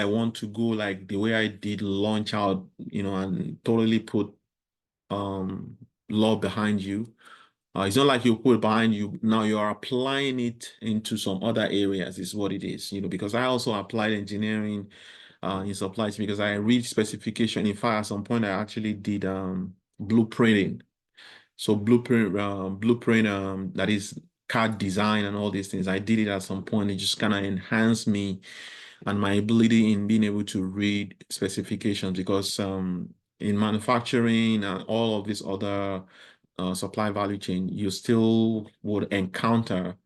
I want to go like the way I did launch out, and totally put law behind you. It's not like you put it behind you. Now you're applying it into some other areas is what it is, because I also applied engineering in supply chain because I read specification. In fact, at some point I actually did blueprinting. So blueprint, that is CAD design and all these things. I did it at some point. It just kind of enhanced me and my ability in being able to read specifications because in manufacturing and all of this other supply value chain, you still would encounter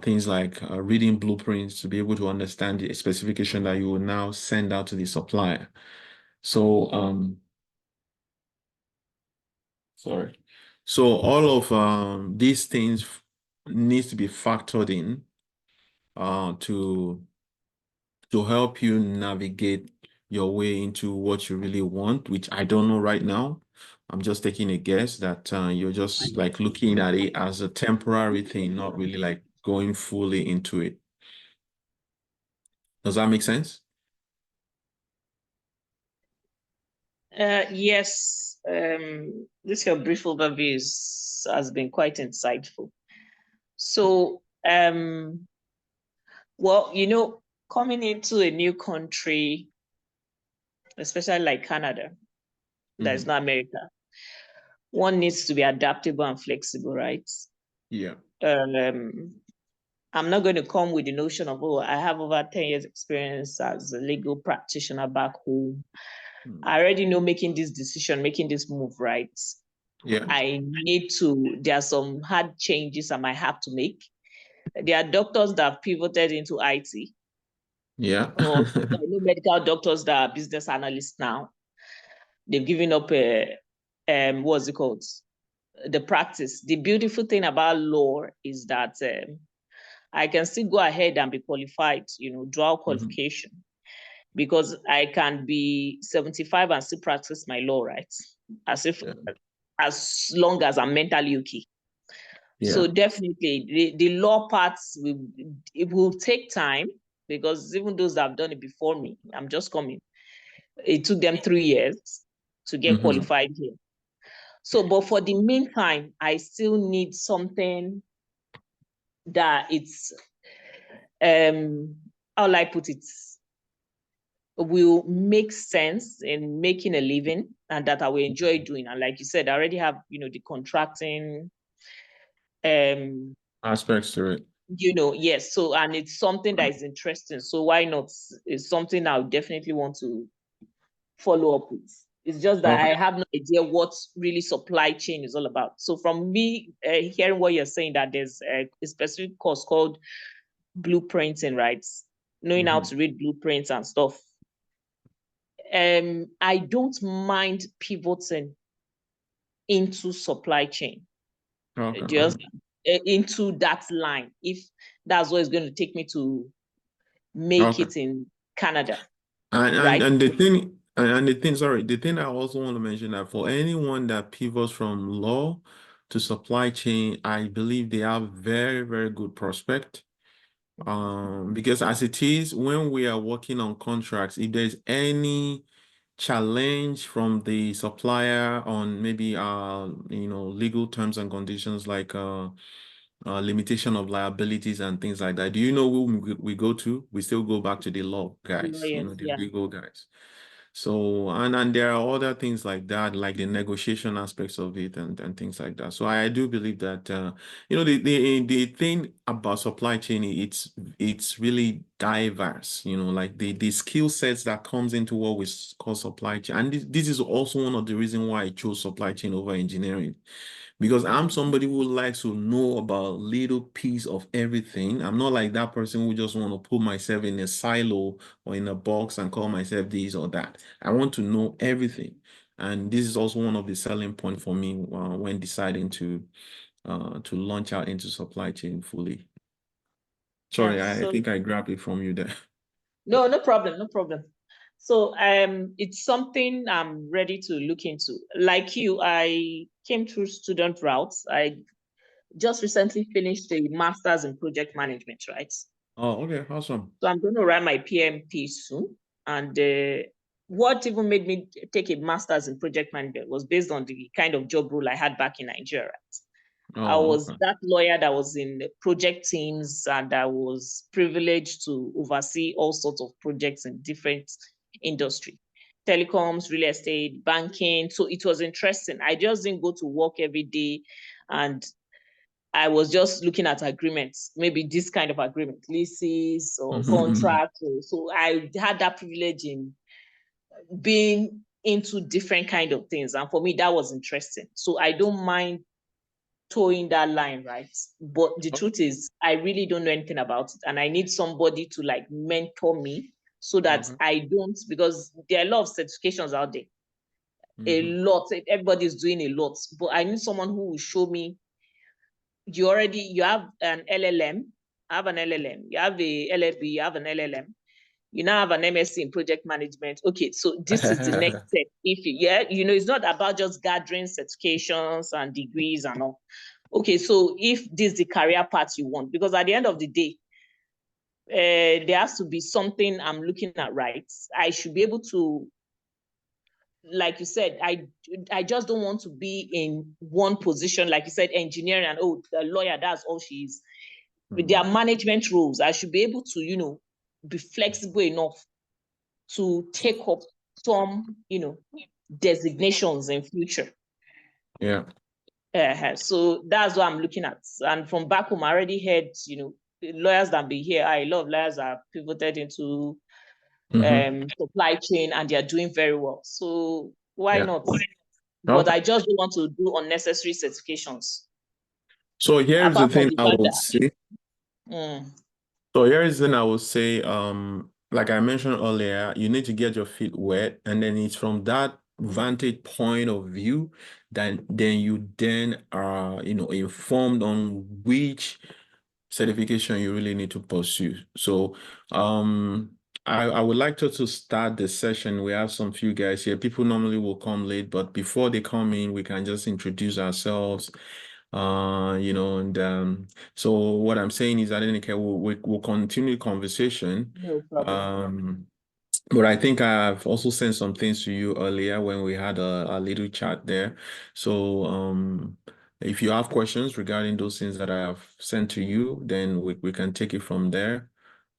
things like reading blueprints to be able to understand the specification that you will now send out to the supplier. So, sorry. So all of these things needs to be factored in to help you navigate your way into what you really want, which I don't know right now. I'm just taking a guess that you're just like looking at it as a temporary thing, not really like going fully into it. Does that make sense? Yes, this your brief overview has been quite insightful. So, well, coming into a new country, especially like Canada, that is not America, one needs to be adaptable and flexible, right? Yeah. I'm not going to come with the notion of, oh, I have over 10 years experience as a legal practitioner back home. I already know making this move, right? Yeah. There are some hard changes I might have to make. There are doctors that have pivoted into IT. Yeah. Or there are medical doctors that are business analysts now. They've given up what's it called? The practice. The beautiful thing about law is that I can still go ahead and be qualified, dual qualification, because I can be 75 and still practice my law, right? As long as I'm mentally okay. Yeah. So definitely the law parts will take time, because even those that have done it before me, I'm just coming. It took them 3 years to get qualified here. So, but for the meantime, I still need something that it's, how will I put it, will make sense in making a living and that I will enjoy doing. And like you said, I already have, the contracting aspects to it. Yes. So, and it's something that is interesting. So why not? It's something I would definitely want to follow up with. It's just that I have no idea what really supply chain is all about. So from me hearing what you're saying, that there's a specific course called blueprinting, right? Knowing how to read blueprints and stuff. I don't mind pivoting into supply chain. Just into that line, if that's what it's going to take me to make it in Canada. And the thing I also want to mention that for anyone that pivots from law to supply chain, I believe they have very, very good prospect. Because as it is, when we are working on contracts, if there's any challenge from the supplier on maybe legal terms and conditions like limitation of liabilities and things like that. Do you know who we go to? We still go back to the law guys, the legal guys. So, and there are other things like that, like the negotiation aspects of it and things like that. So I do believe that, the thing about supply chain, it's really diverse, like the skill sets that comes into what we call supply chain. And this is also one of the reasons why I chose supply chain over engineering. Because I'm somebody who likes to know about little piece of everything. I'm not like that person who just want to put myself in a silo or in a box and call myself this or that. I want to know everything. And this is also one of the selling point for me when deciding to launch out into supply chain fully. Sorry, I think I grabbed it from you there. No problem, no problem. So it's something I'm ready to look into. Like you, I came through student routes. I just recently finished a master's in project management, right? Oh, okay, awesome. So I'm going to write my PMP soon. And what even made me take a master's in project management was based on the kind of job role I had back in Nigeria. I Oh, was okay. that lawyer that was in the project teams, and I was privileged to oversee all sorts of projects in different industry, telecoms, real estate, banking. So it was interesting. I just didn't go to work every day, and I was just looking at agreements, maybe this kind of agreement, leases or contracts. So I had that privilege in being into different kind of things. And for me, that was interesting. So I don't mind towing that line, right? But the truth is, I really don't know anything about it. And I need somebody to like mentor me so that I don't, because there are a lot of certifications out there. A lot, everybody is doing a lot. But I need someone who will show me, you have an LLM, I have an LLM, you have a LLB, you have an LLM. You now have an MSc in project management. Okay, so this is the next step. If you, yeah, it's not about just gathering certifications and degrees and all. Okay, so if this is the career path you want, because at the end of the day, there has to be something I'm looking at, right? I should be able to, like you said, I just don't want to be in one position, like you said, engineering and a lawyer, that's all she is. With their management roles, I should be able to, be flexible enough to take up some, designations in future. Yeah. So that's what I'm looking at. And from back home, I already heard, lawyers that be here, a lot of lawyers are pivoted into supply chain and they're doing very well. So why Yeah. not? But Okay. I just don't want to do unnecessary certifications. So here's the Apart from thing the I fact would that, say. mm, So here's the thing I would say, like I mentioned earlier, you need to get your feet wet, and then it's from that vantage point of view that then you then are, informed on which certification you really need to pursue. So I would like to start the session. We have some few guys here. People normally will come late, but before they come in, we can just introduce ourselves. And so what I'm saying is that in any case, we'll continue the conversation. no problem. But I think I've also sent some things to you earlier when we had a little chat there. So if you have questions regarding those things that I have sent to you, then we can take it from there.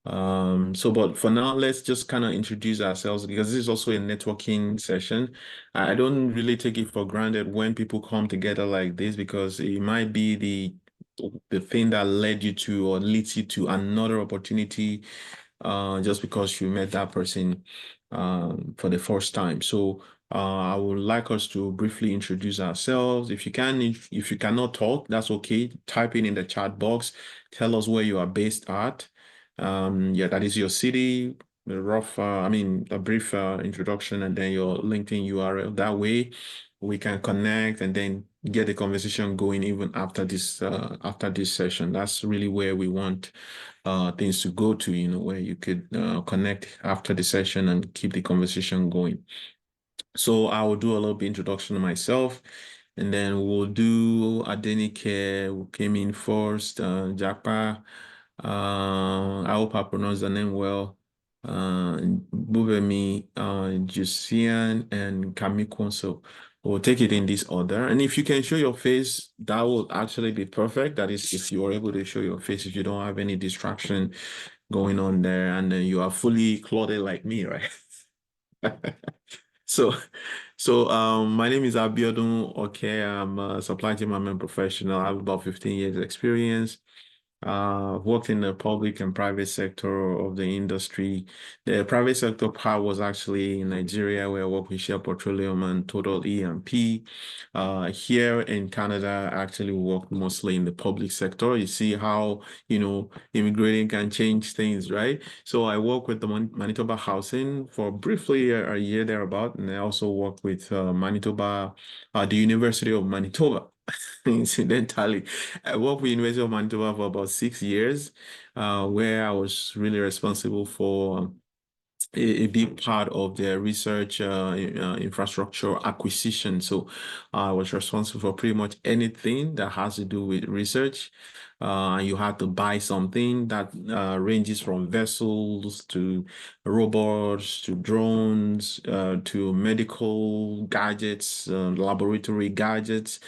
But for now, let's just kind of introduce ourselves because this is also a networking session. I don't really take it for granted when people come together like this because it might be the thing that led you to or leads you to another opportunity just because you met that person for the first time. So I would like us to briefly introduce ourselves. If you can, if you cannot talk, that's okay. Type in the chat box. Tell us where you are based at. Yeah, that is your city, a brief introduction, and then your LinkedIn URL. That way, we can connect and then get the conversation going even after this session. That's really where we want things to go to, where you could connect after the session and keep the conversation going. So I will do a little bit introduction to myself, and then we'll do Adenike, who came in first, Japa. I hope I pronounced the name well. Bubemi, Jusian, and Kamiko. So we'll take it in this order. And if you can show your face, that will actually be perfect. That is, if you are able to show your face, if you don't have any distraction going on there, and then you are fully clothed like me, right? So, my name is Abiodun. Okay, I'm a supply chain management professional. I have about 15 years experience. Worked in the public and private sector of the industry. The private sector part was actually in Nigeria, where I worked with Shell Petroleum and Total E&P. Here in Canada, I actually worked mostly in the public sector. You see how, immigrating can change things, right? So I worked with the Manitoba Housing for briefly a year thereabout, and I also worked with Manitoba, the University of Manitoba. Incidentally, I worked with University of Manitoba for about 6 years, where I was really responsible for a big part of their research infrastructure acquisition. So I was responsible for pretty much anything that has to do with research. and you had to buy something that ranges from vessels to robots to drones to medical gadgets, laboratory gadgets,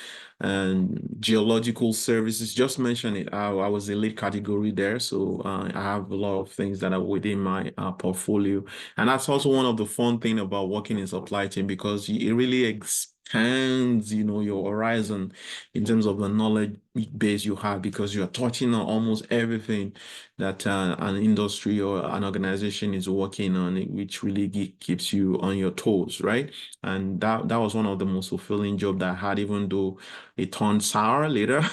and geological services. Just mention it. I was a lead category there, so I have a lot of things that are within my portfolio, and that's also one of the fun thing about working in supply chain because it really expands, your horizon in terms of the knowledge base you have because you're touching on almost everything that an industry or an organization is working on, which really keeps you on your toes, right? And that was one of the most fulfilling job that I had, even though it turned sour later,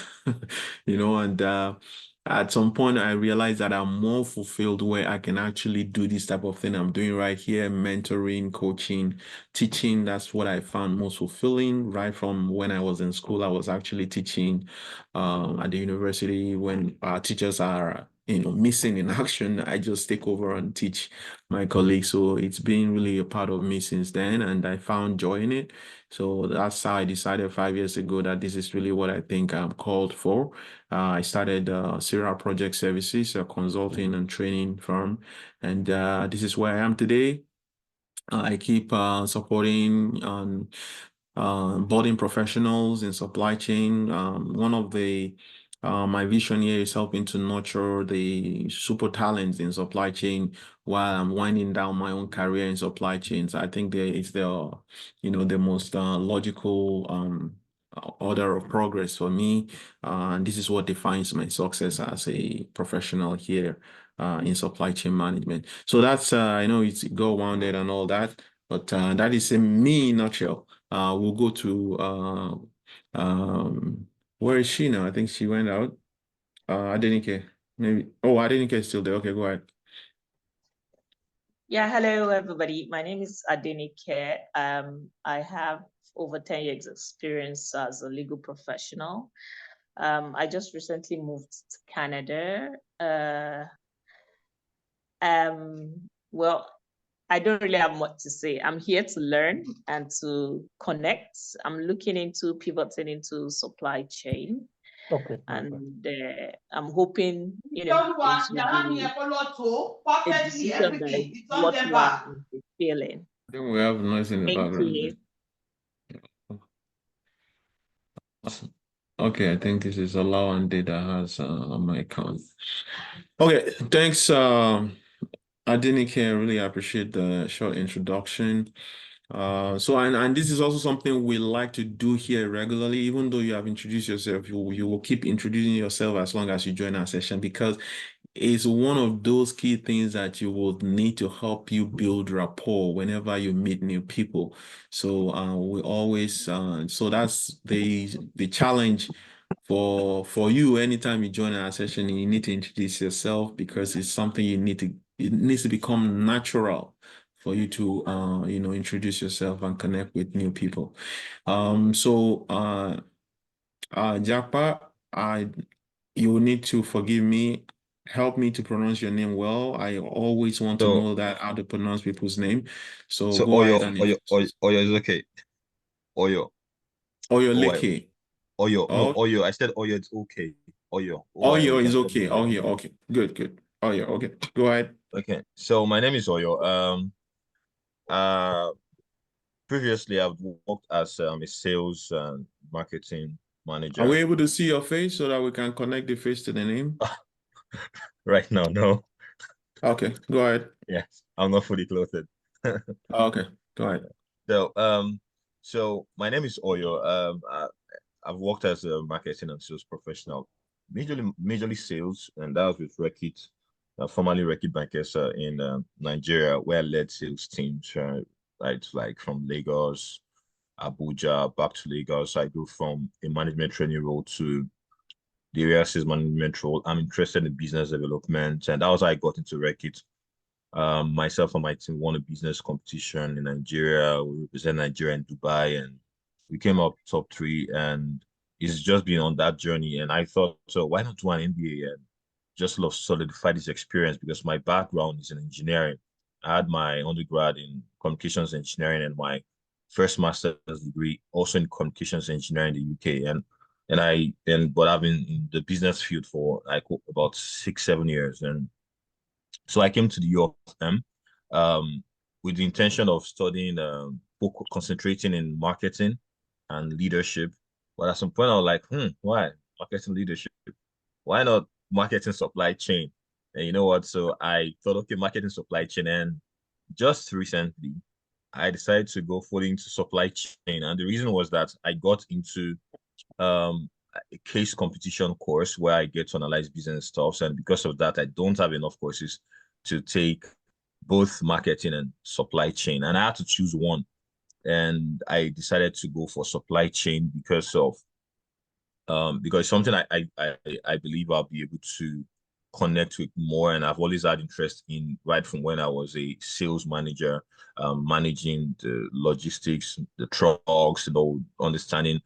and at some point I realized that I'm more fulfilled where I can actually do this type of thing I'm doing right here, mentoring, coaching, teaching. That's what I found most fulfilling. Right from when I was in school, I was actually teaching at the university when our teachers are missing in action. I just take over and teach my colleagues. So it's been really a part of me since then, and I found joy in it. So that's how I decided 5 years ago that this is really what I think I'm called for. I started Serial Project Services, a consulting and training firm, and this is where I am today. I keep supporting budding professionals in supply chain. One of my vision here is helping to nurture the super talents in supply chain while I'm winding down my own career in supply chains. I think it's the most logical order of progress for me. And this is what defines my success as a professional here in supply chain management. So that's I know it's go-rounded and all that, but that is a me in a nutshell. We'll go to where is she now? I think she went out. I didn't care. Maybe. Oh, I didn't care still there. Okay, go ahead. Yeah, hello everybody. My name is Adenike. I have over 10 years experience as a legal professional. I just recently moved to Canada. Well, I don't really have much to say. I'm here to learn and to connect. I'm looking into pivoting into supply chain. Okay. And I'm hoping, it will be a decision that is worthwhile and fulfilling. I think we have noise in the Thank background. you. Okay, I think this is allow and data has on my account. Okay, thanks, Adenike. I really appreciate the short introduction. So and this is also something we like to do here regularly. Even though you have introduced yourself, you will keep introducing yourself as long as you join our session because it's one of those key things that you will need to help you build rapport whenever you meet new people. So we always so that's the challenge for you anytime you join our session. You need to introduce yourself because it's something it needs to become natural for you to introduce yourself and connect with new people. Japa, you will need to forgive me. Help me to pronounce your name well. I always want to So know that how to pronounce people's name. So so go ahead Oyo and Oyo Oyo introduce. Oyo is okay. Oyo. Oyo OYO. Leke. Oyo. No, Oh, Oyo. I said Oyo, it's okay. Oyo. OYO. Oyo You can is call me okay. Oh Oyo. yeah, okay. Good, good. Oh yeah, okay. Go ahead. Okay. So my name is Oyo. Uh previously I've worked as a sales and marketing Are we manager. able to see your face so that we can connect the face to the name? Right now, no. Okay, go ahead. Yes, I'm not fully clothed. Okay, go ahead. So so my name is Oyo. I've worked as a marketing and sales professional, majorly sales, and that was with Reckitt, formerly Reckitt Bankesa in Nigeria, where I led sales teams, like from Lagos, Abuja, back to Lagos. I go from a management training role to the area sales management role. I'm interested in business development, and that was how I got into Reckitt. Myself and my team won a business competition in Nigeria. We represent Nigeria in Dubai, and we came up top three. And it's just been on that journey. And I thought, so why not do an MBA and just love solidify this experience because my background is in engineering. I had my undergrad in communications engineering and my first master's degree also in communications engineering in the UK. And but I've been in the business field for like about 6, 7 years. And so I came to the UFM um, with the intention of studying, concentrating in marketing and leadership. But at some point, I was like, why marketing leadership? Why not marketing supply chain? And you know what? So I thought, okay, marketing supply chain. And just recently, I decided to go fully into supply chain. And the reason was that I got into a case competition course where I get to analyze business stuff. And because of that, I don't have enough courses to take both marketing and supply chain. And I had to choose one. And I decided to go for supply chain because something I believe I'll be able to connect with more. And I've always had interest in right from when I was a sales manager, managing the logistics, the trucks, understanding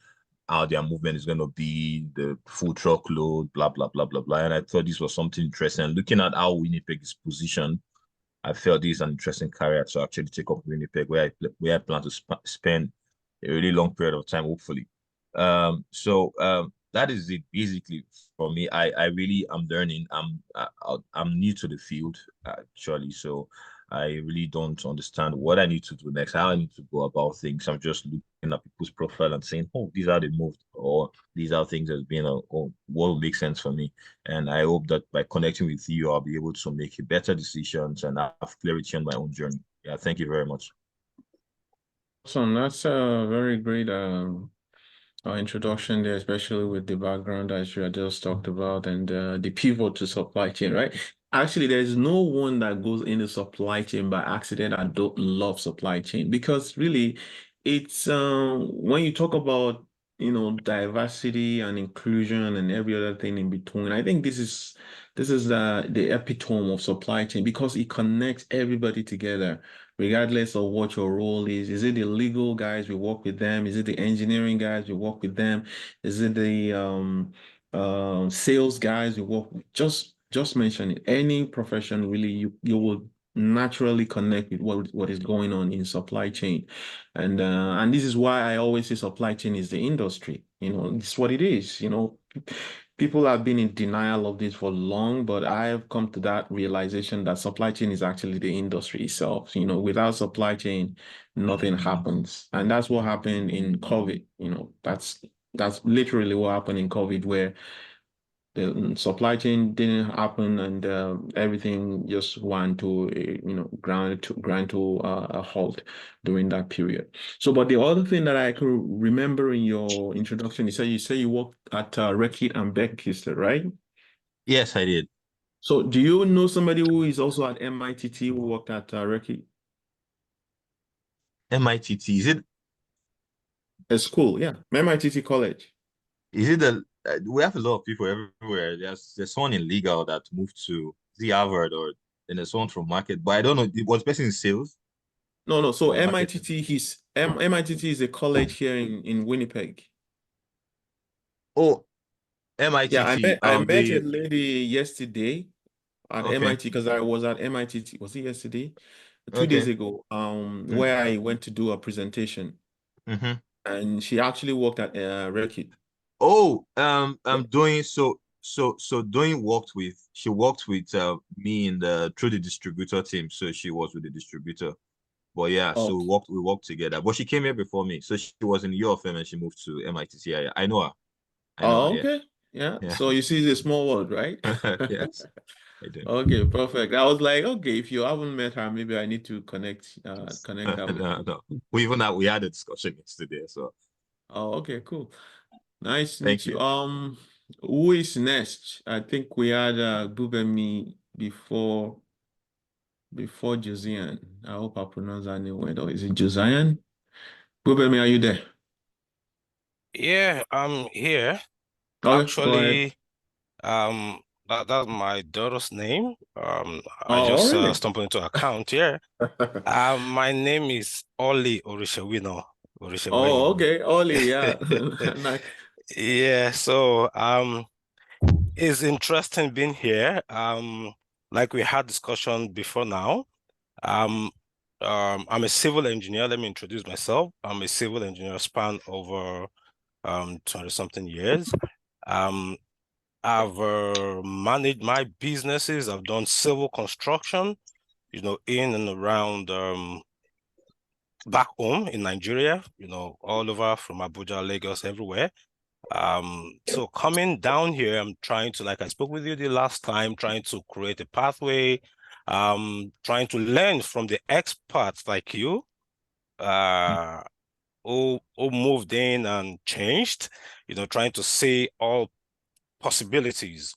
how their movement is going to be, the full truckload, blah, blah, blah, blah, blah. And I thought this was something interesting. And looking at how Winnipeg is positioned, I felt this is an interesting career to actually take up Winnipeg, where I plan to spend a really long period of time, hopefully. So that is it basically for me. I really am learning. I'm new to the field actually, so I really don't understand what I need to do next, how I need to go about things. I'm just looking at people's profile and saying, oh, these are the moved, or these are things that's been, or what will make sense for me. And I hope that by connecting with you, I'll be able to make better decisions and have clarity on my own journey. Yeah, thank you very much. Awesome. That's a very great introduction there, especially with the background that you had just talked about and the pivot to supply chain, right? Actually, there's no one that goes into supply chain by accident and don't love supply chain because really, it's when you talk about diversity and inclusion and every other thing in between. I think this is the epitome of supply chain because it connects everybody together regardless of what your role is. Is it the legal guys, we work with them? Is it the engineering guys, we work with them? Is it the sales guys, we work with? Just mention it. Any profession, really, you will naturally connect with what is going on in supply chain. And this is why I always say supply chain is the industry. It's what it is. People have been in denial of this for long, but I have come to that realization that supply chain is actually the industry itself. Without supply chain, nothing happens. And that's what happened in COVID. That's literally what happened in COVID, where the supply chain didn't happen and everything just went to grind to a halt during that period. So, but the other thing that I could remember in your introduction, you say you worked at Reckitt and Beckkister, right? Yes, I did. So, do you know somebody who is also at MITT who worked at Reckitt? MITT, A school, yeah, MITT College. is it the we have a lot of people everywhere. There's someone in legal that moved to the Harvard, or then there's someone from market, but I don't know. Was the person in sales No, no. So or marketing? MITT is a college here in Winnipeg. Oh, Yeah, I MITT. met I met a The lady yesterday at Okay, MIT because I was at MIT. Was it yesterday? 2 days okay. ago, Mm, where I went to do a presentation, mm-hmm. and she actually worked at Reckitt. Oh, Yeah. I'm doing doing she worked with me in the through the distributor team. So she was with the distributor. But yeah, so Okay. we worked together. But she came here before me. So she was in U of M and she moved to MIT. Yeah, yeah. I know her. I know her, Oh, yeah. okay. Yeah. Yeah. So you see, it's a small world, right? Yes, I do. Okay, perfect. I was like, okay, if you haven't met her, maybe I need to connect her with No, you. no. We had a discussion yesterday. So Oh, okay, cool. Nice to meet thank you. you. Who is next? I think we had Gubemi before Josiane. I hope I pronounced that name well. Or is it Josiane? Gubemi, are you there? Yeah, I'm here. Okay, go ahead. Actually, that's my daughter's name. I Oh, just really? stumbled into account here. My name is Oli Orishawino. Oh, Orishawino. okay. Oli, yeah. Nice. Yeah, so it's interesting being here. Like we had discussion before now. Um, I'm a civil engineer. Let me introduce myself. I'm a civil engineer span over 20 something years. I've managed my businesses. I've done civil construction, in and around back home in Nigeria, all over from Abuja, Lagos, everywhere. So coming down here, I'm trying to, like I spoke with you the last time, trying to create a pathway, trying to learn from the experts like you, who moved in and changed, trying to see all possibilities.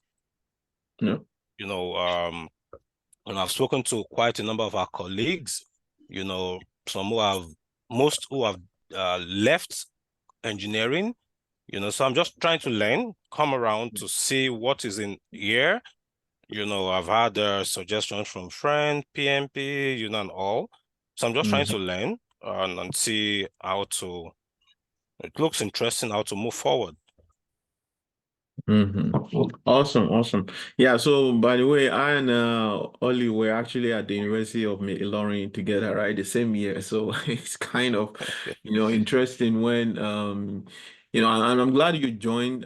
Yeah. And I've spoken to quite a number of our colleagues, most who have left engineering, so I'm just trying to learn, come around to see what is in here. I've had suggestions from friends, PMP, and all. So I'm just trying to learn and see how to, it looks interesting how to move forward. Awesome, awesome. Yeah, so by the way, I and Ollie were actually at the University of Ilorin together, right? The same year. So it's kind of, interesting when and I'm glad you joined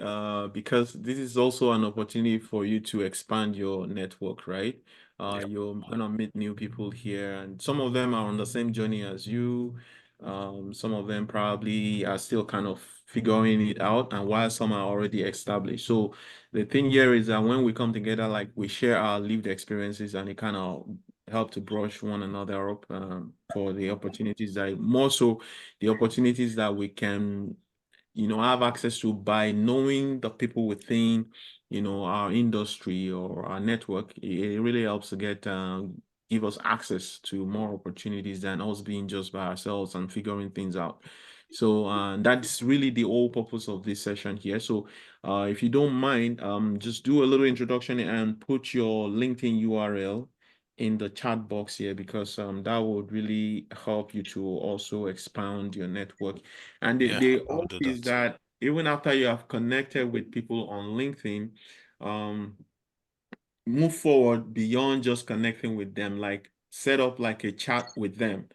because this is also an opportunity for you to expand your network, right? You're gonna meet new people here, and some of them are on the same journey as you. Some of them probably are still kind of figuring it out, and while some are already established. So the thing here is that when we come together, like we share our lived experiences, and it kind of help to brush one another up for the opportunities that more so the opportunities that we can have access to by knowing the people within, our industry or our network. It really helps to give us access to more opportunities than us being just by ourselves and figuring things out. So that's really the whole purpose of this session here. So if you don't mind, just do a little introduction and put your LinkedIn URL in the chat box here, because that would really help you to also expand your network. And the I'll hope do is that. that even after you have connected with people on LinkedIn, move forward beyond just connecting with them, like set up like a chat with them.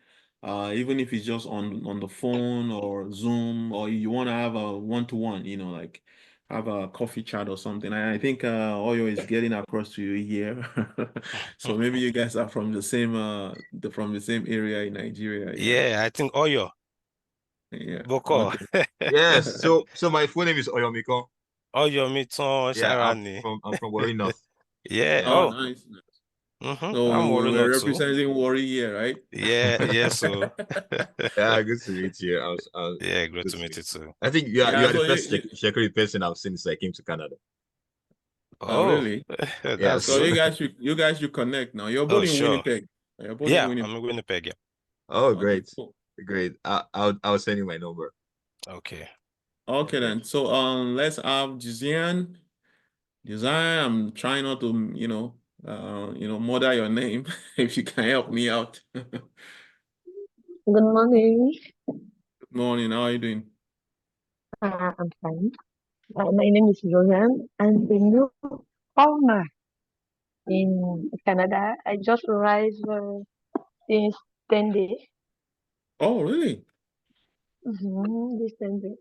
Even if it's just on the phone or Zoom, or you want to have a one-to-one, like have a coffee chat or something. I think Oyo is getting across to you here. So maybe you guys are from the same area in Nigeria. Yeah, I think Oyo. Yeah. Boko. Okay. Yes. So my full name is Oyomiko. Oyo Miton Yeah, Sharani. I'm from Warri North. Yeah. Oh, Oh. nice. So I'm we worrying were not too. representing Warri here, right? Yeah, yeah, so Yeah, good to meet you. yeah, great Good to to meet meet you you. too. I think you are Yeah, the so first Shekiri person I've seen since I came to Canada. Oh, really? that's So Yes. good. you guys should connect now. You're both Oh, in sure. Winnipeg. You're both in Yeah, I'm Winnipeg. in Winnipeg. Yeah. Oh, Okay, great, cool. great. I'll send you my number. Okay. Okay Okay. then. So let's have Jizian. Jizian, I'm trying not to, murder your name if you can help me out. Good Good morning. morning. How are you doing? I'm fine. My name is Joanne. I'm a newcomer in Canada. I just arrived since 10 days. Oh, really? This 10 days.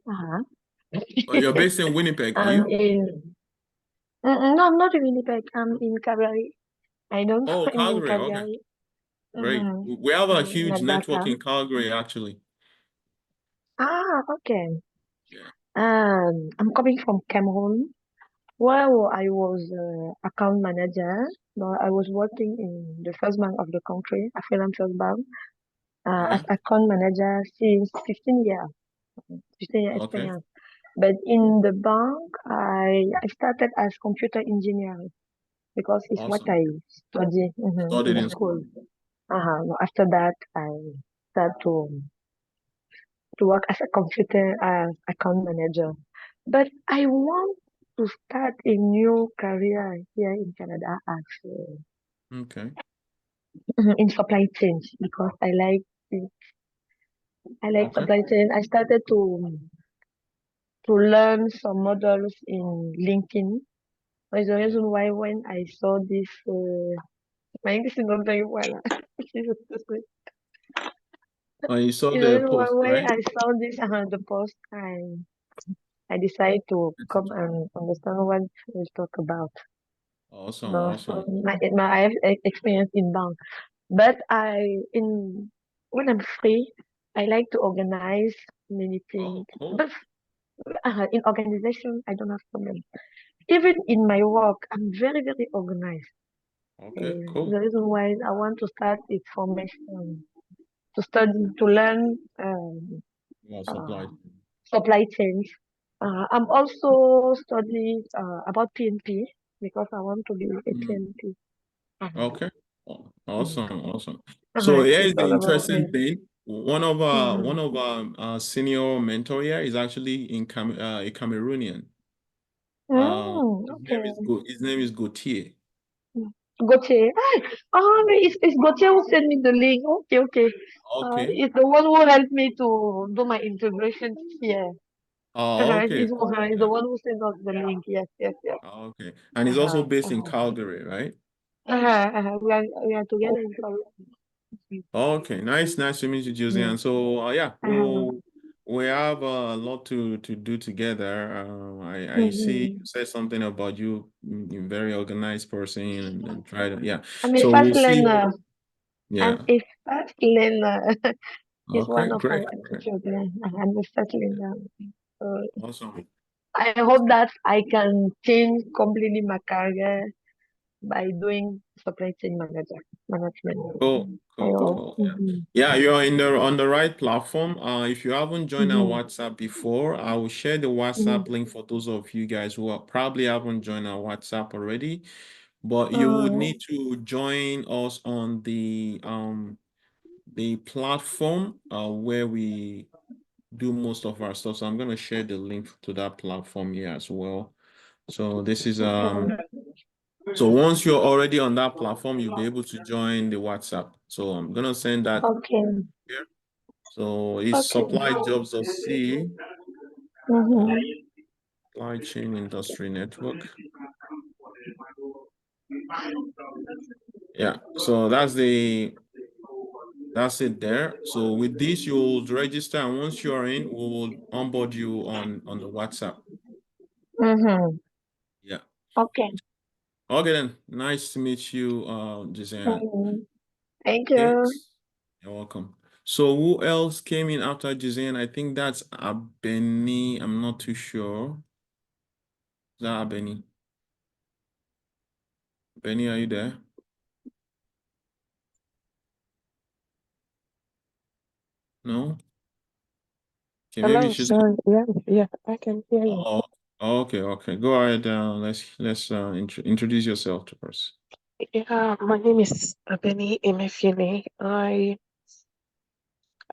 Oh, you're based in Winnipeg, are I'm you? in, no, I'm not in Winnipeg. I'm in Calgary. I don't know, Oh, I'm in Calgary. Okay, Calgary, great. We have a in huge network Alberta. in Calgary, actually. Okay. Yeah. I'm coming from Cameroon. Well, I was account manager. No, I was working in the first bank of the country, Affluent First Bank, as Okay. account manager since 15 years, 15 year Okay. experience. But in the bank, I started as computer engineering because it's what Awesome. I studied in Studied the in. school. No, after that, I started to work as a computer account manager. But I want to start a new career here in Canada as Okay. in supply chain because I like Okay. supply chain. I started to learn some models in LinkedIn. That's the reason why when I saw this, my English is not very well. Jesus Christ. Oh, you saw It's the the reason why post, when right? I saw this the post, I decided to come and understand what we talk about. Awesome, No, awesome. so I have experience in bank, but when I'm free, I like to organize many Oh, things. cool. But in organization, I don't have problem. Even in my work, I'm very, very organized. Okay, cool. The reason why I want to start is formation, to study, to learn Yeah, uh, supply. supply chains. I'm also studying about PNP because I want to be a Mm, PNP. okay. Mm. Awesome, awesome. So here It's is the all about interesting thing. One of our mm-hmm. one of our senior mentor here is actually a Cameroonian. Okay. His name is Gautier. Gautier. It's Gautier who sent me the link. Okay, okay. Okay. It's the one who helped me to do my integration here. Oh, okay. He's the Yeah. one who sent us the link. Yes, yes, yes. Oh, okay. And he's also Uh-huh, based in uh-huh. Calgary, right? We are together in Florida. Okay, nice to meet you, Jose. Mm. And so, yeah, Uh-huh. we have a lot to do together. I see you Mhm. said something about you're very organized person and try to, yeah. I'm a So fast we'll see. learner. I'm Yeah. a fast learner. It's Okay, one of my great, great. attitudes. I'm a fast learner. So Awesome. I hope that I can change completely my career by doing supply chain management. Cool, I cool, hope. cool. Yeah. Yeah, you're on the right platform. If you haven't joined our Mm-hmm. WhatsApp before, I will share the WhatsApp Mm-hmm. link for those of you guys who probably haven't joined our WhatsApp already. But you would need to join us on the platform where we do most of our stuff. So I'm gonna share the link to that platform here as well. So this is so once you're already on that platform, you'll be able to join the WhatsApp. So I'm gonna send that Okay. here. So it's Okay. supply jobs of C, Mm-hmm. supply chain industry network. Yeah, so that's it there. So with this, you'll register, and once you're in, we will onboard you on the WhatsApp. Mm-hmm. Yeah. Okay. Okay then. Nice to meet you, Josiane. Mm-hmm. Thank Okay. you. You're welcome. So who else came in after Josiane? I think that's Abeni. I'm not too sure. Is that Abeni? Benny, are you there? No? Okay, maybe Hello, she's. sorry. Yeah, I can hear you. Oh, okay. Go ahead. Let's introduce yourself to us. Yeah, my name is Abeni Emefiele. I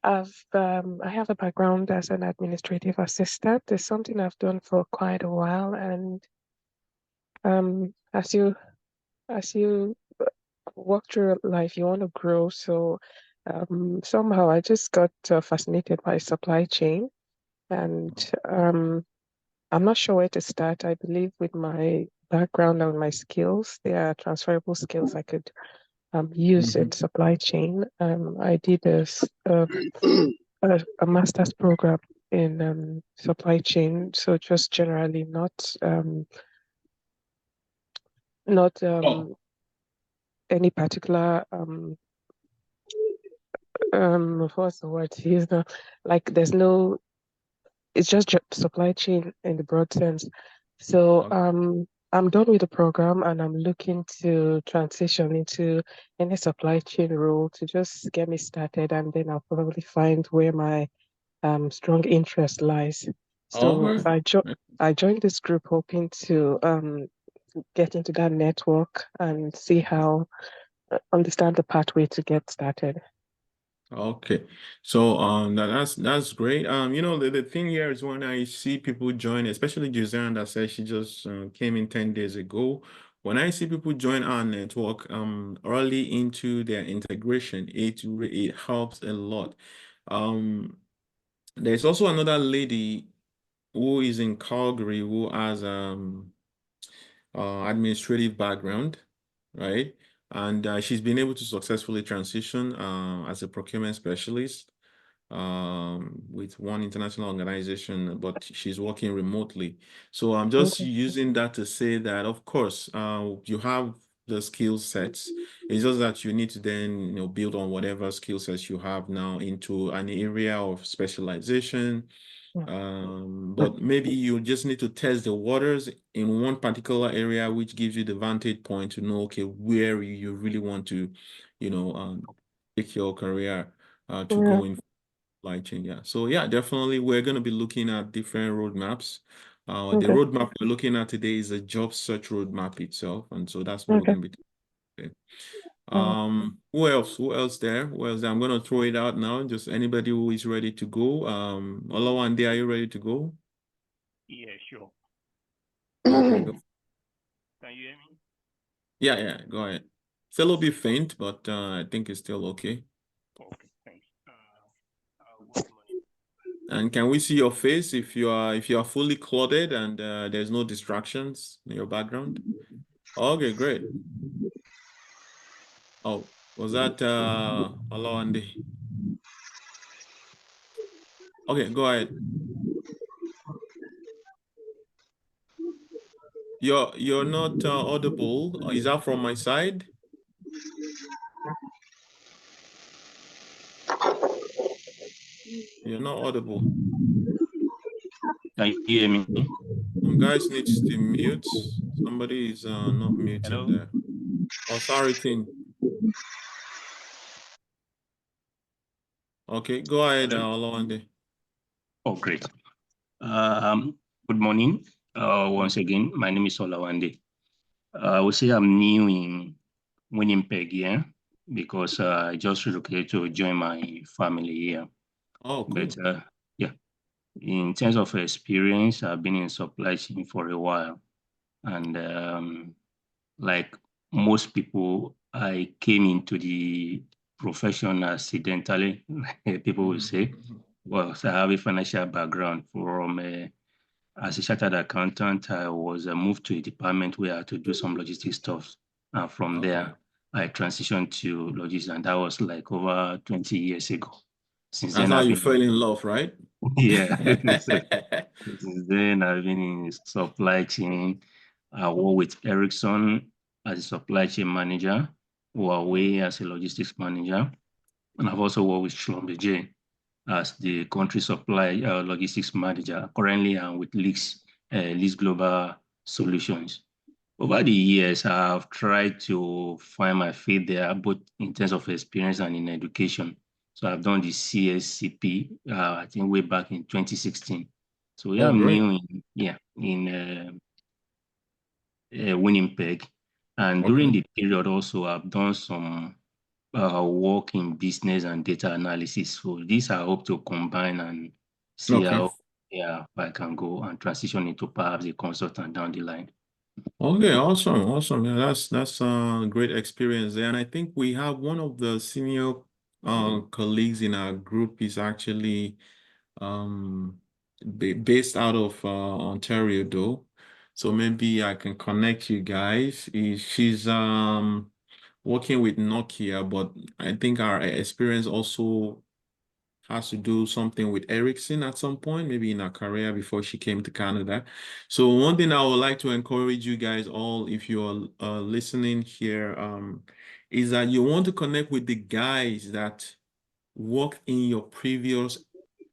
have a background as an administrative assistant. It's something I've done for quite a while, and as you walk through life, you want to grow. So somehow I just got fascinated by supply chain, and I'm not sure where to start. I believe with my background and my skills, there are transferable skills I could use in supply chain. I did a master's program in supply chain, so just generally not Oh, any particular what's the word to use now? Like there's no, it's just supply chain in the broad sense. So okay. I'm done with the program and I'm looking to transition into any supply chain role to just get me started, and then I'll probably find where my strong interest lies. So Okay. I joined this group hoping to get into that network and see how understand the pathway to get started. Okay. So that's great. The thing here is when I see people join, especially Josiane that says she just came in 10 days ago. When I see people join our network early into their integration, it helps a lot. Um there's also another lady who is in Calgary who has administrative background, right? And she's been able to successfully transition as a procurement specialist. with one international organization, but she's working remotely. So I'm just using that to say that, of course, you have the skill sets. It's just that you need to then, build on whatever skill sets you have now into an area of specialization. But maybe you just need to test the waters in one particular area, which gives you the vantage point to know, okay, where you really want to, take your career to go in supply chain. Yeah. So yeah, definitely we're going to be looking at different roadmaps. The roadmap we're looking at today is a job search roadmap itself. And so that's what we're going to be doing. Who else? Who else there? Who else there? I'm going to throw it out now. Just anybody who is ready to go. Olawande, are you ready to go? Yeah, sure. Okay, go. Can you hear me? Yeah, go ahead. It's a little bit faint, but I think it's still okay. Okay, thanks. Good morning. And can we see your face if you are fully clothed and there's no distractions in your background? Okay, great. Oh, was that hello, Andy? Okay, go ahead. You're not audible. Is that from my side? You're not audible. Can you hear me? Some guys needs to mute. Somebody is not muting Hello? there. Oh, sorry, Tim. Okay, go ahead, Hello? Olawande. Oh, great. Good morning. Once again, my name is Olawande. I would say I'm new in Winnipeg here because I just relocated to join my family here. Oh, cool. But yeah, in terms of experience, I've been in supply chain for a while. And like most people, I came into the profession accidentally, people will say. Well, so I have a financial background from as a chartered accountant. I was moved to a department where I had to do some logistics stuff. And from Okay. there, I transitioned to logistics, and that was like over 20 years ago. Since That's then, how I've you been, fell in love, right? yeah. So since then, I've been in supply chain. I work with Ericsson as a supply chain manager, Huawei as a logistics manager, and I've also worked with Schlumberger as the country supply logistics manager. Currently, I'm with Leaks Global Solutions. Over the years, I've tried to find my fit there, both in terms of experience and in education. So I've done the CSCP, I think way back in 2016. So yeah, Oh, I'm great. new in Winnipeg. And during Okay. the period also, I've done some work in business and data analysis. So these I hope to combine and see Okay. how I can go and transition into perhaps a consultant down the line. Okay, awesome. Yeah, that's a great experience there. And I think we have one of the senior colleagues in our group is actually based out of Ontario though. So maybe I can connect you guys. She's working with Nokia, but I think our experience also has to do something with Ericsson at some point, maybe in her career before she came to Canada. So one thing I would like to encourage you guys all, if you're listening here, is that you want to connect with the guys that worked in your previous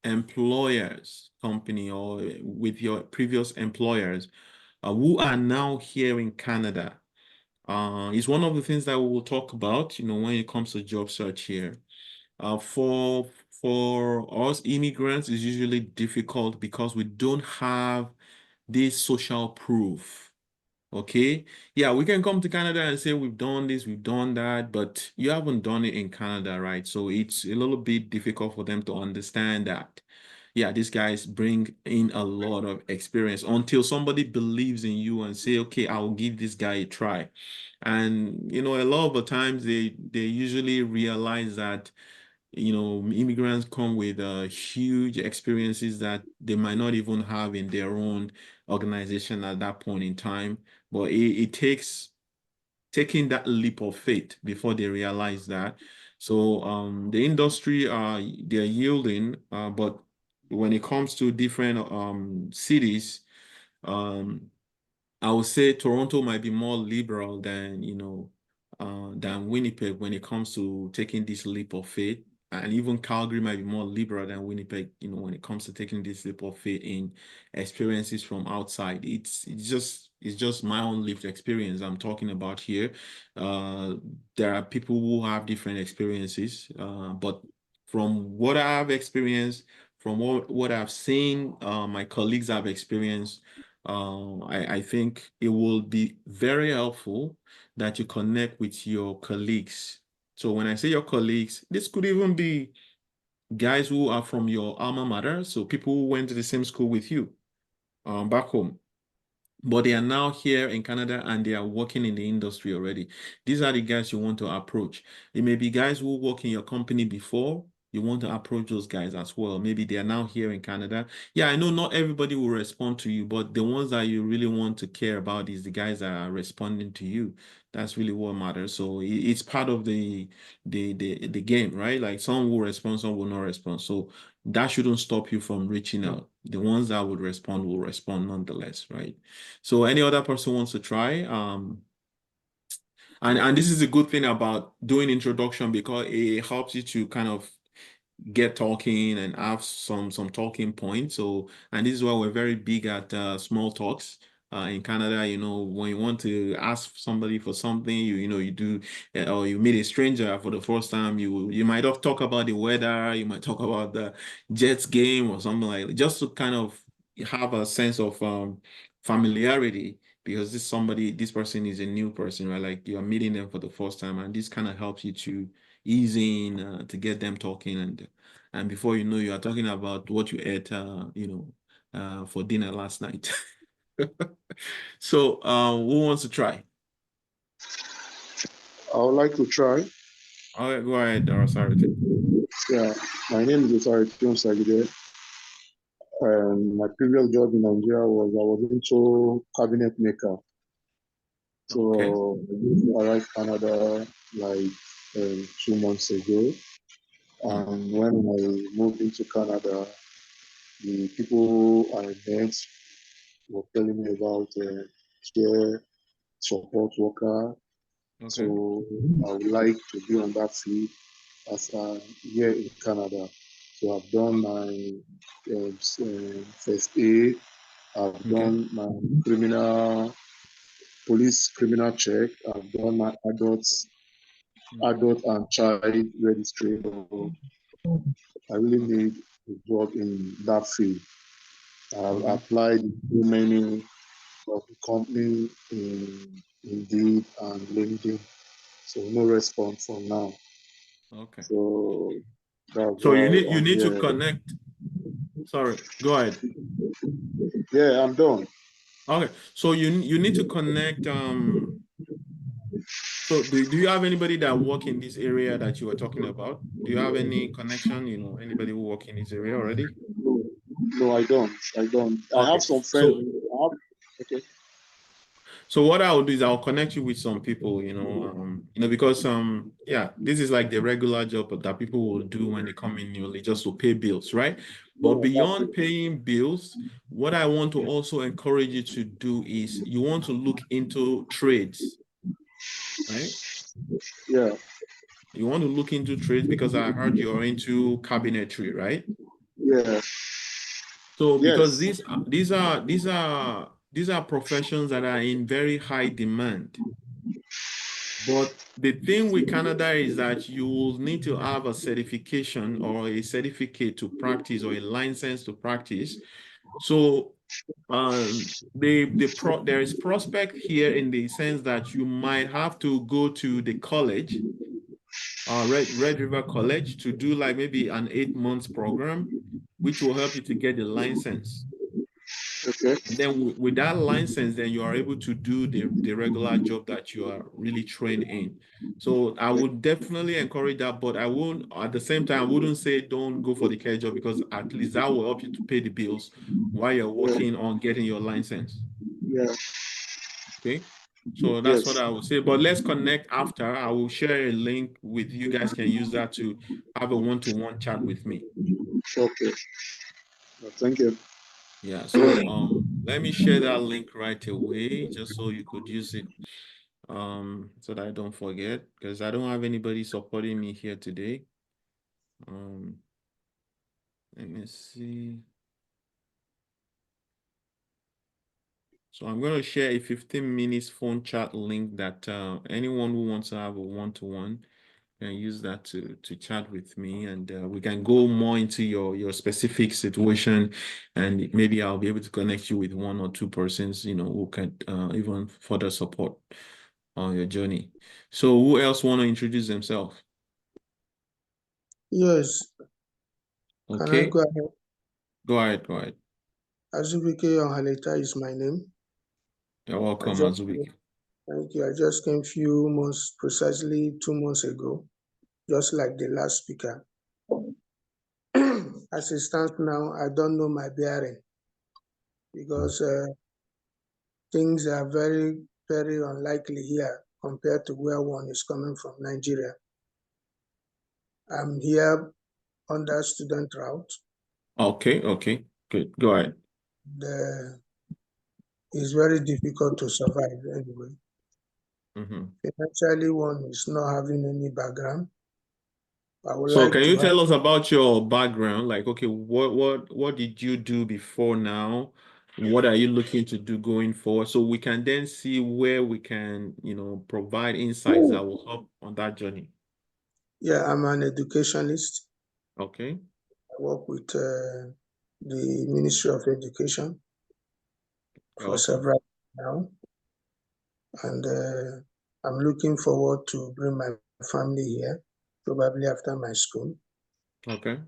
employer's company or with your previous employers who are now here in Canada. It's one of the things that we will talk about, when it comes to job search here. For us immigrants, it's usually difficult because we don't have this social proof. Okay. Yeah, we can come to Canada and say we've done this, we've done that, but you haven't done it in Canada, right? So it's a little bit difficult for them to understand that. Yeah, these guys bring in a lot of experience until somebody believes in you and say, okay, I'll give this guy a try. And a lot of the times they usually realize that immigrants come with huge experiences that they might not even have in their own organization at that point in time. But it takes taking that leap of faith before they realize that. So the industry they're yielding, but when it comes to different cities, I would say Toronto might be more liberal than than Winnipeg when it comes to taking this leap of faith. And even Calgary might be more liberal than Winnipeg, when it comes to taking this leap of faith in experiences from outside. It's just my own lived experience I'm talking about here. There are people who have different experiences, but from what I've experienced, from what I've seen, my colleagues have experienced, I think it will be very helpful that you connect with your colleagues. So when I say your colleagues, this could even be guys who are from your alma mater, so people who went to the same school with you back home. But they are now here in Canada and they are working in the industry already. These are the guys you want to approach. It may be guys who work in your company before. You want to approach those guys as well. Maybe they are now here in Canada. Yeah, I know not everybody will respond to you, but the ones that you really want to care about is the guys that are responding to you. That's really what matters. So it's part of the game, right? Like some will respond, some will not respond. So that shouldn't stop you from reaching out. The ones that would respond will respond nonetheless, right? So any other person wants to try, and this is a good thing about doing introduction because it helps you to kind of get talking and have some talking points. So, and this is why we're very big at small talks. In Canada, when you want to ask somebody for something, you do, or you meet a stranger for the first time, you might have talk about the weather, you might talk about the Jets game or something like that, just to kind of have a sense of familiarity because this person is a new person, right? Like you are meeting them for the first time, and this kind of helps you to ease in to get them talking, and before you know, you are talking about what you ate, for dinner last night. So, who wants to try? I would like to try. All right, go ahead, Authority. Yeah, my name is Authority Sagide. And my previous job in Nigeria I was into cabinet maker. Okay. So I arrived Canada like 2 months ago. And when I moved into Canada, the people I met were telling me about care support worker. Okay. So I would like to be on that field as here in Canada. So I've done my first aid. I've Okay. done my police criminal check. I've done my adult and child registry. I really need a job in that field. I've applied to many of the company in Indeed and LinkedIn. So no response for now. Okay. So that's So why you I'm need to here. connect. Sorry, go ahead. Yeah, I'm done. Okay. So you need to connect. So do you have anybody that work in this area that you were talking about? Do you have any connection? Anybody who work in this area already? No, I don't. I don't. I Okay. have some friends. Okay. So what I'll do is I'll connect you with some people, because yeah, this is like the regular job that people will do when they come in newly just to pay bills, right? But Yeah, that's beyond it. paying bills, what I want to also encourage you to do is you want to look into trades, right? Yeah. You want to look into trades because I heard you're into cabinetry, right? Yeah. So because Yes. these are professions that are in very high demand. But the thing with Canada is that you will need to have a certification or a certificate to practice or a license to practice. So there is prospect here in the sense that you might have to go to the college, Red River College, to do like maybe an 8 months program, which will help you to get the license. Okay. And then with that license, then you are able to do the regular job that you are really trained in. So I would definitely encourage that, but I won't, at the same time, I wouldn't say don't go for the care job because at least that will help you to pay the bills while you're Yeah. working on getting your license. Yeah. Okay. So that's what Yes. I would say. But let's connect after. I will share a link with you guys can use that to have a one-to-one chat with me. Okay. Thank you. Yeah. So let me share that link right away just so you could use it. So that I don't forget because I don't have anybody supporting me here today. Let me see. So I'm going to share a 15 minutes phone chat link that anyone who wants to have a one-to-one can use that to chat with me, and we can go more into your specific situation, and maybe I'll be able to connect you with one or two persons, who can even further support on your journey. So who else want to introduce themselves? Yes. Can I Okay, go ahead? go ahead. Azubike Onhaleta is my name. You're welcome, Thank Azubike. you. I just came few months, precisely 2 months ago, just like the last speaker. As it stands now, I don't know my bearing because things are very, very unlikely here compared to where one is coming from, Nigeria. I'm here under student route. Okay, good. Go ahead. It's very difficult to survive anyway. Financially, one is not having any background. I would So like can to you have, tell us about your background? Like, okay, what did you do before now? What are you looking to do going forward? So we can then see where we can, provide insights that will help on that journey. yeah, I'm an educationist. Okay. I work with the Ministry of Education for several years now, and I'm looking forward to bring my family here, probably after my school. Okay.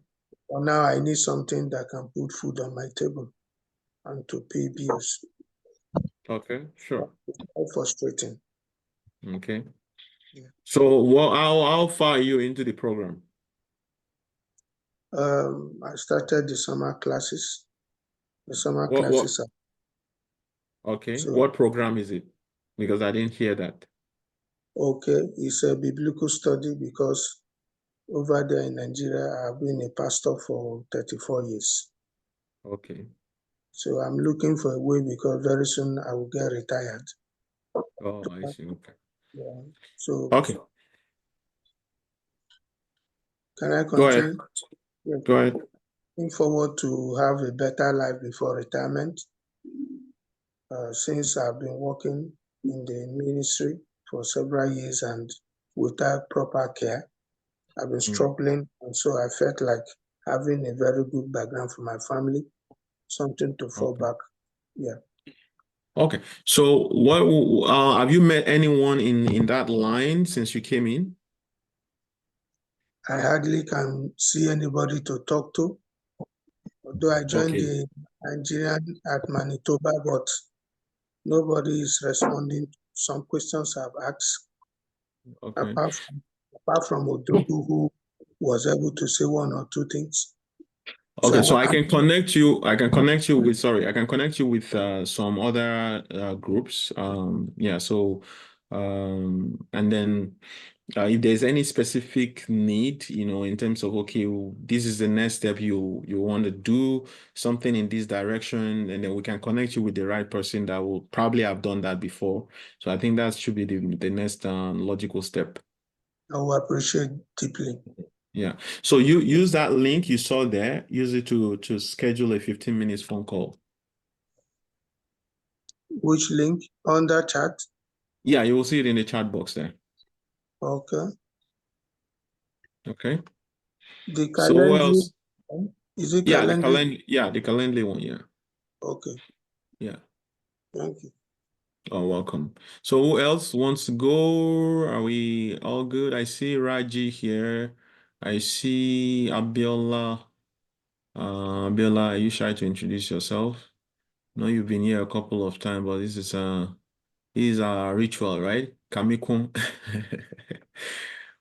For now, I need something that can put food on my table and to pay bills. Okay, sure. It's quite frustrating. Okay. Yeah. So how far are you into the program? I started the summer classes. The summer What classes are okay. so What program is it? Because I didn't hear that. okay. It's a biblical study because over there in Nigeria, I've been a pastor for 34 years. Okay. So I'm looking for a way because very soon I will get retired. Oh, I see. Okay. Yeah. So Okay. can I Go ahead. continue? Yeah. Go ahead. Looking forward to have a better life before retirement. Since I've been working in the ministry for several years and without proper care, I've been struggling. And so I felt like having a very good background for my family, something to fall back. Yeah. Okay. So what have you met anyone in that line since you came in? I hardly can see anybody to talk to. Although I joined Okay. the Nigerian at Manitoba, but nobody is responding to some questions I've asked, Okay. apart from Odogu, who was able to say one or two things. Okay, so So I can connect you. I can connect you with. Sorry, I can connect you with some other groups. Yeah. So, and then if there's any specific need, in terms of okay, this is the next step you want to do something in this direction, and then we can connect you with the right person that will probably have done that before. So I think that should be the next logical step. I will appreciate deeply. Yeah. So you use that link you saw there, use it to schedule a 15 minutes phone call. Which link on that chat? Yeah, you will see it in the chat box there. Okay. Okay. The So what Calendly, else? is it Yeah, Calendly? the Calendly one, yeah. Okay. Yeah. Thank you. Oh, welcome. So who else wants to go? Are we all good? I see Raji here. I see Abiola. Abiola, are you shy to introduce yourself? I know you've been here a couple of times, but this is a ritual, right? Kamikun.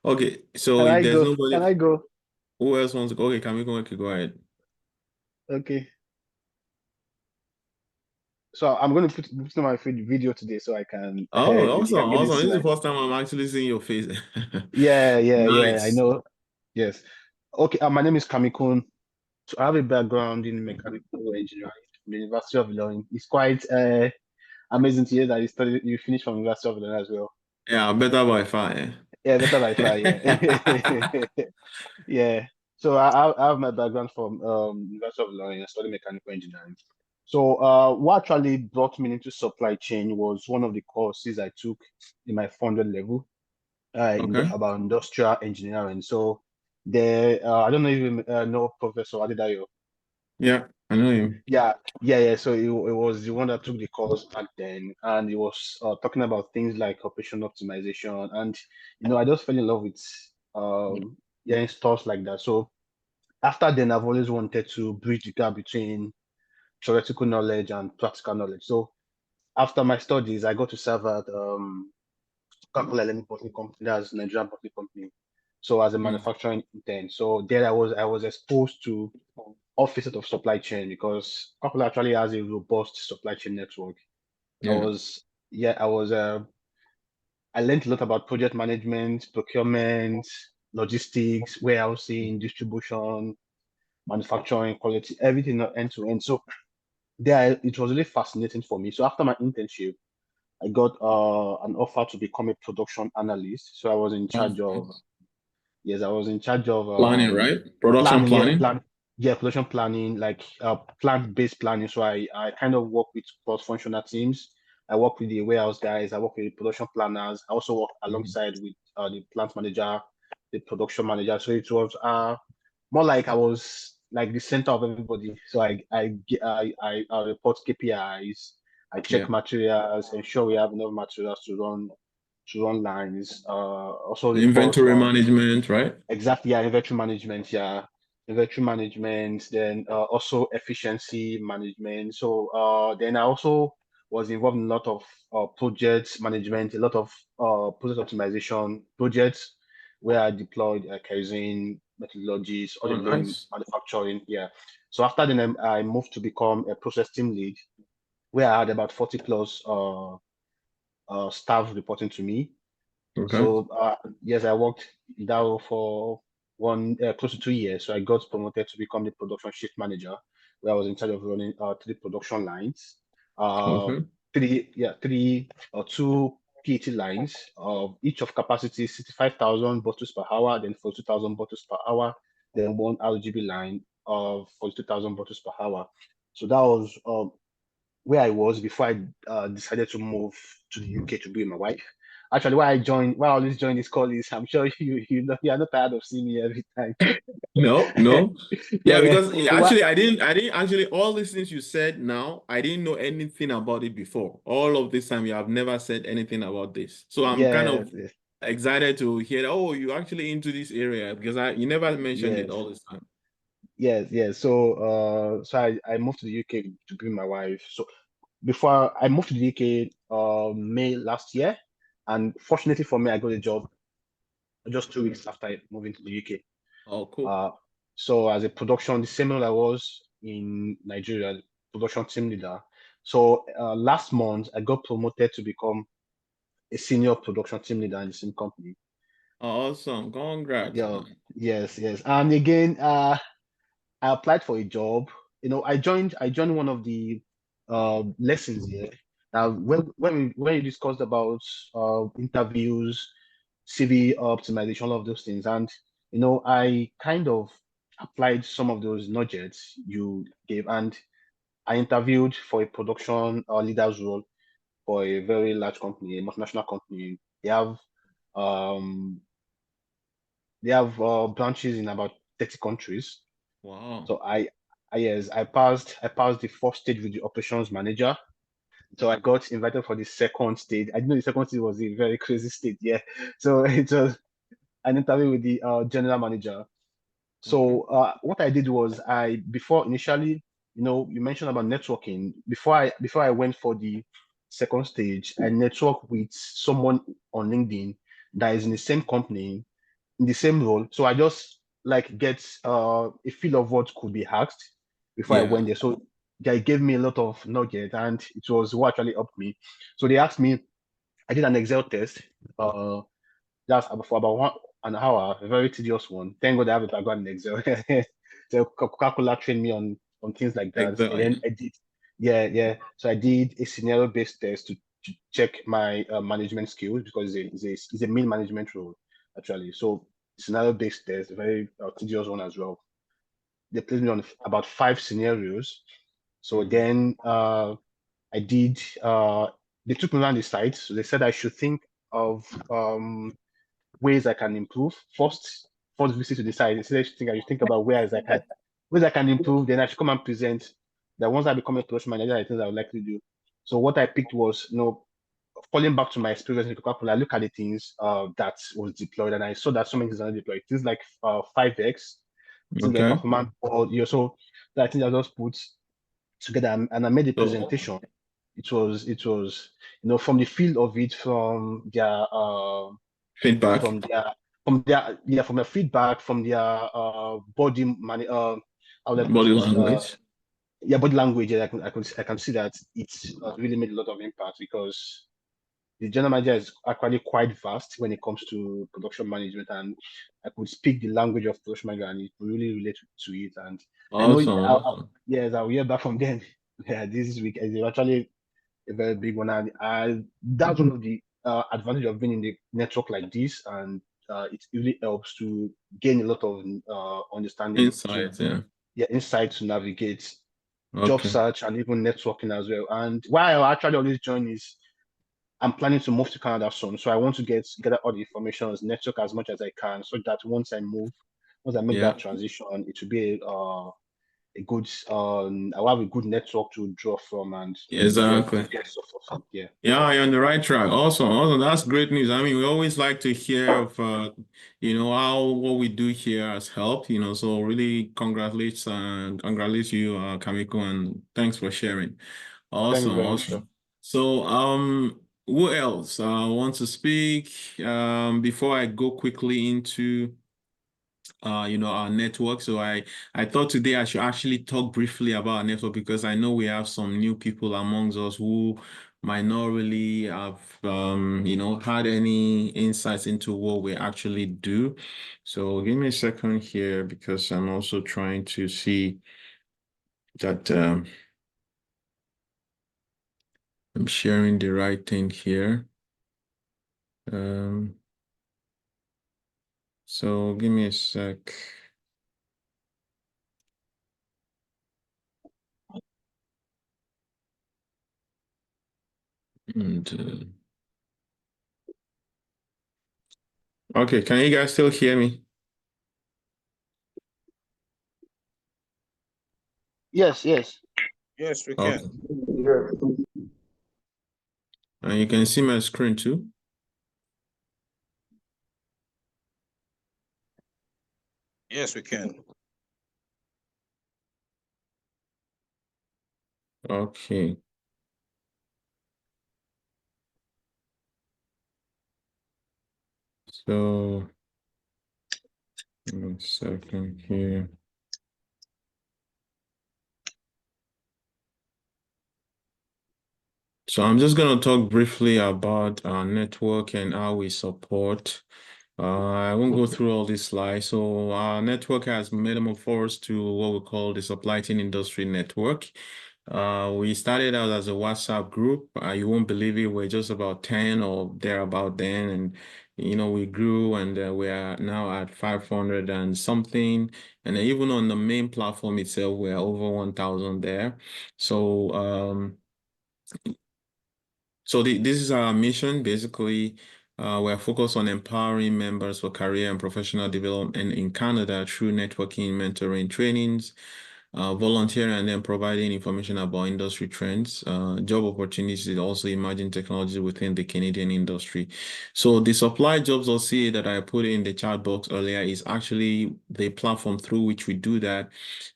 Okay, so Can if I there's go? Can I nobody, go? who else wants to go? Okay, Kamikun, okay, go ahead. Okay. So I'm going to put my video today so I can Oh, you awesome, can get awesome. this This is the slide. first time I'm actually seeing your face. Yeah, I Nice. know. Yes. Okay, my name is Kamikun. So I have a background in mechanical engineering from the University of Ilorin. It's quite amazing to hear that you finished from University of Ilorin as well. Yeah, better by far. Yeah, better by far, yeah. Yeah. So I have my background from University of Ilorin. I studied mechanical engineering. So what actually brought me into supply chain was one of the courses I took in my 400 level Okay. about industrial engineering. So there, I don't know if you know Professor Adedayo. Yeah, I know him. Yeah. So it was the one that took the course back then, and it was talking about things like operation optimization, and I just fell in love with yeah, stuff like that. So after then, I've always wanted to bridge the gap between theoretical knowledge and practical knowledge. So after my studies, I got to serve at Coca-Cola Learning Bottling Company, that's Nigerian bottling company. So as a manufacturing intern, so there I was exposed to all facets of supply chain because Coca-Cola actually has a robust supply chain network. I Yeah. was yeah, I learned a lot about project management, procurement, logistics, warehousing, distribution, manufacturing, quality, everything end to end. So it was really fascinating for me. So after my internship, I got an offer to become a production analyst. So I was in charge of yes, I was in charge of Planning, right? Production planning, planning. production planning, like plant-based planning. So I kind of work with cross-functional teams. I work with the warehouse guys. I work with the production planners. I also work alongside with the plant manager, the production manager. So it was more like I was like the center of everybody. So I report KPIs. I check Yeah. materials, ensure we have enough materials to run lines. Also report Inventory on management, right? exactly, yeah, inventory management, yeah, inventory management, then also efficiency management. So then I also was involved in a lot of project management, a lot of process optimization projects where I deployed Kaizen methodologies, Oh, audit loading, nice. manufacturing, yeah. So after then I moved to become a process team lead where I had about 40 plus staff reporting to me. Okay. So yes, I worked in that role for close to 2 years. So I got promoted to become the production shift manager, where I was in charge of running 3 production lines, uh, Okay. three or two PET lines, each of capacity 65,000 bottles per hour, then 42,000 bottles per hour, then one RGB line of 42,000 bottles per hour. So that was where I was before I decided to move to the UK to be with my wife. Actually, why I always join this call is I'm sure you are not tired of seeing me every time. No, no. Yeah, Yeah, yeah. because actually I didn't actually all these things you said now, I didn't know anything about it before. All of this time you have never said anything about this. So I'm kind Yes, of excited to hear that, oh, you actually into this area because you never mentioned it yes, all this time. yes. So I moved to the UK to be with my wife. So before I moved to the UK May last year, and fortunately for me, I got a job just 2 weeks after moving to the UK. Oh, cool. So as a production, the same role I was in Nigeria, production team leader. So last month, I got promoted to become a senior production team leader in the same company. Awesome. Congrats, Yeah, man. yes. And again, I applied for a job. I joined one of the lessons here. When we discussed about interviews, CV optimization, all of those things, and I kind of applied some of those nuggets you gave, and I interviewed for a production leaders role for a very large company, a multinational company. Um, they have branches in about 30 countries. Wow. So yes, I passed the first stage with the operations manager. So I got invited for the second stage. I didn't know the second stage was a very crazy stage. Yeah. So it was an interview with the general manager. Okay. So what I did was before initially, you mentioned about networking. Before I went for the second stage, I networked with someone on LinkedIn that is in the same company, in the same role. So I just like get a feel of what could be asked before I Yeah. went there. So they gave me a lot of nuggets, and it was what actually helped me. So they asked me, I did an Excel test. That's for about 1 hour, a very tedious one. Thank God I have a background in Excel. So Coca-Cola trained me on things like that. And then Exactly. I did, yeah. So I did a scenario-based test to check my management skills, because it's a mean management role, actually. So scenario-based test, a very tedious one as well. They placed me on about 5 scenarios. So then I did, they took me around the site. So they said I should think of ways I can improve. First visit to the site, instead I should think about ways I can improve. Then I should come and present. That once I become a production manager, I think I would like to do. So what I picked was, falling back to my experience in Coca-Cola, I look at the things that was deployed, and I saw that so many things are deployed. Things like 5x, things like Okay. performance, or so that I think I just put together, and I made a presentation. It was from the feel of it, from their Feedback. from their feedback, from their how would I put Body it, language. body language. I can see that it's really made a lot of impact, because the general manager is actually quite vast when it comes to production management, and I could speak the language of production manager, and it really relate to it. And I know, Awesome. yes, I'll hear back from them. Yeah, this week is actually a very big one, and that's one of the advantage of being in the network like this, and it really helps to gain a lot of understanding, Insight, yeah. insight to navigate job Okay. search and even networking as well. And why I actually always join is, I'm planning to move to Canada soon, so I want to gather all the information, network as much as I can, so that once I make Yeah. that transition, it will be a good I'll have a good network to draw from, and Exactly. get stuff from. Yeah. Yeah, you're on the right track. Awesome. That's great news. I mean, we always like to hear of how what we do here has helped, so really congratulate you, Kamiko, and thanks for sharing. Thank you Awesome, very much, sir. awesome. So, who else wants to speak? Before I go quickly into our network. So I thought today I should actually talk briefly about our network, because I know we have some new people amongst us who might not really have had any insights into what we actually do. So give me a second here, because I'm also trying to see that I'm sharing the right thing here. So give me a sec. And okay, can you guys still hear me? Yes. Yes, we Okay. can. And you can see my screen too. Yes, we can. Okay. So, 1 second here. So I'm just going to talk briefly about our network and how we support. I won't go through all these slides. So our network has metamorphosed to what we call the supply chain industry network. We started out as a WhatsApp group. You won't believe it. We're just about 10 or thereabout then. And, we grew, and we are now at 500 and something. And even on the main platform itself, we're over 1,000 there. So, this is our mission. Basically, we're focused on empowering members for career and professional development in Canada through networking, mentoring, trainings, volunteering, and then providing information about industry trends, job opportunities, also emerging technology within the Canadian industry. So the supply jobs.ca that I put in the chat box earlier is actually the platform through which we do that.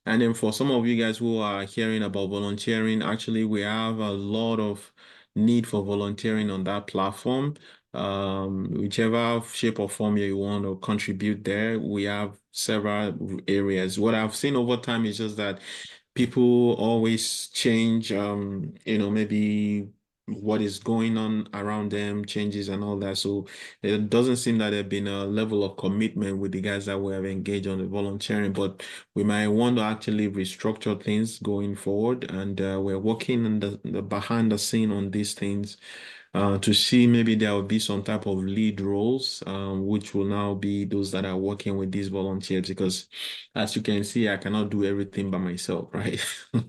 And then for some of you guys who are hearing about volunteering, actually we have a lot of need for volunteering on that platform. Whichever shape or form you want to contribute there, we have several areas. What I've seen over time is just that people always change, maybe what is going on around them changes and all that. So it doesn't seem that there's been a level of commitment with the guys that we have engaged on the volunteering, but we might want to actually restructure things going forward. And we're working on the behind the scene on these things to see maybe there will be some type of lead roles, which will now be those that are working with these volunteers. Because as you can see, I cannot do everything by myself, right?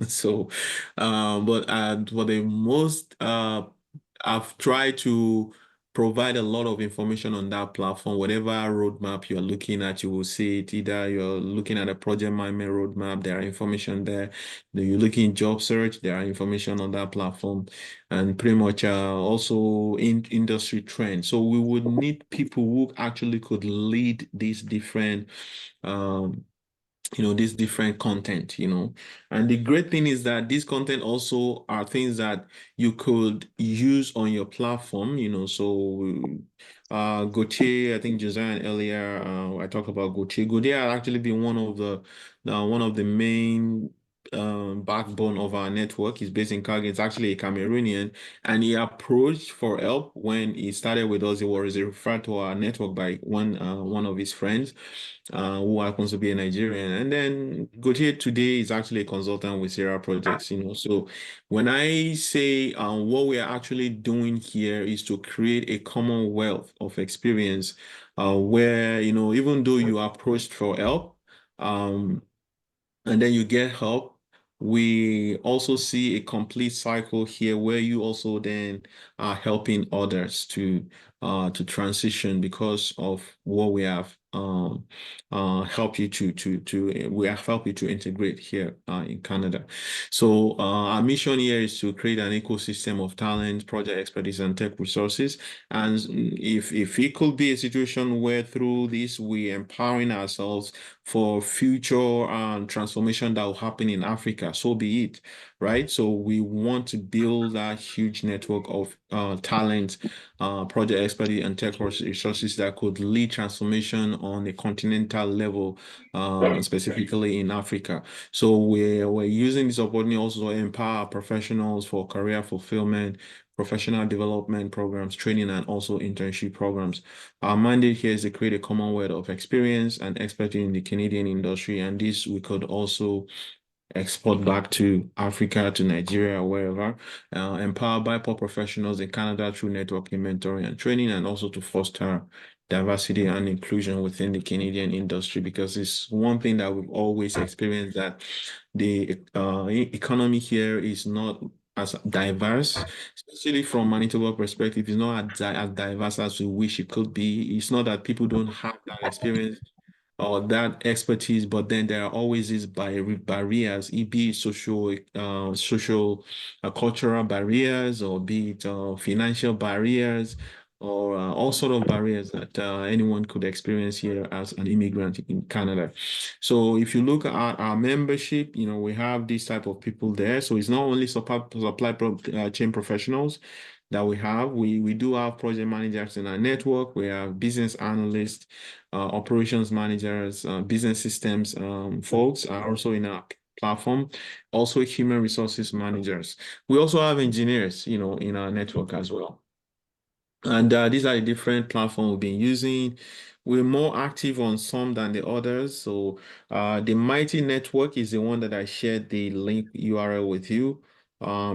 So, but for the most, I've tried to provide a lot of information on that platform. Whatever roadmap you're looking at, you will see it. Either you're looking at a project management roadmap, there are information there. You're looking job search, there are information on that platform, and pretty much also in industry trends. So we would need people who actually could lead these different this different content, and the great thing is that this content also are things that you could use on your platform, so Gautier, I think Josiah earlier, I talked about Gautier. Gautier had actually been one of the main backbone of our network. He's based in Calgary. It's actually a Cameroonian, and he approached for help when he started with us. He was referred to our network by one of his friends, who happens to be a Nigerian. And then Gautier today is actually a consultant with Sierra Projects, So when I say what we are actually doing here is to create a commonwealth of experience, where, even though you are approached for help, and then you get help, we also see a complete cycle here where you also then are helping others to transition because of what we have helped you we have helped you to integrate here in Canada. So our mission here is to create an ecosystem of talent, project expertise, and tech resources. And if it could be a situation where through this we empowering ourselves for future transformation that will happen in Africa, so be it, right? So we want to build a huge network of talent, project expertise, and tech resources that could lead transformation on a continental level, specifically in Africa. So we're using this opportunity also to empower professionals for career fulfillment, professional development programs, training, and also internship programs. Our mandate here is to create a commonwealth of experience and expertise in the Canadian industry, and this we could also export back to Africa, to Nigeria, wherever, empowered by top professionals in Canada through networking, mentoring, and training, and also to foster diversity and inclusion within the Canadian industry, because it's one thing that we've always experienced, that the economy here is not as diverse, especially from Manitoba perspective, it's not as diverse as we wish it could be. It's not that people don't have that experience or that expertise, but then there are always these barriers, be it social, cultural barriers, or be it financial barriers, or all sort of barriers that anyone could experience here as an immigrant in Canada. So if you look at our membership, we have this type of people there. So it's not only supply chain professionals that we have. We do have project managers in our network. We have business analysts, operations managers, business systems folks are also in our platform. Also human resources managers. We also have engineers, in our network as well. And these are the different platforms we've been using. We're more active on some than the others. So the Mighty Network is the one that I shared the link URL with you.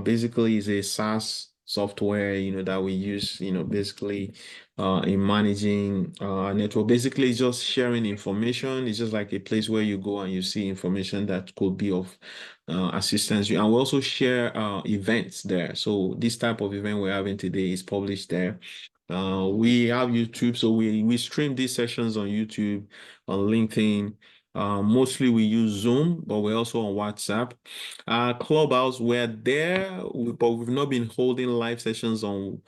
Basically, it's a SaaS software, that we use, basically in managing our network. Basically, it's just sharing information. It's just like a place where you go and you see information that could be of assistance. And we also share events there. So this type of event we're having today is published there. We have YouTube, so we stream these sessions on YouTube, on LinkedIn. Mostly we use Zoom, but we're also on WhatsApp. Clubhouse, we're there, but we've not been holding live sessions on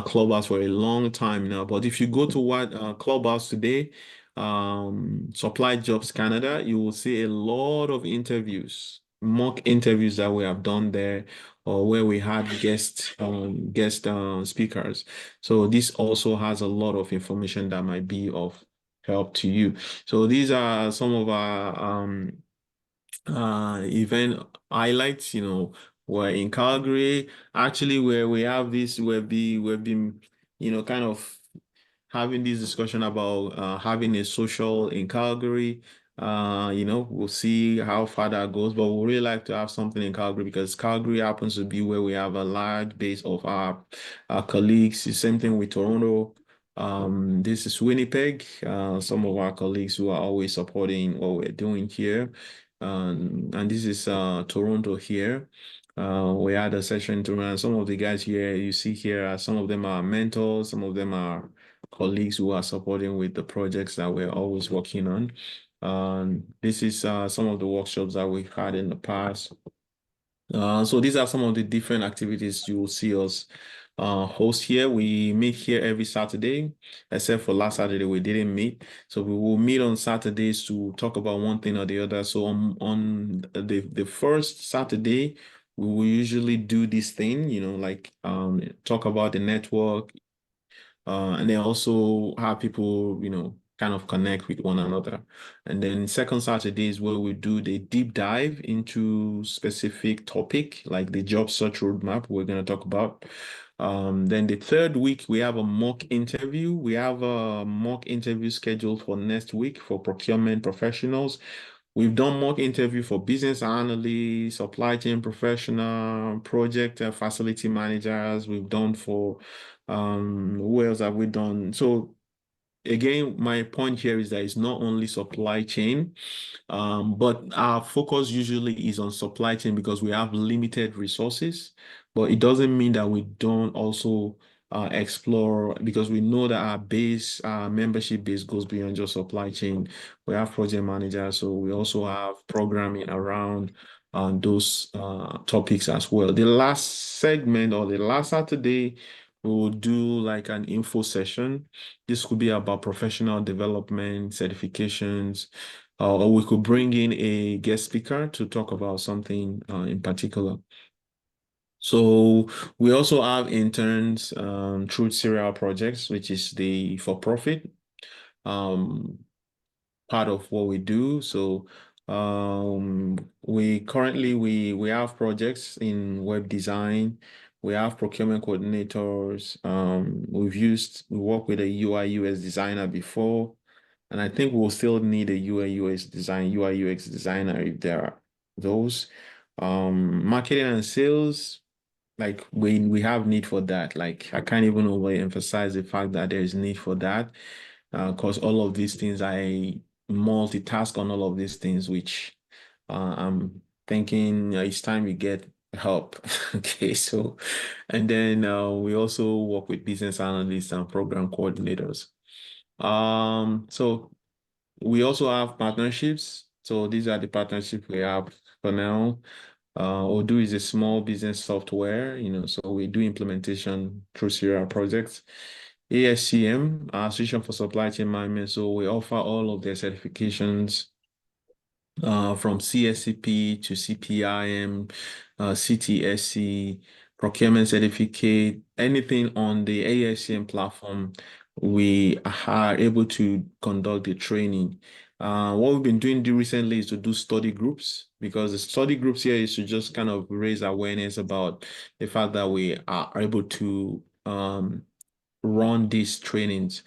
Clubhouse for a long time now. But if you go to what Clubhouse today, Supply Jobs Canada, you will see a lot of interviews, mock interviews that we have done there, or where we had guest speakers. So this also has a lot of information that might be of help to you. So these are some of our event highlights, we're in Calgary, actually, where we have this, we've been, kind of having this discussion about having a social in Calgary. We'll see how far that goes, but we really like to have something in Calgary because Calgary happens to be where we have a large base of our colleagues. The same thing with Toronto. This is Winnipeg. Some of our colleagues who are always supporting what we're doing here. And this is Toronto here. We had a session to run. Some of the guys here you see here, some of them are mentors, some of them are colleagues who are supporting with the projects that we're always working on. This is some of the workshops that we've had in the past. So these are some of the different activities you will see us host here. We meet here every Saturday, except for last Saturday we didn't meet. So we will meet on Saturdays to talk about one thing or the other. So on the first Saturday, we will usually do this thing, like talk about the network, and then also have people, kind of connect with one another. And then second Saturday is where we do the deep dive into specific topic, like the job search roadmap we're going to talk about. Then the third week, we have a mock interview. We have a mock interview scheduled for next week for procurement professionals. We've done mock interview for business analysts, supply chain professional, project facility managers. We've done for who else have we done? So again, my point here is that it's not only supply chain, but our focus usually is on supply chain because we have limited resources. But it doesn't mean that we don't also explore, because we know that our membership base goes beyond just supply chain. We have project managers, so we also have programming around those topics as well. The last segment or the last Saturday, we will do like an info session. This could be about professional development, certifications, or we could bring in a guest speaker to talk about something in particular. So we also have interns through Serial Projects, which is the for-profit part of what we do. So we currently we have projects in web design. We have procurement coordinators. We work with a UI UX designer before, and I think we'll still need a UI UX designer if there are those. Marketing and sales, like we have need for that. Like I can't even overemphasize the fact that there is need for that, because all of these things I multitask on all of these things, which I'm thinking it's time we get help. Okay, so and then we also work with business analysts and program coordinators. So we also have partnerships. So these are the partnerships we have for now. Odoo is a small business software, so we do implementation through serial projects. ASCM, Association for Supply Chain Management, so we offer all of their certifications from CSCP to CPIM, CTSC, procurement certificate, anything on the ASCM platform, we are able to conduct the training. What we've been doing recently is to do study groups, because the study groups here is to just kind of raise awareness about the fact that we are able to run these trainings.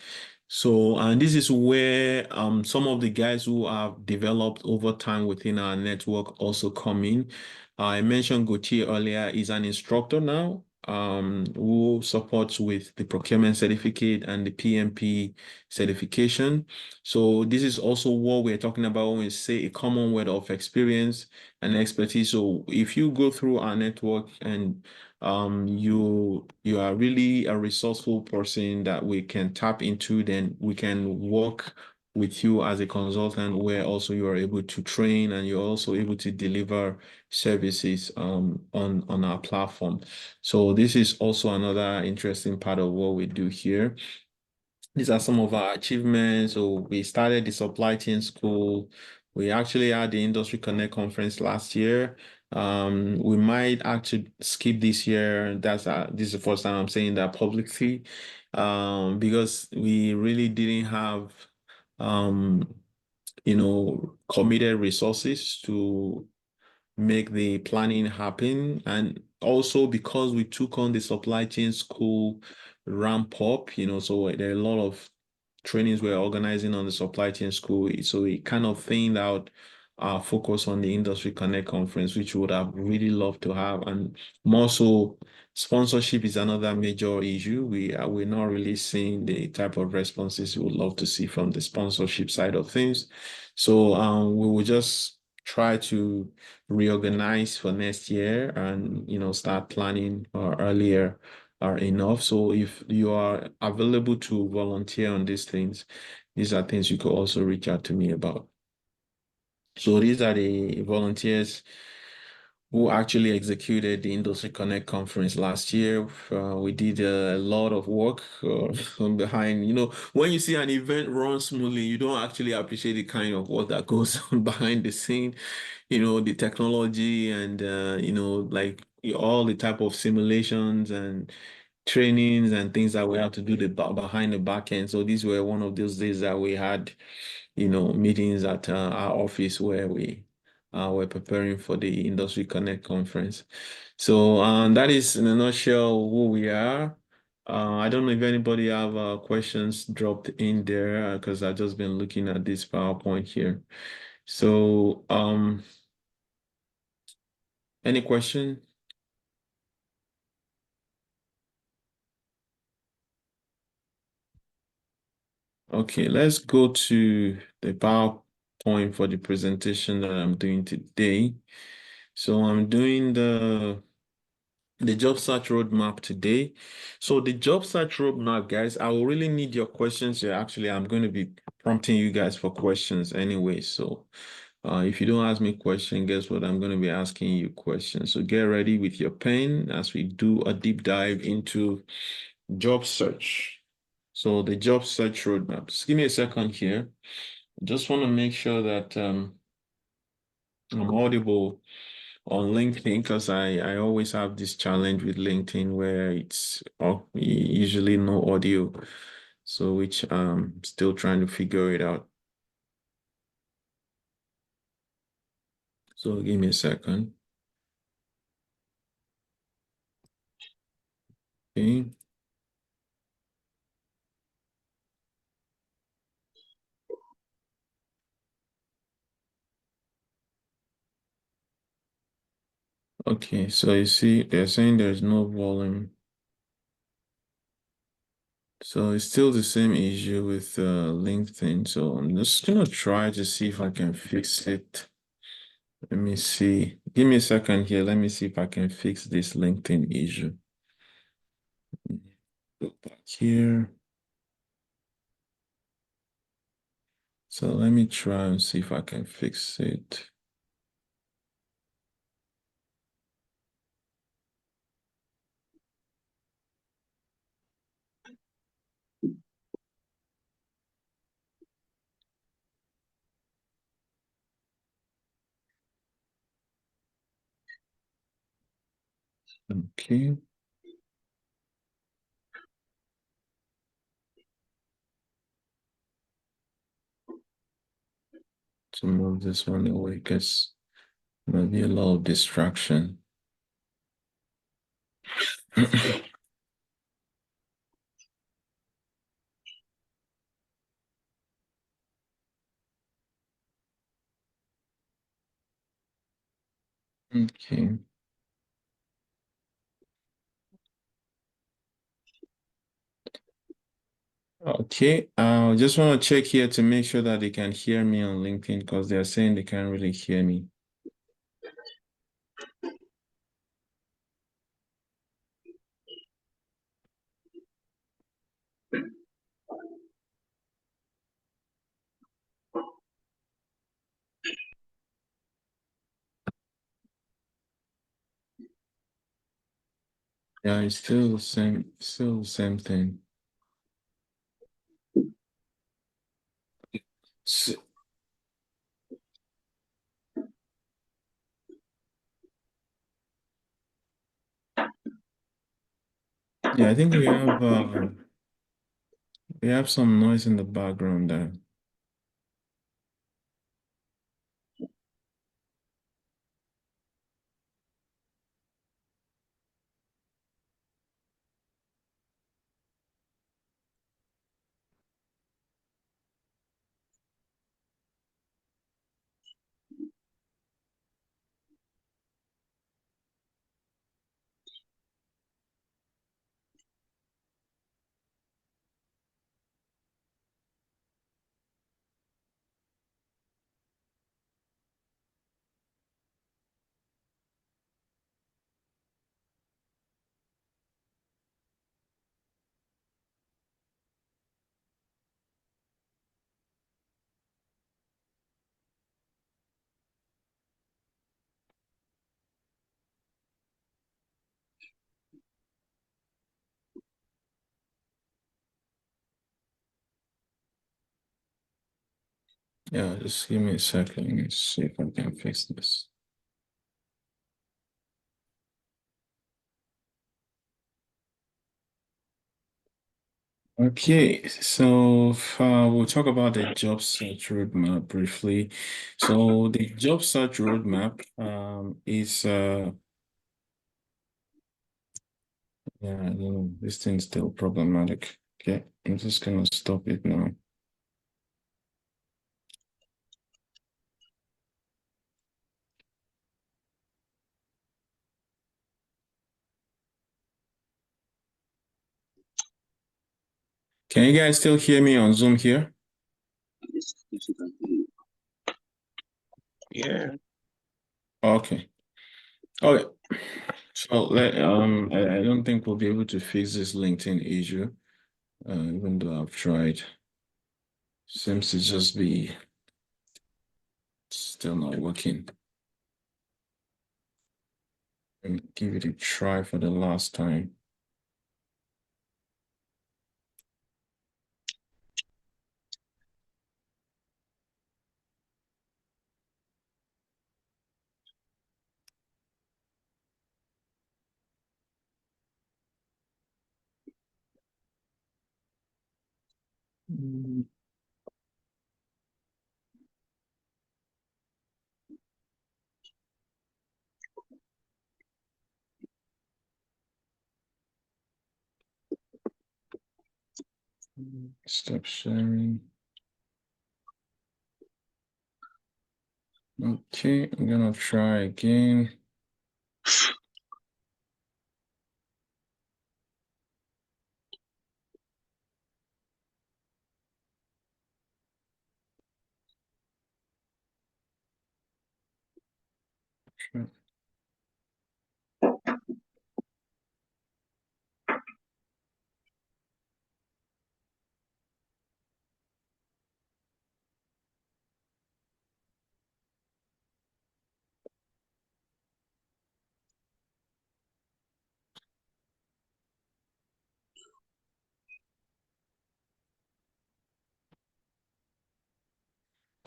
So, and this is where some of the guys who have developed over time within our network also come in. I mentioned Gautier earlier, is an instructor now, who supports with the procurement certificate and the PMP certification. So this is also what we're talking about when we say a common word of experience and expertise. So if you go through our network and you are really a resourceful person that we can tap into, then we can work with you as a consultant where also you are able to train and you're also able to deliver services on our platform. So this is also another interesting part of what we do here. These are some of our achievements. So we started the supply chain school. We actually had the Industry Connect conference last year. We might actually skip this year. This is the first time I'm saying that publicly, because we really didn't have committed resources to make the planning happen. And also because we took on the supply chain school ramp up, so there are a lot of trainings we're organizing on the supply chain school. So we kind of thinned out our focus on the Industry Connect conference, which we would have really loved to have. And more so, sponsorship is another major issue. We're not really seeing the type of responses we would love to see from the sponsorship side of things. So we will just try to reorganize for next year and start planning earlier are enough. So if you are available to volunteer on these things, these are things you could also reach out to me about. So these are the volunteers who actually executed the Industry Connect conference last year. We did a lot of work from behind. When you see an event run smoothly, you don't actually appreciate the kind of work that goes on behind the scene. The technology and like all the type of simulations and trainings and things that we have to do behind the back end. So these were one of those days that we had, meetings at our office where we were preparing for the Industry Connect conference. So that is in a nutshell who we are. I don't know if anybody have questions dropped in there because I've just been looking at this PowerPoint here. So any question? Okay, let's go to the PowerPoint for the presentation that I'm doing today. So I'm doing the job search roadmap today. So the job search roadmap, guys, I will really need your questions here. Actually, I'm going to be prompting you guys for questions anyway. So if you don't ask me questions, guess what? I'm going to be asking you questions. So get ready with your pen as we do a deep dive into job search. So the job search roadmap. Just give me a second here. Just want to make sure that I'm audible on LinkedIn because I always have this challenge with LinkedIn where it's usually no audio. So which I'm still trying to figure it out. So give me a second. Okay. Okay, so you see, they're saying there's no volume. So it's still the same issue with LinkedIn. So I'm just gonna try to see if I can fix it. Let me see. Give me a second here. Let me see if I can fix this LinkedIn issue. Go back here. So let me try and see if I can fix it. Okay. To move this one away because might be a lot of distraction. Okay. Okay. I just want to check here to make sure that they can hear me on LinkedIn because they're saying they can't really hear me. Yeah, it's still the same thing. S- Yeah, I think we have some noise in the background there. Yeah, just give me a second. Let me see if I can fix this. Okay, so we'll talk about the job search roadmap briefly. So the job search roadmap is yeah, I don't know, this thing's still problematic. Okay, I'm just gonna stop it now. Can you guys still hear me on Zoom here? Yes, yes, you can hear you. Yeah. Okay. Okay. So I don't think we'll be able to fix this LinkedIn issue, even though I've tried. Seems to just be still not working. And give it a try for the last time. Stop sharing. Okay, I'm gonna try again. Sure.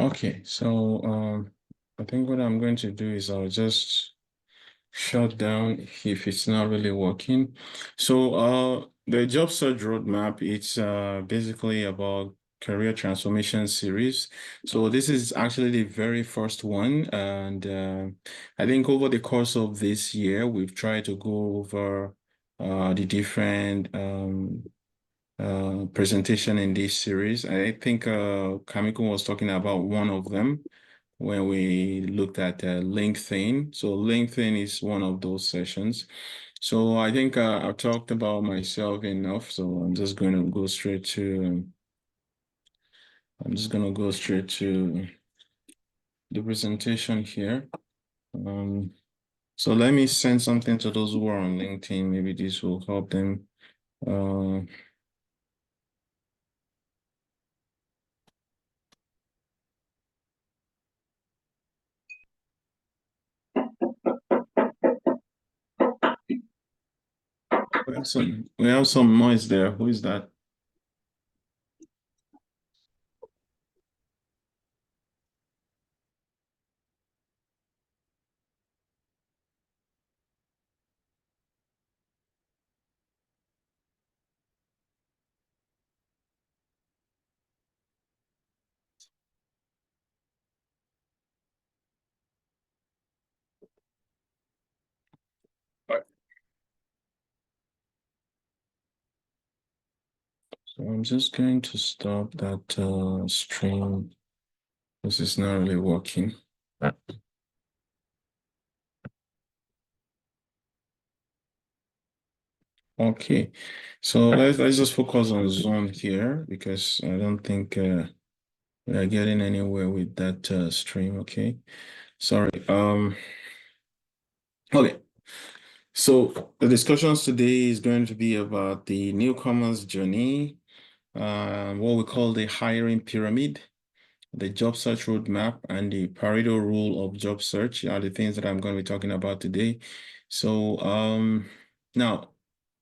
Okay, so I think what I'm going to do is I'll just shut down if it's not really working. So the job search roadmap, it's basically about career transformation series. So this is actually the very first one, and I think over the course of this year, we've tried to go over the different presentation in this series. I think Kamiko was talking about one of them when we looked at LinkedIn. So LinkedIn is one of those sessions. So I think I've talked about myself enough. So I'm just going to go straight to the presentation here. So let me send something to those who are on LinkedIn. Maybe this will help them. We have some noise there. Who is that? So I'm just going to stop that stream. This is not really working. Okay, so let's just focus on Zoom here because I don't think we are getting anywhere with that stream. Okay, sorry. Okay. So the discussions today is going to be about the newcomers journey, what we call the hiring pyramid, the job search roadmap, and the Pareto rule of job search are the things that I'm going to be talking about today. So now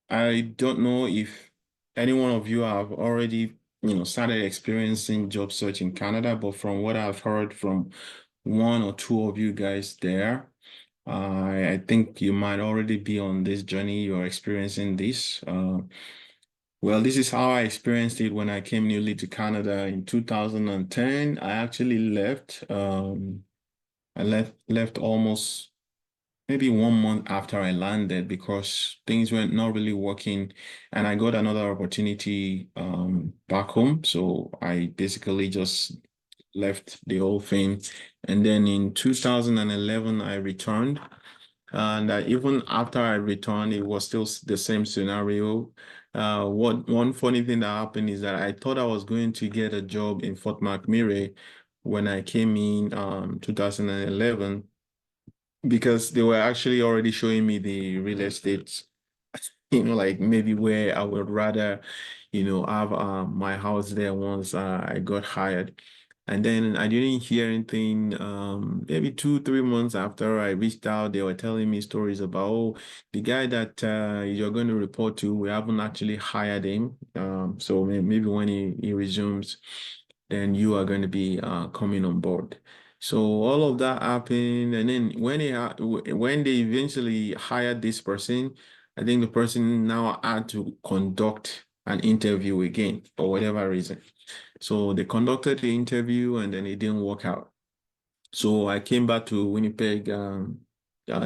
I don't know if any one of you have already started experiencing job search in Canada, but from what I've heard from one or two of you guys there, I think you might already be on this journey. You're experiencing this. Well, this is how I experienced it when I came newly to Canada in 2010. I actually left. I left almost maybe 1 month after I landed because things were not really working, and I got another opportunity back home. So I basically just left the whole thing, and then in 2011 I returned. And even after I returned, it was still the same scenario. One funny thing that happened is that I thought I was going to get a job in Fort McMurray when I came in 2011 because they were actually already showing me the real estate, like maybe where I would rather, have my house there once I got hired. And then I didn't hear anything. Maybe 2, 3 months after I reached out, they were telling me stories about, oh, the guy that you're going to report to, we haven't actually hired him. So maybe when he resumes, then you are going to be coming on board. So all of that happened, and then when they eventually hired this person, I think the person now had to conduct an interview again for whatever reason. So they conducted the interview and then it didn't work out. So I came back to Winnipeg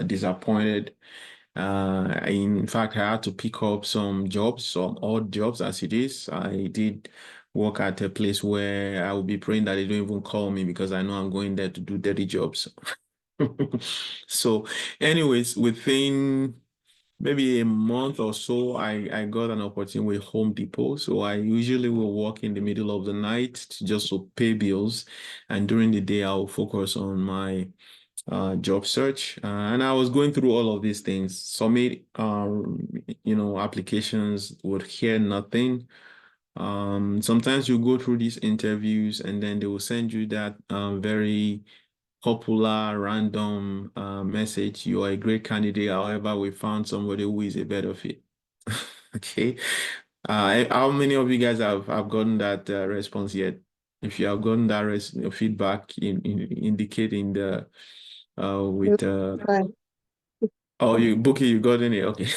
disappointed. In fact, I had to pick up some jobs, some odd jobs as it is. I did work at a place where I will be praying that they don't even call me because I know I'm going there to do dirty jobs. So, anyways, within maybe a month or so, I got an opportunity with Home Depot. So I usually will work in the middle of the night just to pay bills. And during the day, I'll focus on my job search. And I was going through all of these things, submit, applications, would hear nothing. Sometimes you go through these interviews and then they will send you that very popular random message. You are a great candidate. However, we found somebody who is a better fit. Okay. How many of you guys have gotten that response yet? If you have gotten that feedback indicating the with Hi. oh, you Bookie, you got in it. Okay.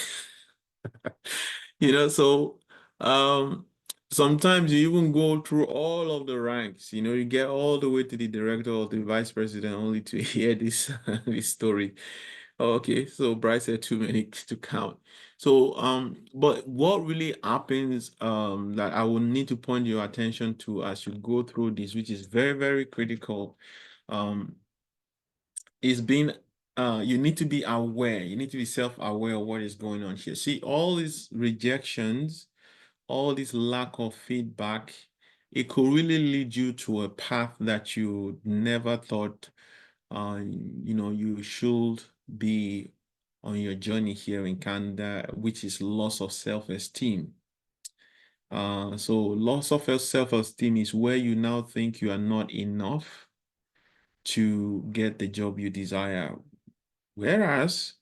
So um sometimes you even go through all of the ranks, you get all the way to the director or the vice president only to hear this this story. Okay, so Bryce said too many to count. So but what really happens that I will need to point your attention to as you go through this, which is very, very critical, um, is being you need to be aware, you need to be self-aware of what is going on here. See, all these rejections, all this lack of feedback, it could really lead you to a path that you never thought you should be on your journey here in Canada, which is loss of self-esteem. So loss of self-esteem is where you now think you are not enough to get the job you desire. Whereas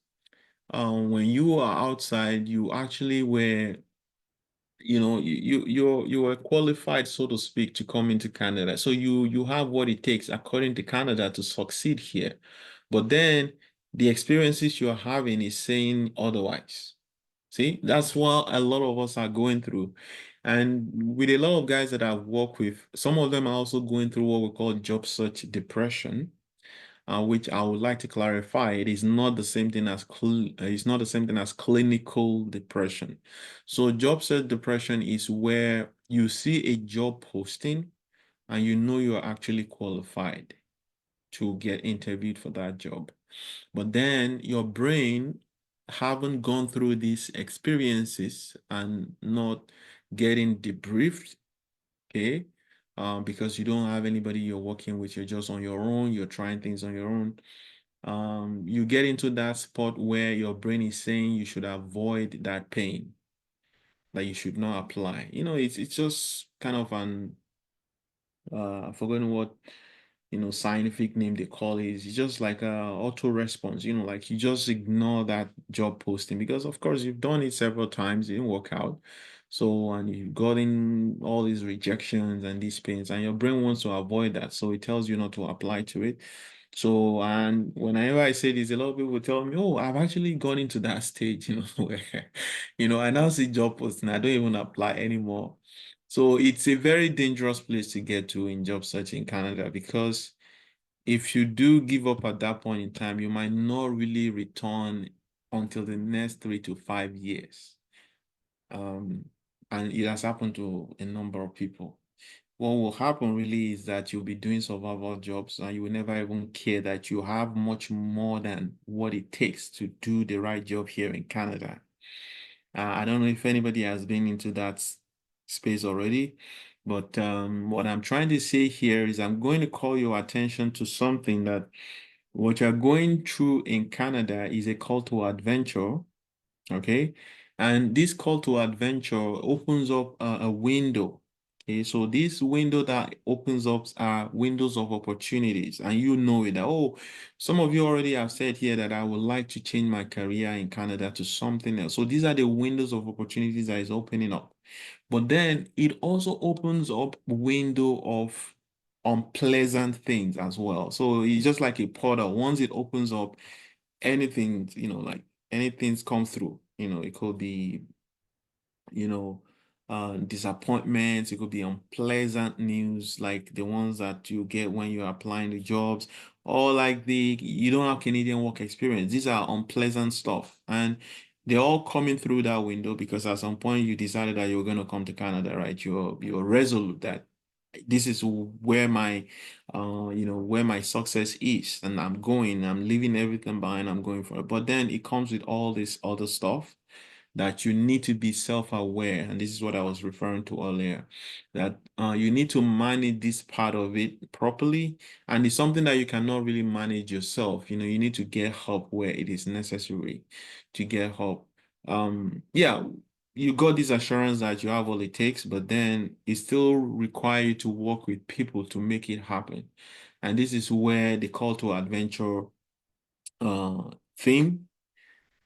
when you are outside, you actually were, you were qualified, so to speak, to come into Canada. So you have what it takes, according to Canada, to succeed here. But then the experiences you're having is saying otherwise. See, that's what a lot of us are going through. And with a lot of guys that I've worked with, some of them are also going through what we call job search depression, which I would like to clarify. It is not the same thing as it's not the same thing as clinical depression. So job search depression is where you see a job posting and you know you're actually qualified to get interviewed for that job. But then your brain haven't gone through these experiences and not getting debriefed, okay? Because you don't have anybody you're working with, you're just on your own, you're trying things on your own. You get into that spot where your brain is saying you should avoid that pain, that you should not apply. It's just kind of an I've forgotten what scientific name they call it. It's just like a auto response, like you just ignore that job posting because of course you've done it several times, it didn't work out. So, and you've gotten all these rejections and these pains, and your brain wants to avoid that. So it tells you not to apply to it. So, and whenever I say this, a lot of people tell me, oh, I've actually gone into that stage, where, I now see job posts and I don't even apply anymore. So it's a very dangerous place to get to in job search in Canada, because if you do give up at that point in time, you might not really return until the next 3 to 5 years. And it has happened to a number of people. What will happen really is that you'll be doing survival jobs and you will never even care that you have much more than what it takes to do the right job here in Canada. I don't know if anybody has been into that space already, but what I'm trying to say here is I'm going to call your attention to something that what you're going through in Canada is a call to adventure. Okay, and this call to adventure opens up a window. Okay, so this window that opens up are windows of opportunities, and you know it. That, oh, some of you already have said here that I would like to change my career in Canada to something else. So these are the windows of opportunities that is opening up. But then it also opens up window of unpleasant things as well. So it's just like a portal. Once it opens up, anything, like anything's come through, it could be, you know, disappointments, it could be unpleasant news, like the ones that you get when you're applying the jobs, or like you don't have Canadian work experience. These are unpleasant stuff. And they're all coming through that window because at some point you decided that you're going to come to Canada, right? You're resolute that this is where my where my success is, and I'm leaving everything behind, I'm going for it. But then it comes with all this other stuff that you need to be self-aware, and this is what I was referring to earlier, that you need to manage this part of it properly, and it's something that you cannot really manage yourself. You need to get help where it is necessary to get help. Yeah, you got this assurance that you have all it takes, but then it still requires you to work with people to make it happen. And this is where the call to adventure theme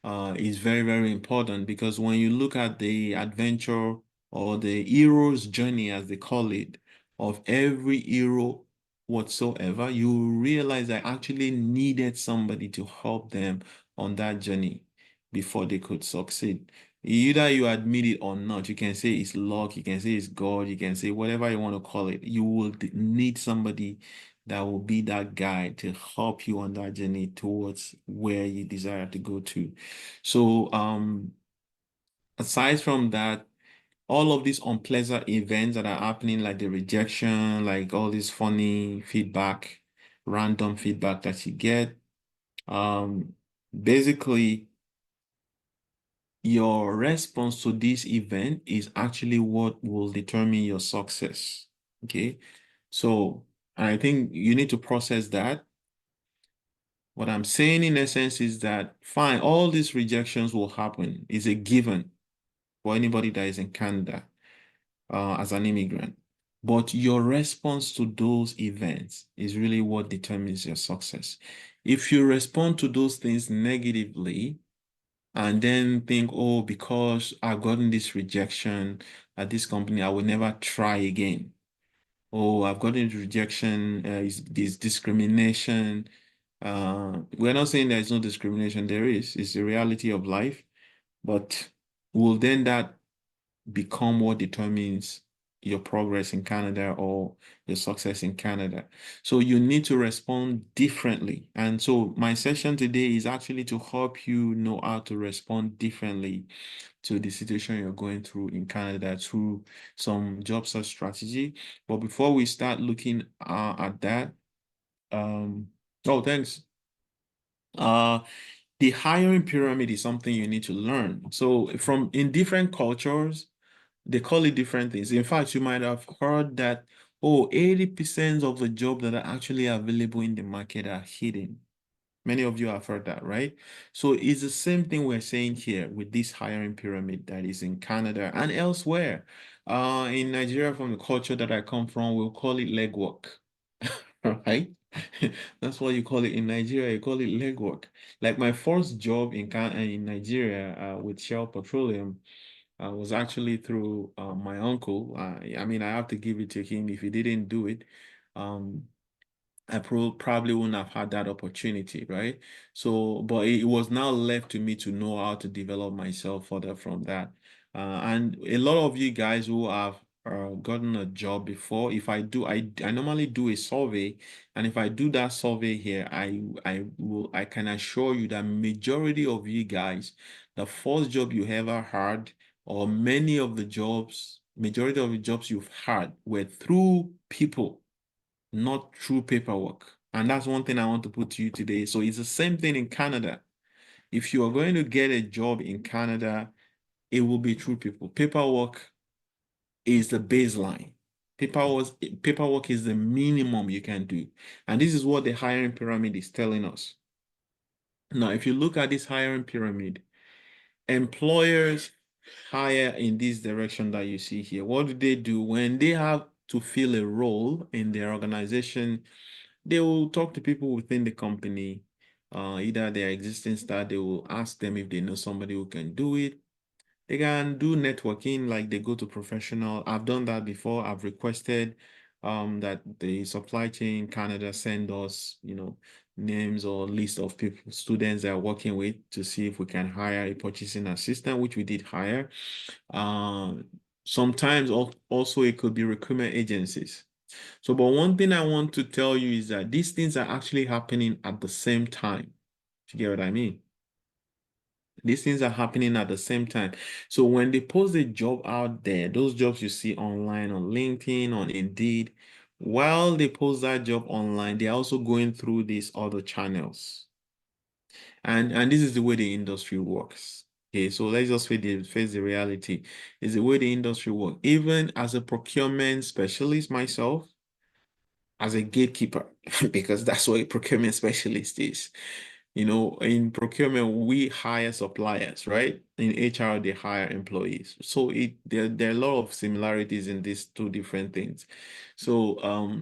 is very, very important, because when you look at the adventure or the hero's journey, as they call it, of every hero whatsoever, you realize I actually needed somebody to help them on that journey before they could succeed. Either you admit it or not, you can say it's luck, you can say it's God, you can say whatever you want to call it. You will need somebody that will be that guide to help you on that journey towards where you desire to go to. So aside from that, all of these unpleasant events that are happening, like the rejection, like all this funny feedback, random feedback that you get, basically your response to this event is actually what will determine your success. Okay, so I think you need to process that. What I'm saying in essence is that, fine, all these rejections will happen. It's a given for anybody that is in Canada as an immigrant. But your response to those events is really what determines your success. If you respond to those things negatively and then think, oh, because I've gotten this rejection at this company, I will never try again. Oh, I've gotten rejection, this discrimination. We're not saying there's no discrimination, there is. It's the reality of life. But will then that become what determines your progress in Canada or your success in Canada? So you need to respond differently. And so my session today is actually to help you know how to respond differently to the situation you're going through in Canada through some job search strategy. But before we start looking at that, oh, thanks. The hiring pyramid is something you need to learn. So in different cultures, they call it different things. In fact, you might have heard that, oh, 80% of the jobs that are actually available in the market are hidden. Many of you have heard that, right? So it's the same thing we're saying here with this hiring pyramid that is in Canada and elsewhere. In Nigeria, from the culture that I come from, we'll call it legwork, right? That's what you call it in Nigeria. You call it legwork. Like my first job in Nigeria with Shell Petroleum, was actually through my uncle. I mean, I have to give it to him. If he didn't do it, I probably wouldn't have had that opportunity, right? So, but it was now left to me to know how to develop myself further from that. And a lot of you guys who have gotten a job before, if I do, I normally do a survey, and if I do that survey here, I can assure you that majority of you guys, the first job you ever had, or many of the jobs, majority of the jobs you've had were through people, not through paperwork. And that's one thing I want to put to you today. So it's the same thing in Canada. If you are going to get a job in Canada, it will be through people. Paperwork is the baseline. Paperwork is the minimum you can do. And this is what the hiring pyramid is telling us. Now, if you look at this hiring pyramid, employers hire in this direction that you see here. What do they do when they have to fill a role in their organization? They will talk to people within the company, either their existing staff. They will ask them if they know somebody who can do it. They can do networking, like they go to professional. I've done that before. I've requested that the supply chain Canada send us, names or list of people, students they're working with, to see if we can hire a purchasing assistant, which we did hire. Sometimes also it could be recruitment agencies. So, but one thing I want to tell you is that these things are actually happening at the same time. Do you get what I mean? These things are happening at the same time. So when they post a job out there, those jobs you see online on LinkedIn, on Indeed, while they post that job online, they're also going through these other channels. And this is the way the industry works. Okay, so let's just face the reality. It's the way the industry works. Even as a procurement specialist myself, as a gatekeeper, because that's what a procurement specialist is. In procurement, we hire suppliers, right? In HR, they hire employees. So there are a lot of similarities in these two different things. So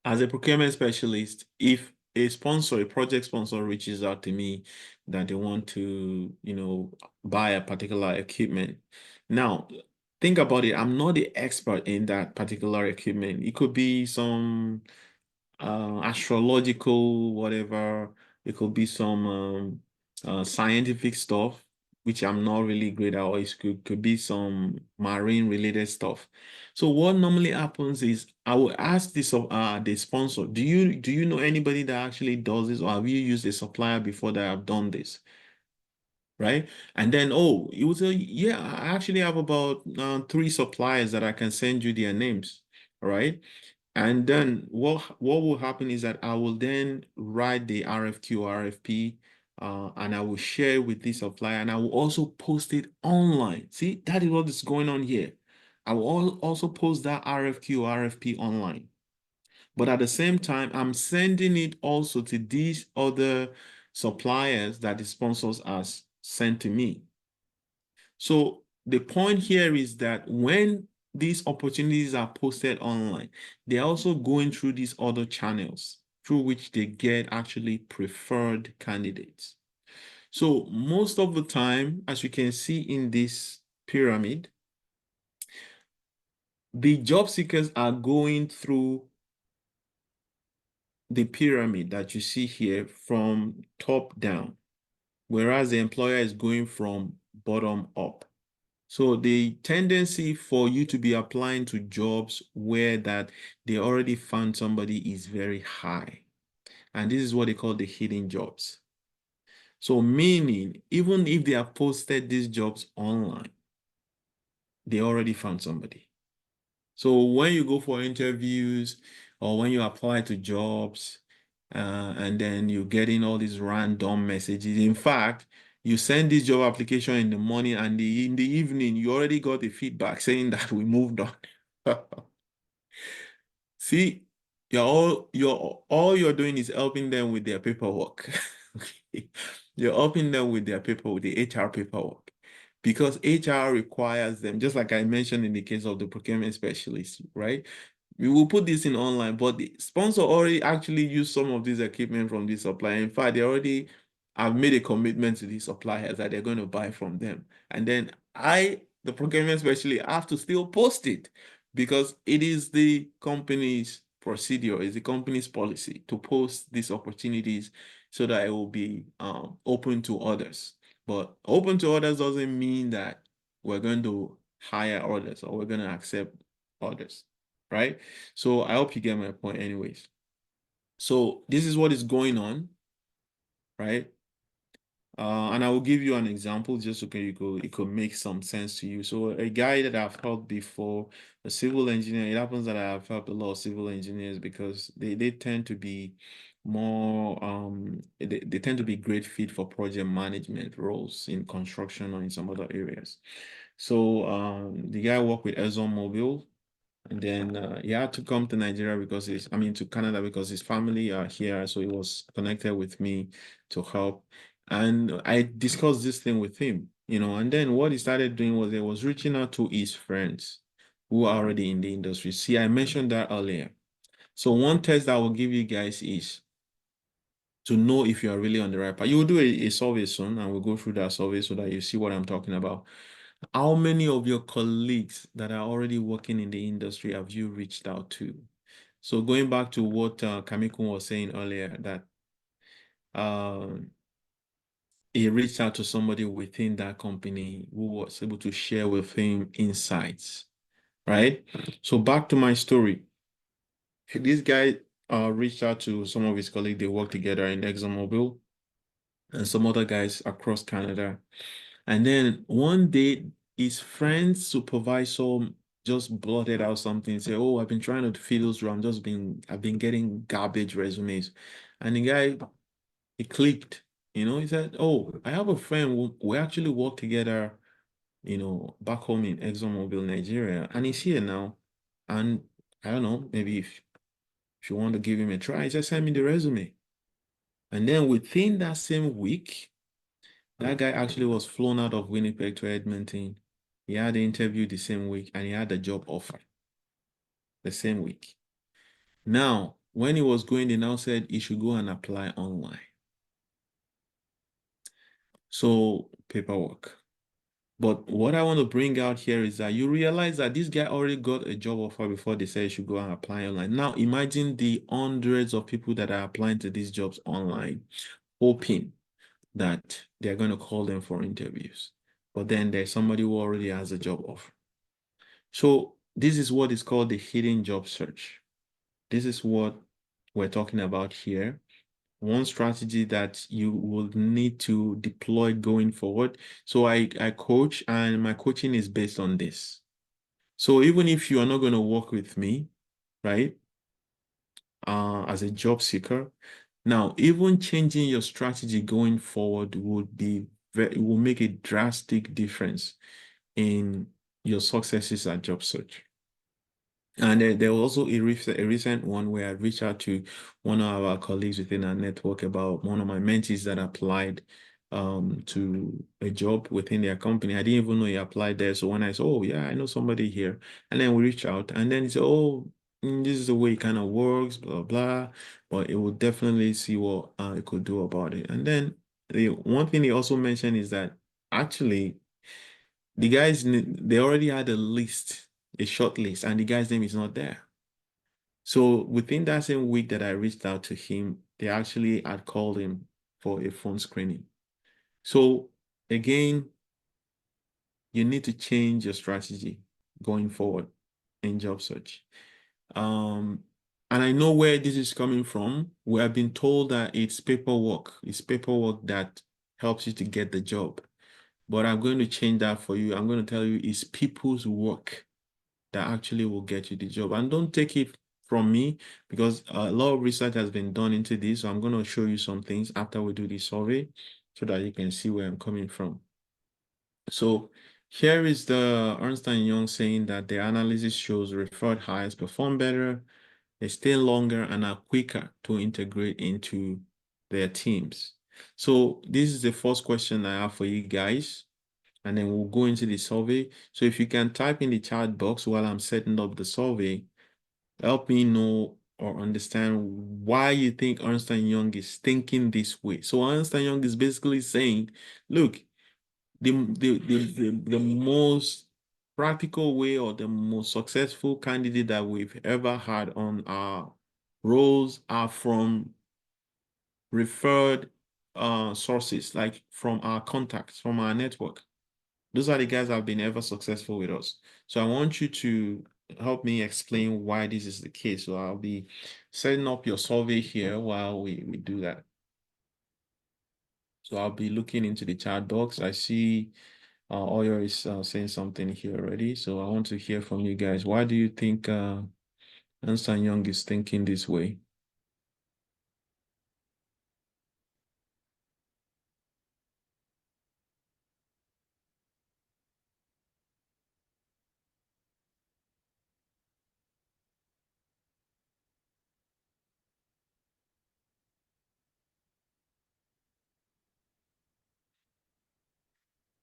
as a procurement specialist, if a project sponsor reaches out to me that they want to, buy a particular equipment. Now, think about it. I'm not the expert in that particular equipment. It could be some astrological, whatever. It could be some scientific stuff, which I'm not really great at, or it could be some marine related stuff. So what normally happens is I will ask the sponsor, do you know anybody that actually does this, or have you used a supplier before that have done this? Right? And then, it was yeah, I actually have about 3 suppliers that I can send you their names. All right. And then what will happen is that I will then write the RFQ or RFP, and I will share with this supplier, and I will also post it online. See, that is what is going on here. I will also post that RFQ or RFP online. But at the same time, I'm sending it also to these other suppliers that the sponsors has sent to me. So the point here is that when these opportunities are posted online, they're also going through these other channels through which they get actually preferred candidates. So most of the time, as you can see in this pyramid, the job seekers are going through the pyramid that you see here from top down, whereas the employer is going from bottom up. So the tendency for you to be applying to jobs where that they already found somebody is very high. And this is what they call the hidden jobs. So meaning, even if they have posted these jobs online, they already found somebody. So when you go for interviews or when you apply to jobs, and then you're getting all these random messages. In fact, you send this job application in the morning, and in the evening, you already got the feedback saying that we moved on. See, all you're doing is helping them with their paperwork. Okay. You're helping them with their paperwork, the HR paperwork. Because HR requires them, just like I mentioned in the case of the procurement specialist, right? We will put this in online, but the sponsor already actually used some of this equipment from this supplier. In fact, they already have made a commitment to these suppliers that they're going to buy from them. And then the procurement specialist, have to still post it because it is the company's procedure, is the company's policy to post these opportunities so that it will be open to others. But open to others doesn't mean that we're going to hire others or we're going to accept others, right? So I hope you get my point anyways. So this is what is going on, right? And I will give you an example just so it could make some sense to you. So a guy that I've helped before, a civil engineer, it happens that I've helped a lot of civil engineers because they tend to be more they tend to be great fit for project management roles in construction or in some other areas. So the guy worked with ExxonMobil. And then he had to come to Nigeria because to Canada because his family are here. So he was connected with me to help. And I discussed this thing with him, and then what he started doing was he was reaching out to his friends who are already in the industry. See, I mentioned that earlier. So one test that I will give you guys is to know if you are really on the right path. You will do a survey soon, and we'll go through that survey so that you see what I'm talking about. How many of your colleagues that are already working in the industry have you reached out to? So going back to what Kamikun was saying earlier, that he reached out to somebody within that company who was able to share with him insights, right? So back to my story. This guy reached out to some of his colleagues. They work together in ExxonMobil and some other guys across Canada. And then one day, his friend's supervisor just blotted out something, say, "Oh, I've been trying to fill those roles. I've been getting garbage resumes." And the guy, he clicked, he said, "Oh, I have a friend we actually work together, back home in ExxonMobil, Nigeria, and he's here now. And I don't know, maybe if you want to give him a try, just send me the resume." And then within that same week, that guy actually was flown out of Winnipeg to Edmonton. He had the interview the same week and he had the job offer the same week. Now, when he was going, they now said he should go and apply online. So, paperwork. But what I want to bring out here is that you realize that this guy already got a job offer before they said he should go and apply online. Now, imagine the hundreds of people that are applying to these jobs online, hoping that they're going to call them for interviews. But then there's somebody who already has a job offer. So this is what is called the hidden job search. This is what we're talking about here. One strategy that you will need to deploy going forward. So I coach, and my coaching is based on this. So even if you are not going to work with me, right, as a job seeker, now even changing your strategy going forward will make a drastic difference in your successes at job search. And there was also a recent one where I reached out to one of our colleagues within our network about one of my mentees that applied to a job within their company. I didn't even know he applied there. So when I said, "Oh yeah, I know somebody here," and then we reached out, and then he said, "Oh, this is the way it kind of works, blah blah," but it will definitely see what it could do about it. And then the one thing he also mentioned is that actually the guys, they already had a short list, and the guy's name is not there. So within that same week that I reached out to him, they actually had called him for a phone screening. So again, you need to change your strategy going forward in job search. And I know where this is coming from. We have been told that it's paperwork. It's paperwork that helps you to get the job. But I'm going to change that for you. I'm going to tell you it's people's work that actually will get you the job. And don't take it from me because a lot of research has been done into this. So I'm going to show you some things after we do the survey so that you can see where I'm coming from. So here is the Ernst & Young saying that the analysis shows referred hires perform better, they stay longer, and are quicker to integrate into their teams. So this is the first question I have for you guys, and then we'll go into the survey. So if you can type in the chat box while I'm setting up the survey, help me know or understand why you think Ernst & Young is thinking this way. So Ernst & Young is basically saying, look, the most practical way or the most successful candidate that we've ever had on our roles are from referred sources, like from our contacts, from our network. Those are the guys that have been ever successful with us. So I want you to help me explain why this is the case. So I'll be setting up your survey here while we do that. So I'll be looking into the chat box. I see Oyo is saying something here already. So I want to hear from you guys. Why do you think Ernst & Young is thinking this way?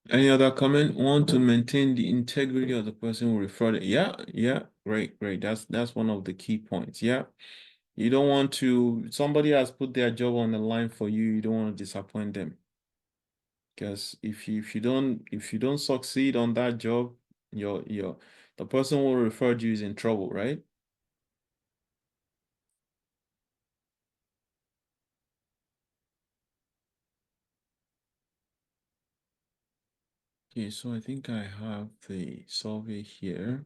Any other comment? Want to maintain the integrity of the person who referred it. Yeah, great. That's one of the key points. Yeah. You don't want to, somebody has put their job on the line for you, you don't want to disappoint them. Because if you don't succeed on that job, the person who referred you is in trouble, right? Okay, so I think I have the survey here.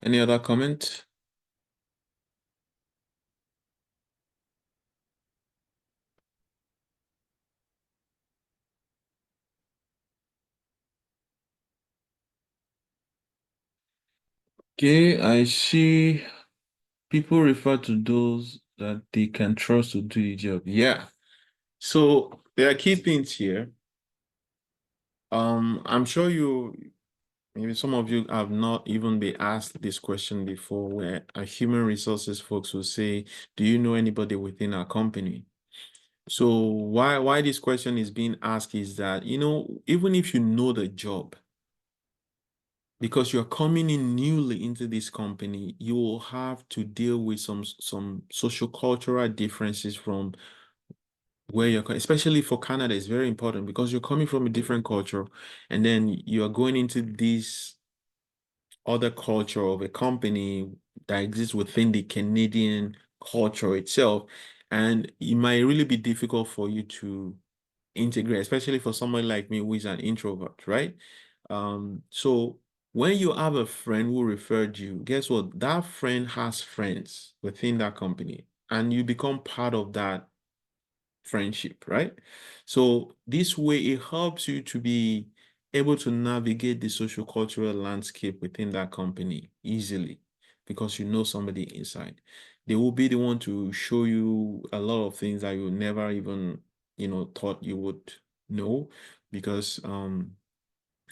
Any other comment? Okay, I see people refer to those that they can trust to do the job. Yeah. So there are key things here. I'm sure maybe some of you have not even been asked this question before, where a human resources folks will say, do you know anybody within our company? So why this question is being asked is that, even if you know the job, because you're coming in newly into this company, you will have to deal with some social cultural differences from where you're, especially for Canada, is very important because you're coming from a different culture, and then you're going into this other culture of a company that exists within the Canadian culture itself. And it might really be difficult for you to integrate, especially for someone like me who is an introvert, right? So when you have a friend who referred you, guess what? That friend has friends within that company, and you become part of that friendship, right? So this way it helps you to be able to navigate the social cultural landscape within that company easily because you know somebody inside. They will be the one to show you a lot of things that you never even, thought you would know because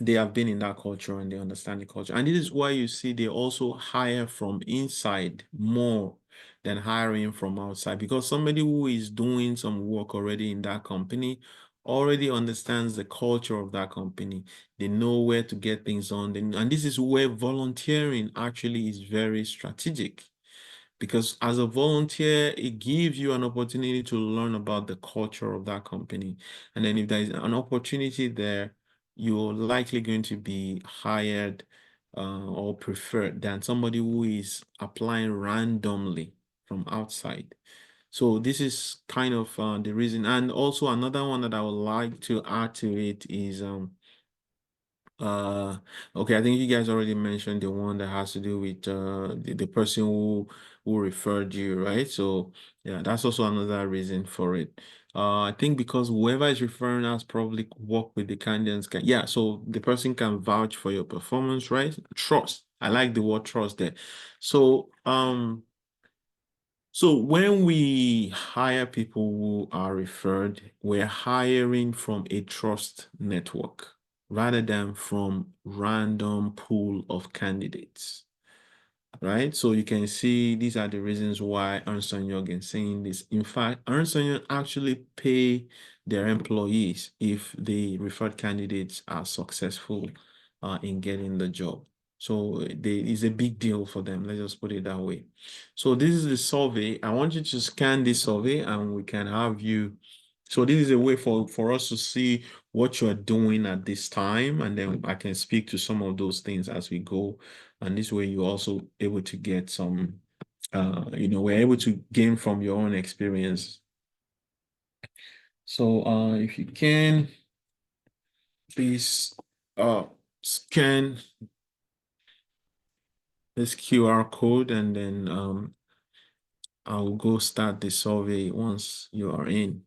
they have been in that culture and they understand the culture. And this is why you see they also hire from inside more than hiring from outside, because somebody who is doing some work already in that company already understands the culture of that company. They know where to get things on. And this is where volunteering actually is very strategic. Because as a volunteer, it gives you an opportunity to learn about the culture of that company. And then if there is an opportunity there, you're likely going to be hired or preferred than somebody who is applying randomly from outside. So this is kind of the reason. And also another one that I would like to add to it is okay, I think you guys already mentioned the one that has to do with the person who referred you, right? So yeah, that's also another reason for it. I think because whoever is referring us probably work with the candidates. Yeah, so the person can vouch for your performance, right? Trust. I like the word trust there. So when we hire people who are referred, we're hiring from a trust network rather than from random pool of candidates, right? So you can see these are the reasons why Ernst & Young is saying this. In fact, Ernst & Young actually pay their employees if the referred candidates are successful in getting the job. So it's a big deal for them. Let's just put it that way. So this is the survey. I want you to scan this survey and we can have you. So this is a way for us to see what you are doing at this time. And then I can speak to some of those things as we go. And this way you're also able to get some, we're able to gain from your own experience. So if you can, please scan this QR code and then I'll go start the survey once you are in.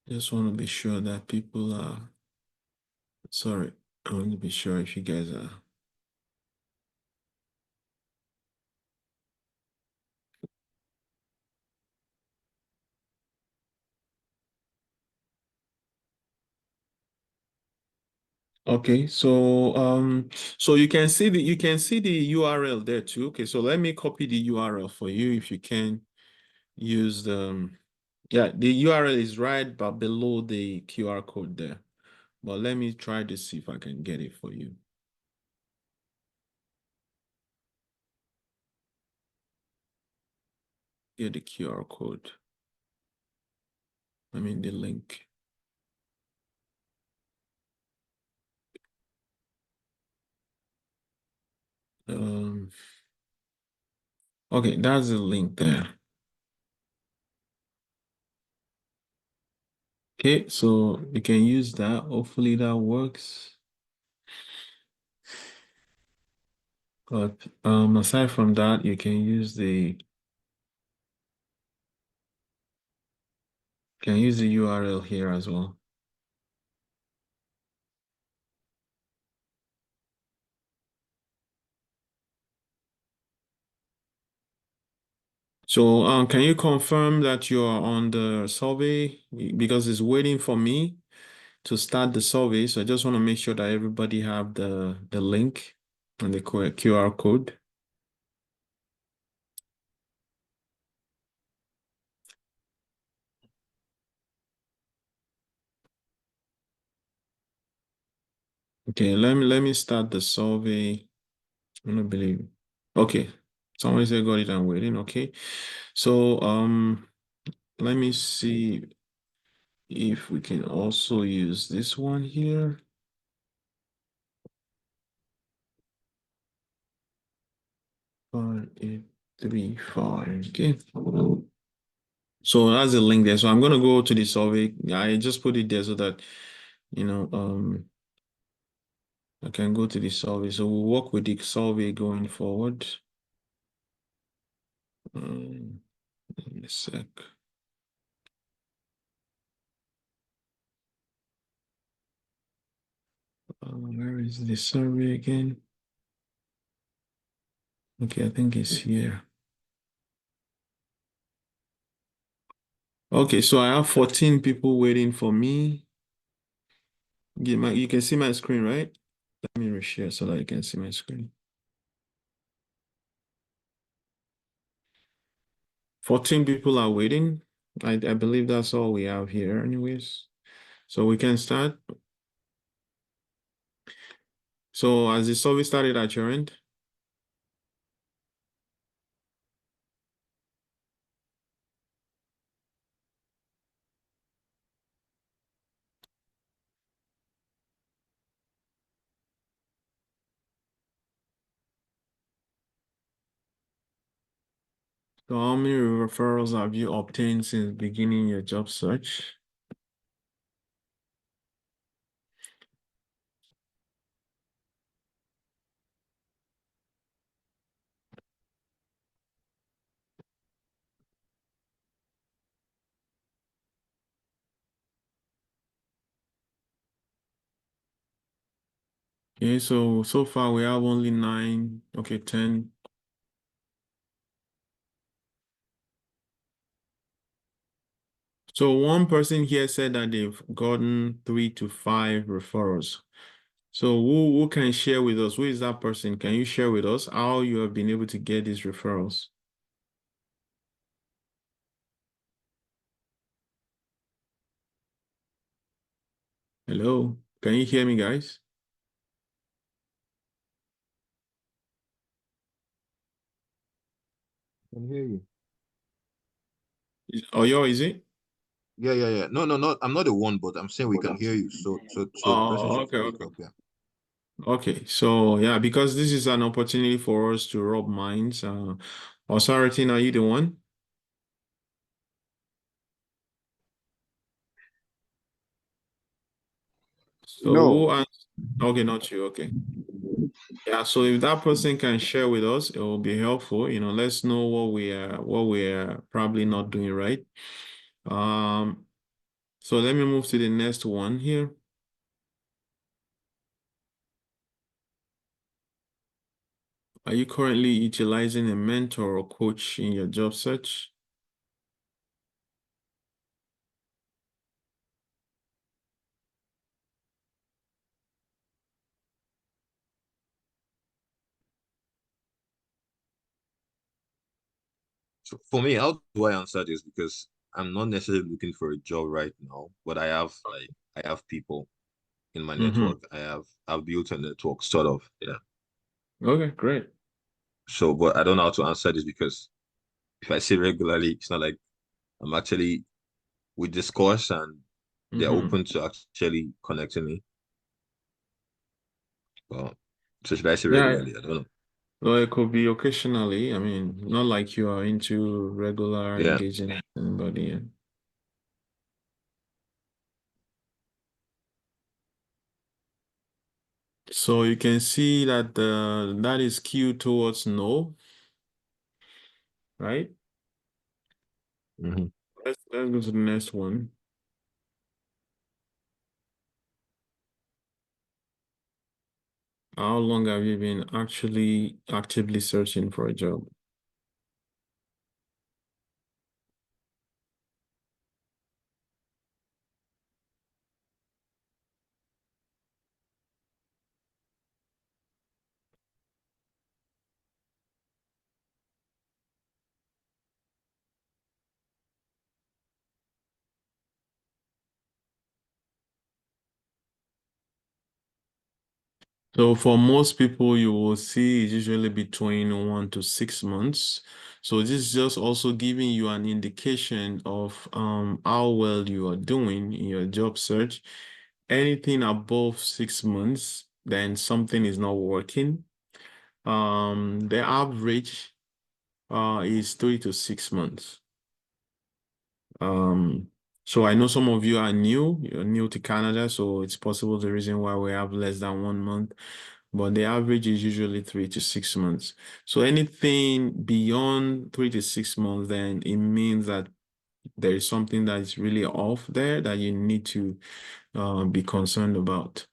Just want to be sure that people are, sorry, I want to be sure if you guys are. Okay, so you can see the URL there too. Okay, so let me copy the URL for you if you can use the yeah, the URL is right but below the QR code there. But let me try to see if I can get it for you. Get the QR code. I mean the link. Okay, that's the link there. Okay, so you can use that. Hopefully that works. But aside from that, you can use the URL here as well. So can you confirm that you are on the survey? Because it's waiting for me to start the survey. So I just want to make sure that everybody have the link and the QR code. Okay, let me start the survey. I don't believe. Okay, somebody said got it. I'm waiting. Okay, so let me see if we can also use this one here. 5835. Okay. So that's the link there. So I'm gonna go to the survey. I just put it there so that I can go to the survey. So we'll work with the survey going forward. In a sec. Where is the survey again? Okay, I think it's here. Okay, so I have 14 people waiting for me. You can see my screen, right? Let me reshare so that you can see my screen. 14 people are waiting. I believe that's all we have here anyways. So we can start. So has the survey started at your end? So how many referrals have you obtained since beginning your job search? Okay, so far we have only 9, okay, 10. So one person here said that they've gotten 3 to 5 referrals. So who can share with us? Who is that person? Can you share with us how you have been able to get these referrals? Hello, can you hear me, guys? I can hear you. Oyo, is it? Yeah. No. I'm not the one, but I'm saying we can hear you. So the person Oh, should okay, speak okay. up. Yeah. Okay, so yeah, because this is an opportunity for us to rub minds. Authority, are you the one? So No, okay, not you. Okay. Yeah, so if that person can share with us, it will be helpful. Let's know what we are probably not doing right. So let me move to the next one here. Are you currently utilizing a mentor or coach in your job search? So for me, how do I answer this? Because I'm not necessarily looking for a job right now, but I have people in my Mm-hmm. network. I've built a network, sort of. Yeah. Okay, great. So, but I don't know how to answer this because if I say regularly, it's not like I'm actually we discuss and they're Mm-hmm. open to actually connecting me. Well, so should I say Yeah, regularly? I don't know. well, it could be occasionally. I mean, not like you are into regular Yeah. engaging with anybody. Yeah. So you can see that that is skewed towards no, right? Mhm. Let's go to the next one. How long have you been actually actively searching for a job? So for most people, you will see it's usually between 1 to 6 months. So this is just also giving you an indication of how well you are doing in your job search. Anything above 6 months, then something is not working. The average is 3 to 6 months. So I know some of you are you're new to Canada, so it's possible the reason why we have less than 1 month, but the average is usually 3 to 6 months. So anything beyond 3 to 6 months, then it means that there is something that is really off there that you need to be concerned about.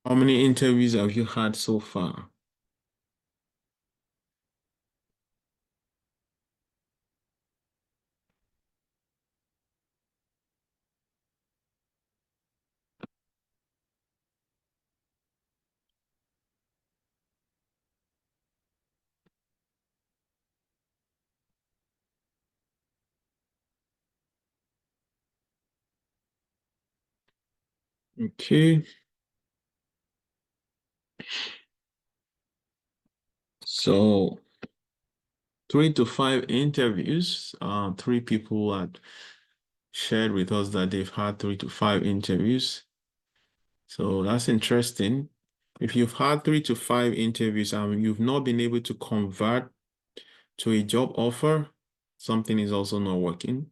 How many interviews have you had so far? Okay. So 3 to 5 interviews. Three people had shared with us that they've had 3 to 5 interviews. So that's interesting. If you've had 3 to 5 interviews and you've not been able to convert to a job offer, something is also not working.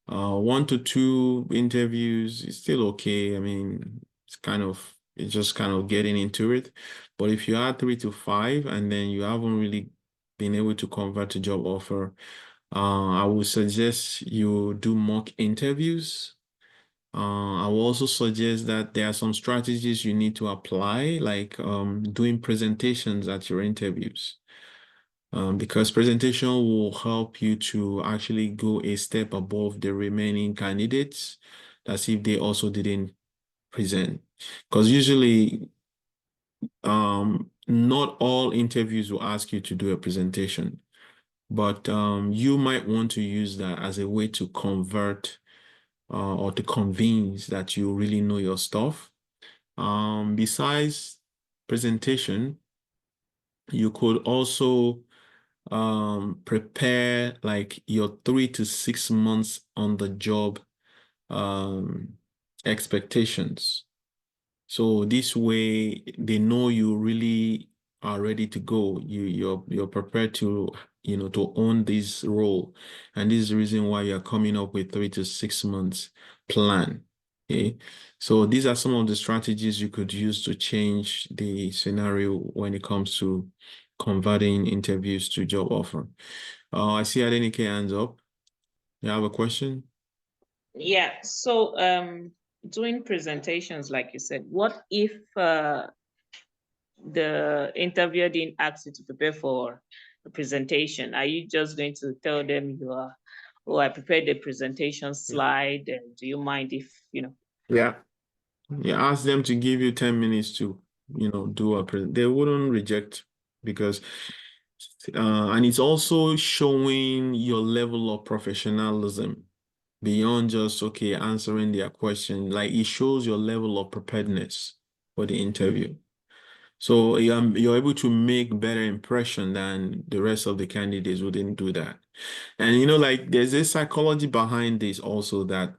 1 to 2 interviews is still okay. I mean, it's just kind of getting into it. But if you had 3 to 5 and then you haven't really been able to convert to job offer, I would suggest you do mock interviews. I will also suggest that there are some strategies you need to apply, like doing presentations at your interviews. because presentation will help you to actually go a step above the remaining candidates, as if they also didn't present. Because usually, not all interviews will ask you to do a presentation, but you might want to use that as a way to convert or to convince that you really know your stuff. Besides presentation, you could also prepare like your 3 to 6 months on the job expectations. So this way they know you really are ready to go. You're prepared to, to own this role. And this is the reason why you're coming up with 3 to 6 months plan. Okay. So these are some of the strategies you could use to change the scenario when it comes to converting interviews to job offer. I see Adenike hands up. You have a question? Yeah, so doing presentations, like you said, what if the interviewer didn't ask you to prepare for a presentation? Are you just going to tell them oh, I prepared the presentation slide, and do you mind if, Yeah. You ask them to give you 10 minutes to, do they wouldn't reject because, and it's also showing your level of professionalism beyond just, okay, answering their question. Like it shows your level of preparedness for the interview. So you're able to make better impression than the rest of the candidates who didn't do that. And, like there's a psychology behind this also that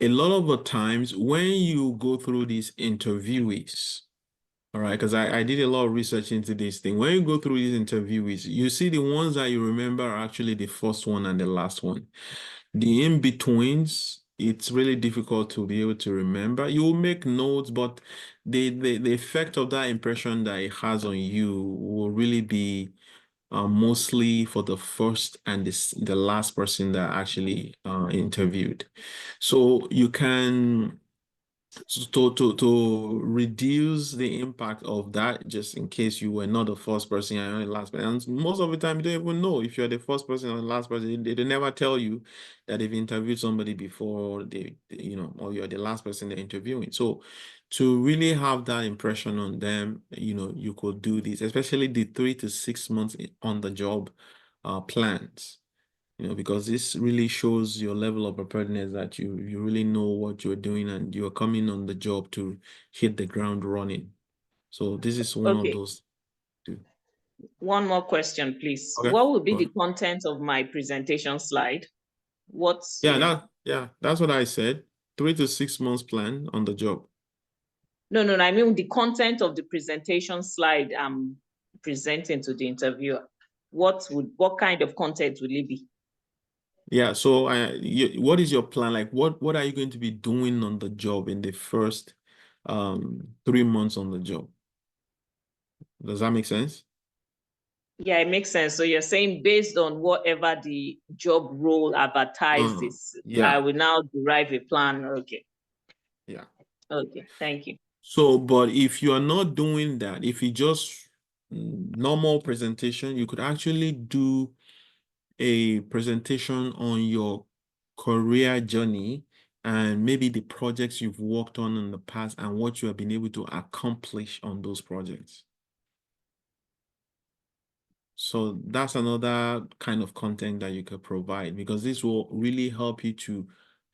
a lot of the times when you go through these interviewees, all right, because I did a lot of research into this thing. When you go through these interviewees, you see the ones that you remember are actually the first one and the last one. The in-betweens, it's really difficult to be able to remember. You will make notes, but the effect of that impression that it has on you will really be mostly for the first and the last person that actually interviewed. So you can to reduce the impact of that, just in case you were not the first person and you're the last person. And most of the time, you don't even know if you're the first person or the last person. They never tell you that they've interviewed somebody before or you're the last person they're interviewing. So to really have that impression on them, you could do this, especially the 3 to 6 months on the job plans. Because this really shows your level of preparedness that you really know what you're doing and you're coming on the job to hit the ground running. So this is one of okay. those two. One more question, please. Okay. What will be the content of my presentation slide? That's what I said. 3 to 6 months plan on the job. No, I mean the content of the presentation slide I'm presenting to the interviewer. What kind of content will it be? Yeah, so what is your plan? Like what are you going to be doing on the job in the first 3 months on the job? Does that make sense? Yeah, it makes sense. So you're saying based on whatever the job role advertised is, yeah. I will now derive a plan. Okay. Yeah. Okay, thank you. So, but if you are not doing that, if you just normal presentation, you could actually do a presentation on your career journey and maybe the projects you've worked on in the past and what you have been able to accomplish on those projects. So that's another kind of content that you could provide, because this will really help you to,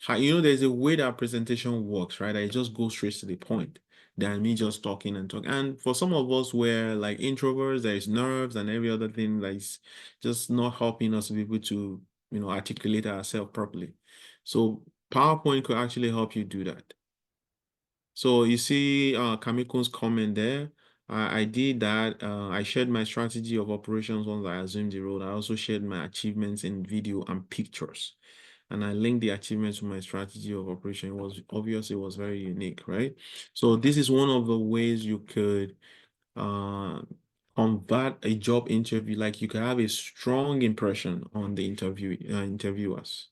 there's a way that presentation works, right? I just go straight to the point than me just talking and talking. And for some of us, we're like introverts, there's nerves and every other thing that's just not helping us to be able to, articulate ourselves properly. So PowerPoint could actually help you do that. So you see Kamiko's comment there. I did that. I shared my strategy of operations once I assumed the role. I also shared my achievements in video and pictures. And I linked the achievements to my strategy of operation. It was obviously was very unique, right? So this is one of the ways you could convert a job interview. Like you could have a strong impression on the interviewers.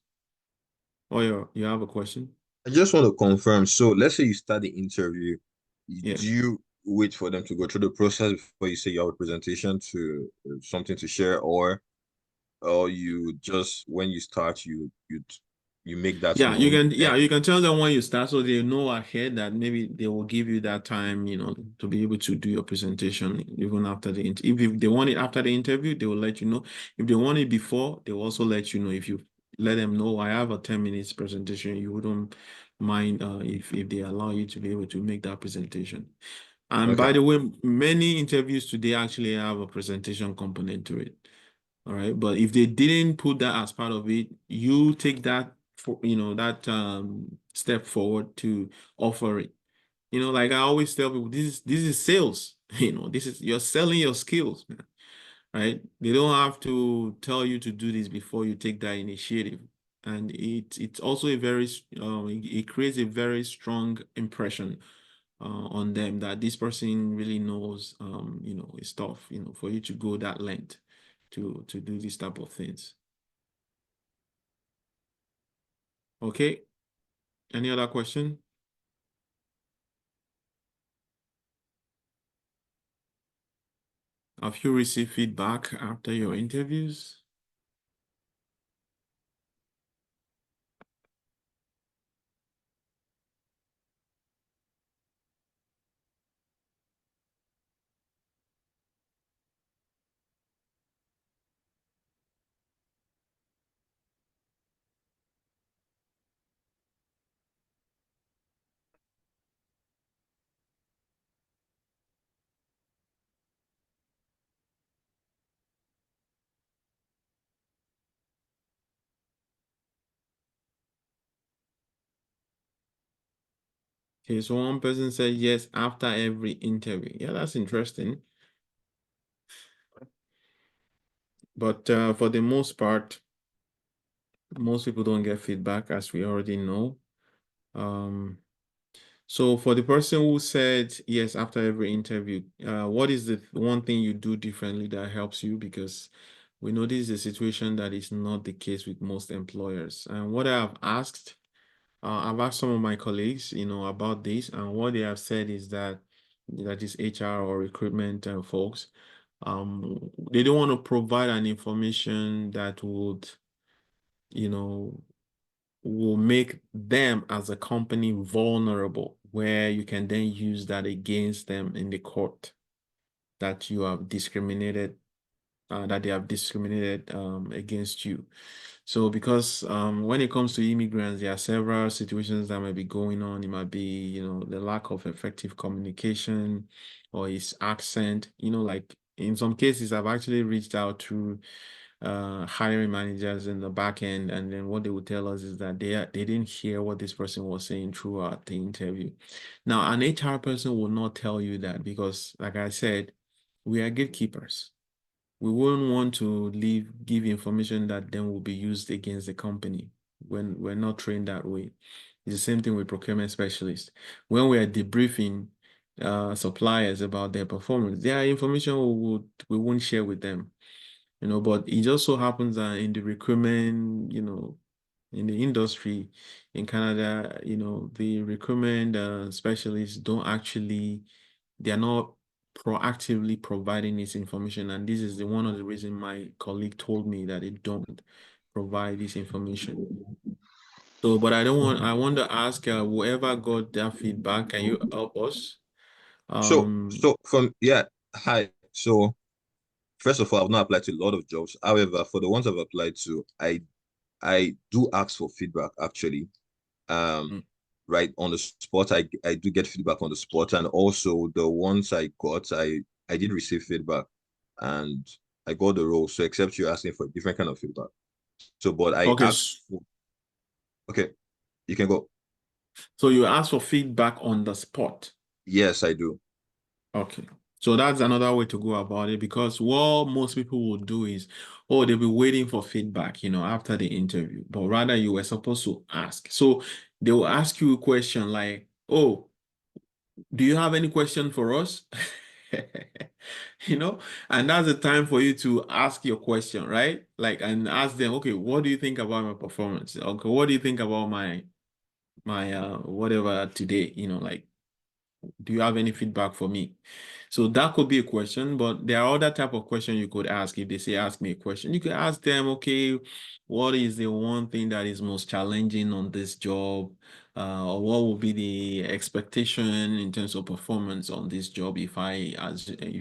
Oh, you have a question? I just want to confirm. So let's say you start the interview. Yeah. Do wait for them to go through the process before you say you have a presentation to something to share, or you just when you start you make that Yeah, you known? can you can tell them when you start so they know ahead that maybe they will give you that time, to be able to do your presentation even after the interview. If they want it after the interview, they will let you know. If they want it before, they will also let you know. If you let them know I have a 10 minutes presentation, you wouldn't mind if they allow you to be able to make that presentation. And by Okay. the way, many interviews today actually have a presentation component to it. All right. But if they didn't put that as part of it, you take that for that step forward to offer it. Like I always tell people, this is sales. You're selling your skills, man. Right? They don't have to tell you to do this before you take that initiative. And it's also it creates a very strong impression on them that this person really knows his stuff, for you to go that length to do this type of things. Okay. Any other question? Have you received feedback after your interviews? Okay, so one person said yes after every interview. Yeah, that's interesting. But for the most part, most people don't get feedback, as we already know. So for the person who said yes after every interview, what is the one thing you do differently that helps you? Because we know this is a situation that is not the case with most employers. And what I've asked some of my colleagues, about this, and what they have said is that is HR or recruitment folks, they don't want to provide an information that would, will make them as a company vulnerable, where you can then use that against them in the court that you have discriminated, that they have discriminated against you. So because when it comes to immigrants, there are several situations that might be going on. It might be, the lack of effective communication or his accent, like in some cases, I've actually reached out to hiring managers in the back end, and then what they would tell us is that they didn't hear what this person was saying throughout the interview. Now, an HR person will not tell you that because, like I said, we are gatekeepers. We wouldn't want to give information that then will be used against the company when we're not trained that way. It's the same thing with procurement specialists. When we are debriefing suppliers about their performance, there are information we won't share with them. But it just so happens that in the recruitment, in the industry in Canada, the recruitment specialists they're not proactively providing this information. And this is one of the reasons my colleague told me that they don't provide this information. So, but I want to ask whoever got that feedback, can you help us? Hi. So first of all, I've not applied to a lot of jobs. However, for the ones I've applied to, I do ask for feedback actually. Right on the spot. I do get feedback on the spot, and also the ones I got, I did receive feedback, and I got the role. So except you're asking for a different kind of feedback. So, but I Okay. asked. Okay, you can go. So you ask for feedback on the spot? Yes, I do. Okay. So that's another way to go about it, because what most people will do is, oh, they'll be waiting for feedback, after the interview, but rather you were supposed to ask. So they will ask you a question like, oh, do you have any question for us? And that's the time for you to ask your question, right? Like, and ask them, okay, what do you think about my performance? Okay, what do you think about my whatever today, like, do you have any feedback for me? So that could be a question, but there are other type of questions you could ask. If they say, ask me a question, you could ask them, okay, what is the one thing that is most challenging on this job? Or what will be the expectation in terms of performance on this job if I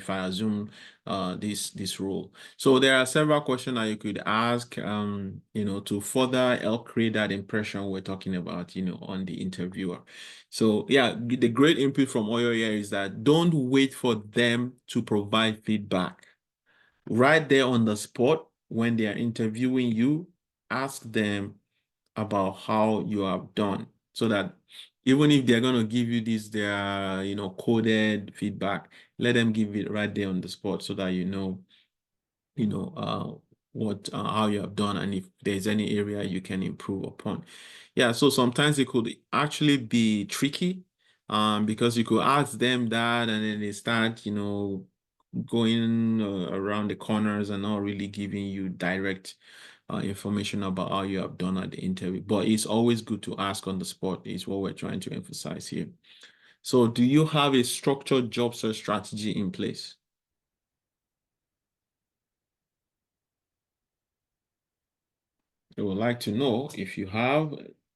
assume this role? So there are several questions that you could ask, to further help create that impression we're talking about, on the interviewer. So yeah, the great input from Oyo here is that don't wait for them to provide feedback. Right there on the spot, when they are interviewing you, ask them about how you have done, so that even if they're going to give you their coded feedback, let them give it right there on the spot, so that what how you have done, and if there's any area you can improve upon. Yeah, so sometimes it could actually be tricky, because you could ask them that and then they start going around the corners and not really giving you direct information about how you have done at the interview. But it's always good to ask on the spot, is what we're trying to emphasize here. So do you have a structured job search strategy in place? I would like to know if you have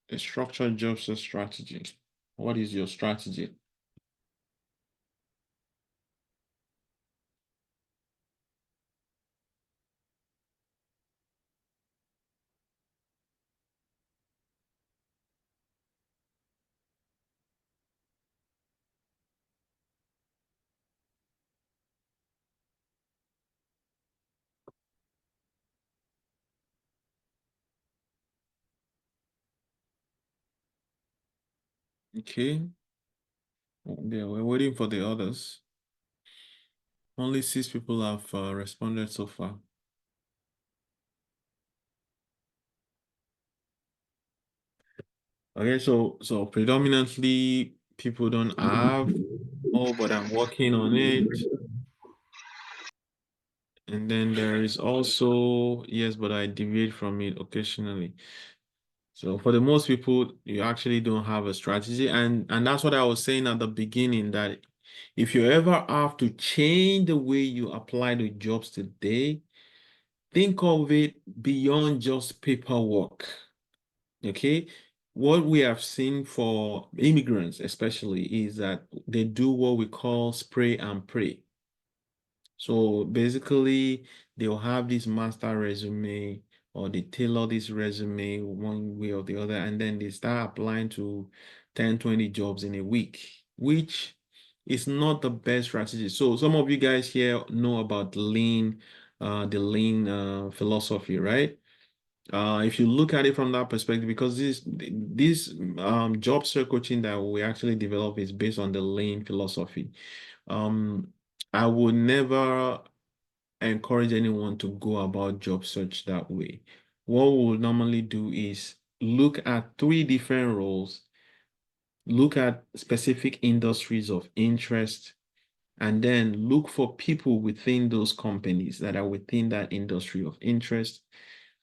a structured job search strategy. What is your strategy? Okay. Yeah, we're waiting for the others. Only 6 people have responded so far. Okay, so predominantly people don't have. Oh, but I'm working on it. And then there is also, yes, but I deviate from it occasionally. So for the most people, you actually don't have a strategy. And that's what I was saying at the beginning, that if you ever have to change the way you apply to jobs today, think of it beyond just paperwork. Okay? What we have seen for immigrants, especially, is that they do what we call spray and pray. So basically, they'll have this master resume, or they tailor this resume one way or the other, and then they start applying to 10, 20 jobs in a week, which is not the best strategy. So some of you guys here know about the lean philosophy, right? If you look at it from that perspective, because this job search coaching that we actually develop is based on the lean philosophy. I would never encourage anyone to go about job search that way. What we'll normally do is look at 3 different roles, look at specific industries of interest, and then look for people within those companies that are within that industry of interest,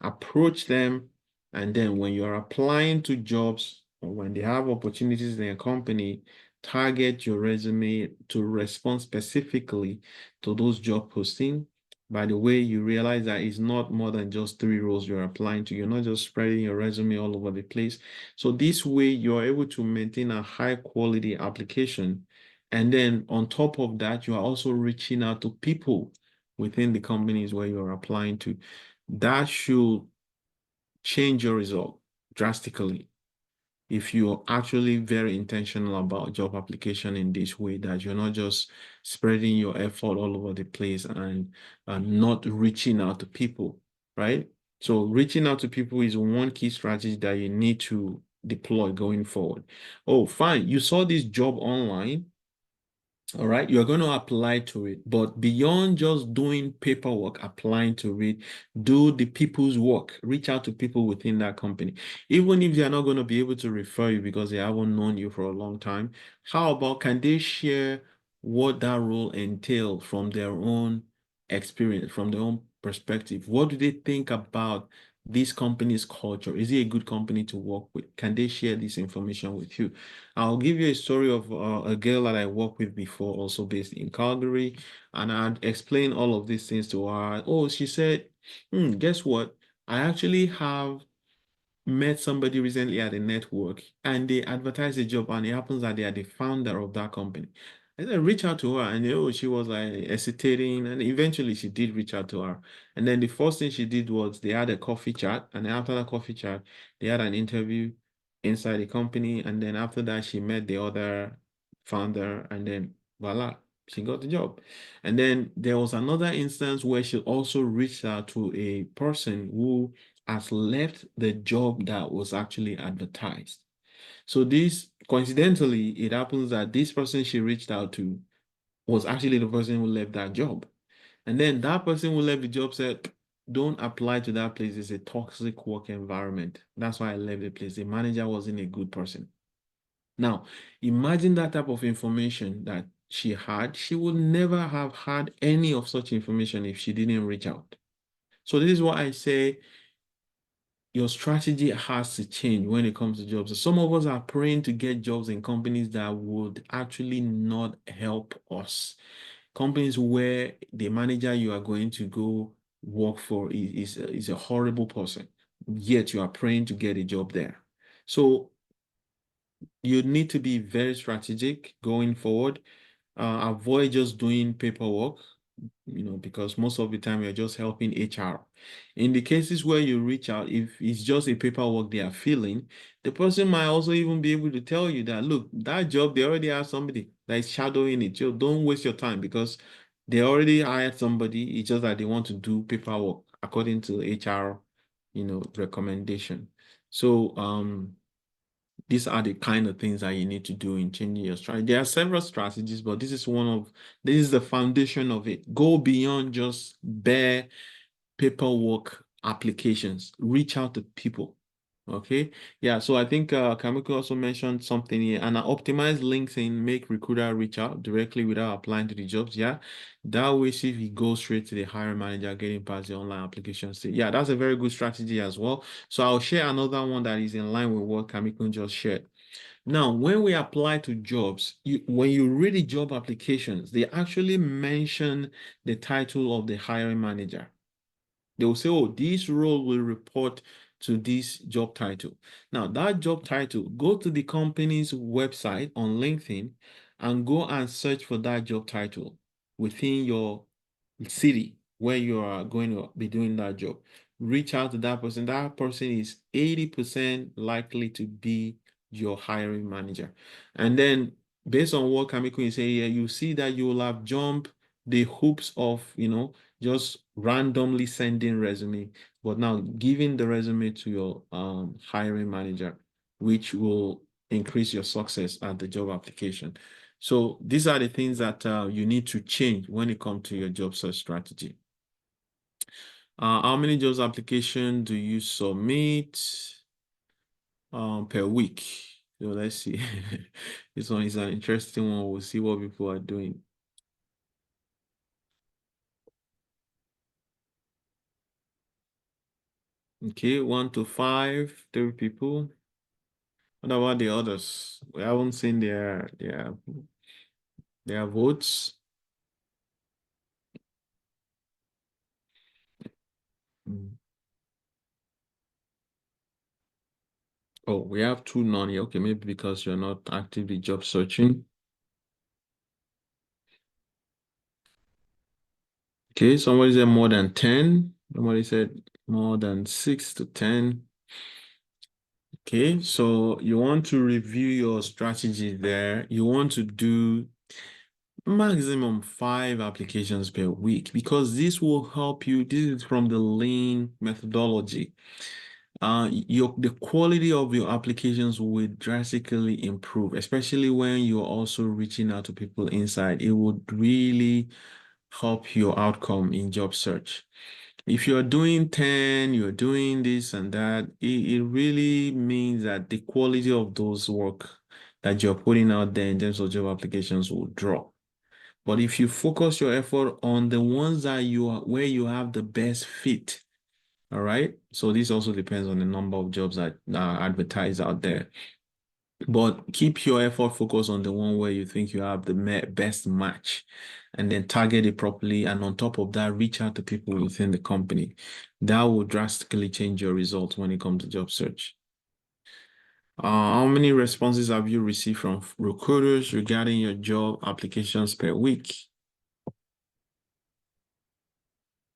approach them, and then when you're applying to jobs or when they have opportunities in their company, target your resume to respond specifically to those job postings. By the way, you realize that it's not more than just 3 roles you're applying to. You're not just spreading your resume all over the place. So this way, you're able to maintain a high quality application. And then on top of that, you are also reaching out to people within the companies where you're applying to. That should change your result drastically if you're actually very intentional about job application in this way, that you're not just spreading your effort all over the place and not reaching out to people, right? So reaching out to people is one key strategy that you need to deploy going forward. Oh, fine. You saw this job online. All right, you're going to apply to it, but beyond just doing paperwork, applying to it, do the people's work, reach out to people within that company. Even if they're not going to be able to refer you because they haven't known you for a long time, how about, can they share what that role entailed from their own experience, from their own perspective. What do they think about this company's culture? Is it a good company to work with? Can they share this information with you? I'll give you a story of a girl that I worked with before, also based in Calgary, and I'd explain all of these things to her. Oh, she said, guess what? I actually have met somebody recently at a network and they advertised a job, and it happens that they are the founder of that company. And I reach out to her, and she was like hesitating, and eventually she did reach out to her. And then the first thing she did was they had a coffee chat, and after that coffee chat, they had an interview inside the company, and then after that she met the other founder, and then voila, she got the job. And then there was another instance where she also reached out to a person who has left the job that was actually advertised. So this, coincidentally, it happens that this person she reached out to was actually the person who left that job. And then that person who left the job said, don't apply to that place. It's a toxic work environment. That's why I left the place. The manager wasn't a good person. Now, imagine that type of information that she had. She would never have had any of such information if she didn't reach out. So this is why I say your strategy has to change when it comes to jobs. So some of us are praying to get jobs in companies that would actually not help us. Companies where the manager you are going to go work for is a horrible person, yet you are praying to get a job there. So you need to be very strategic going forward. Avoid just doing paperwork, because most of the time you're just helping HR. In the cases where you reach out, if it's just a paperwork they are filling, the person might also even be able to tell you that, look, that job, they already have somebody that is shadowing it. So don't waste your time because they already hired somebody. It's just that they want to do paperwork according to HR, recommendation. So, these are the kind of things that you need to do in changing your strategy. There are several strategies, but this is the foundation of it. Go beyond just bare paperwork applications. Reach out to people. Okay. Yeah. So I think Kamiko also mentioned something here. And optimize LinkedIn, make recruiter reach out directly without applying to the jobs. Yeah. That way, see if he goes straight to the hiring manager, getting past the online application stage. Yeah, that's a very good strategy as well. So I'll share another one that is in line with what Kamiko just shared. Now, when we apply to jobs, when you read the job applications, they actually mention the title of the hiring manager. They will say, oh, this role will report to this job title. Now, that job title, go to the company's website on LinkedIn and go and search for that job title within your city where you are going to be doing that job. Reach out to that person. That person is 80% likely to be your hiring manager. And then based on what Kamiko is saying here, you see that you will have jumped the hoops of, just randomly sending resume, but now giving the resume to your hiring manager, which will increase your success at the job application. So these are the things that you need to change when it comes to your job search strategy. How many jobs application do you submit per week? So let's see. This one is an interesting one. We'll see what people are doing. Okay, 1 to 5, 3 people. What about the others? We haven't seen their votes. Oh, we have 2 none here. Okay, maybe because you're not actively job searching. Okay, somebody said more than 10. Somebody said more than 6 to 10. Okay, so you want to review your strategy there. You want to do maximum 5 applications per week because this will help you. This is from the lean methodology. The quality of your applications will drastically improve, especially when you're also reaching out to people inside. It would really help your outcome in job search. If you're doing 10, you're doing this and that, it really means that the quality of those work that you're putting out there in terms of job applications will drop. But if you focus your effort on the ones that where you have the best fit, all right? So this also depends on the number of jobs that are advertised out there. But keep your effort focused on the one where you think you have the best match, and then target it properly. And on top of that, reach out to people within the company. That will drastically change your results when it comes to job search. How many responses have you received from recruiters regarding your job applications per week?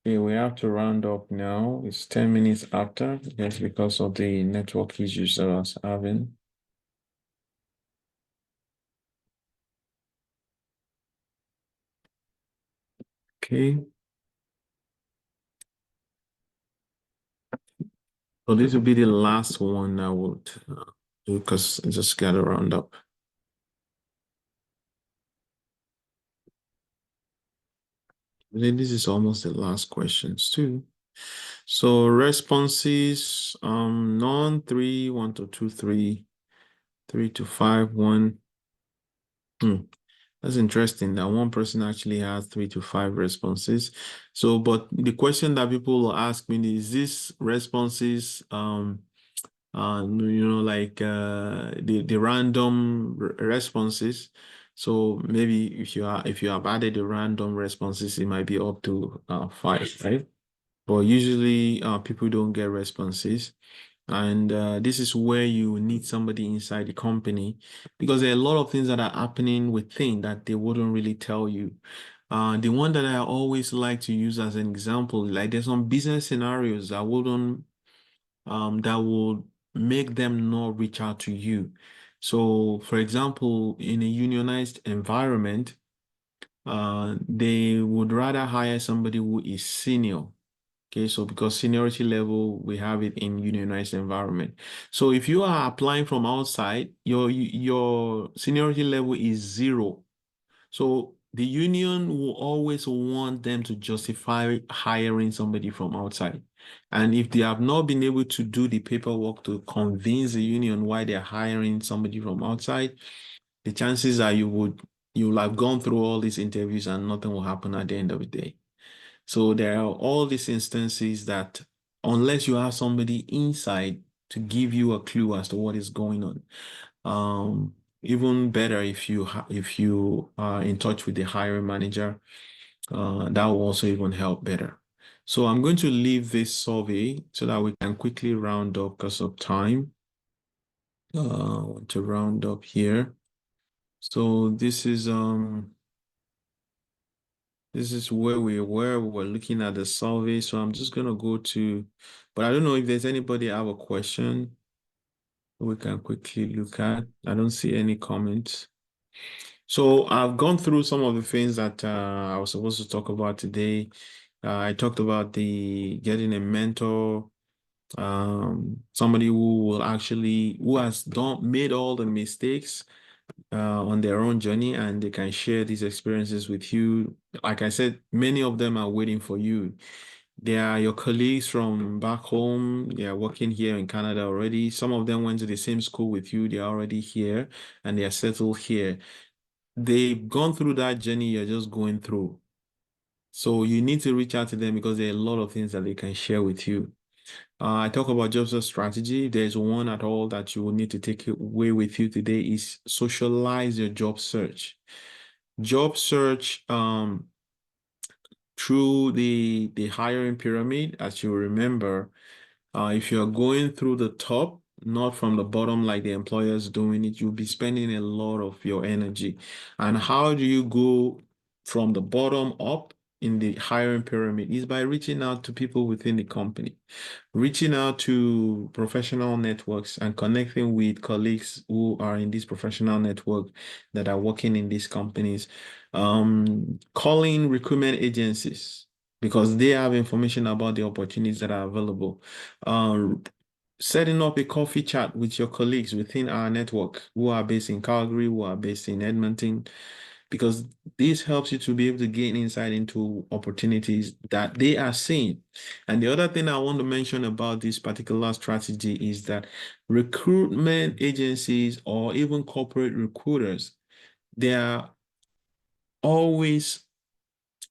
Okay, we have to round up now. It's 10 minutes after, yes, because of the network issues that I was having. Okay. So this will be the last one I would do, because I just got to round up. Then this is almost the last questions too. So responses, none, 3, 1 to 2, 3, 3 to 5, 1. That's interesting that one person actually has 3 to 5 responses. So, but the question that people will ask me is this responses, like the random responses. So maybe if you have added the random responses, it might be up to 5, right? But usually people don't get responses. And this is where you need somebody inside the company, because there are a lot of things that are happening within that they wouldn't really tell you. The one that I always like to use as an example, like there's some business scenarios that wouldn't that would make them not reach out to you. So, for example, in a unionized environment, they would rather hire somebody who is senior. Okay, so because seniority level, we have it in unionized environment. So if you are applying from outside, your seniority level is 0. So the union will always want them to justify hiring somebody from outside. And if they have not been able to do the paperwork to convince the union why they're hiring somebody from outside, the chances are you'll have gone through all these interviews and nothing will happen at the end of the day. So there are all these instances that unless you have somebody inside to give you a clue as to what is going on, even better if you are in touch with the hiring manager, that will also even help better. So I'm going to leave this survey so that we can quickly round up because of time. I want to round up here. So this is where we were. We were looking at the survey. So I'm just gonna go to, but I don't know if there's anybody have a question we can quickly look at. I don't see any comments. So I've gone through some of the things that I was supposed to talk about today. I talked about getting a mentor, somebody who has made all the mistakes on their own journey, and they can share these experiences with you. Like I said, many of them are waiting for you. They are your colleagues from back home. They are working here in Canada already. Some of them went to the same school with you. They are already here and they are settled here. They've gone through that journey you're just going through. So you need to reach out to them because there are a lot of things that they can share with you. I talk about job search strategy. There's one at all that you will need to take away with you today is socialize your job search. Job search through the hiring pyramid, as you remember, if you're going through the top, not from the bottom like the employer's doing it, you'll be spending a lot of your energy. And how do you go from the bottom up in the hiring pyramid? Is by reaching out to people within the company, reaching out to professional networks and connecting with colleagues who are in this professional network that are working in these companies, calling recruitment agencies because they have information about the opportunities that are available. Setting up a coffee chat with your colleagues within our network who are based in Calgary, who are based in Edmonton, because this helps you to be able to gain insight into opportunities that they are seeing. And the other thing I want to mention about this particular strategy is that recruitment agencies or even corporate recruiters, they are always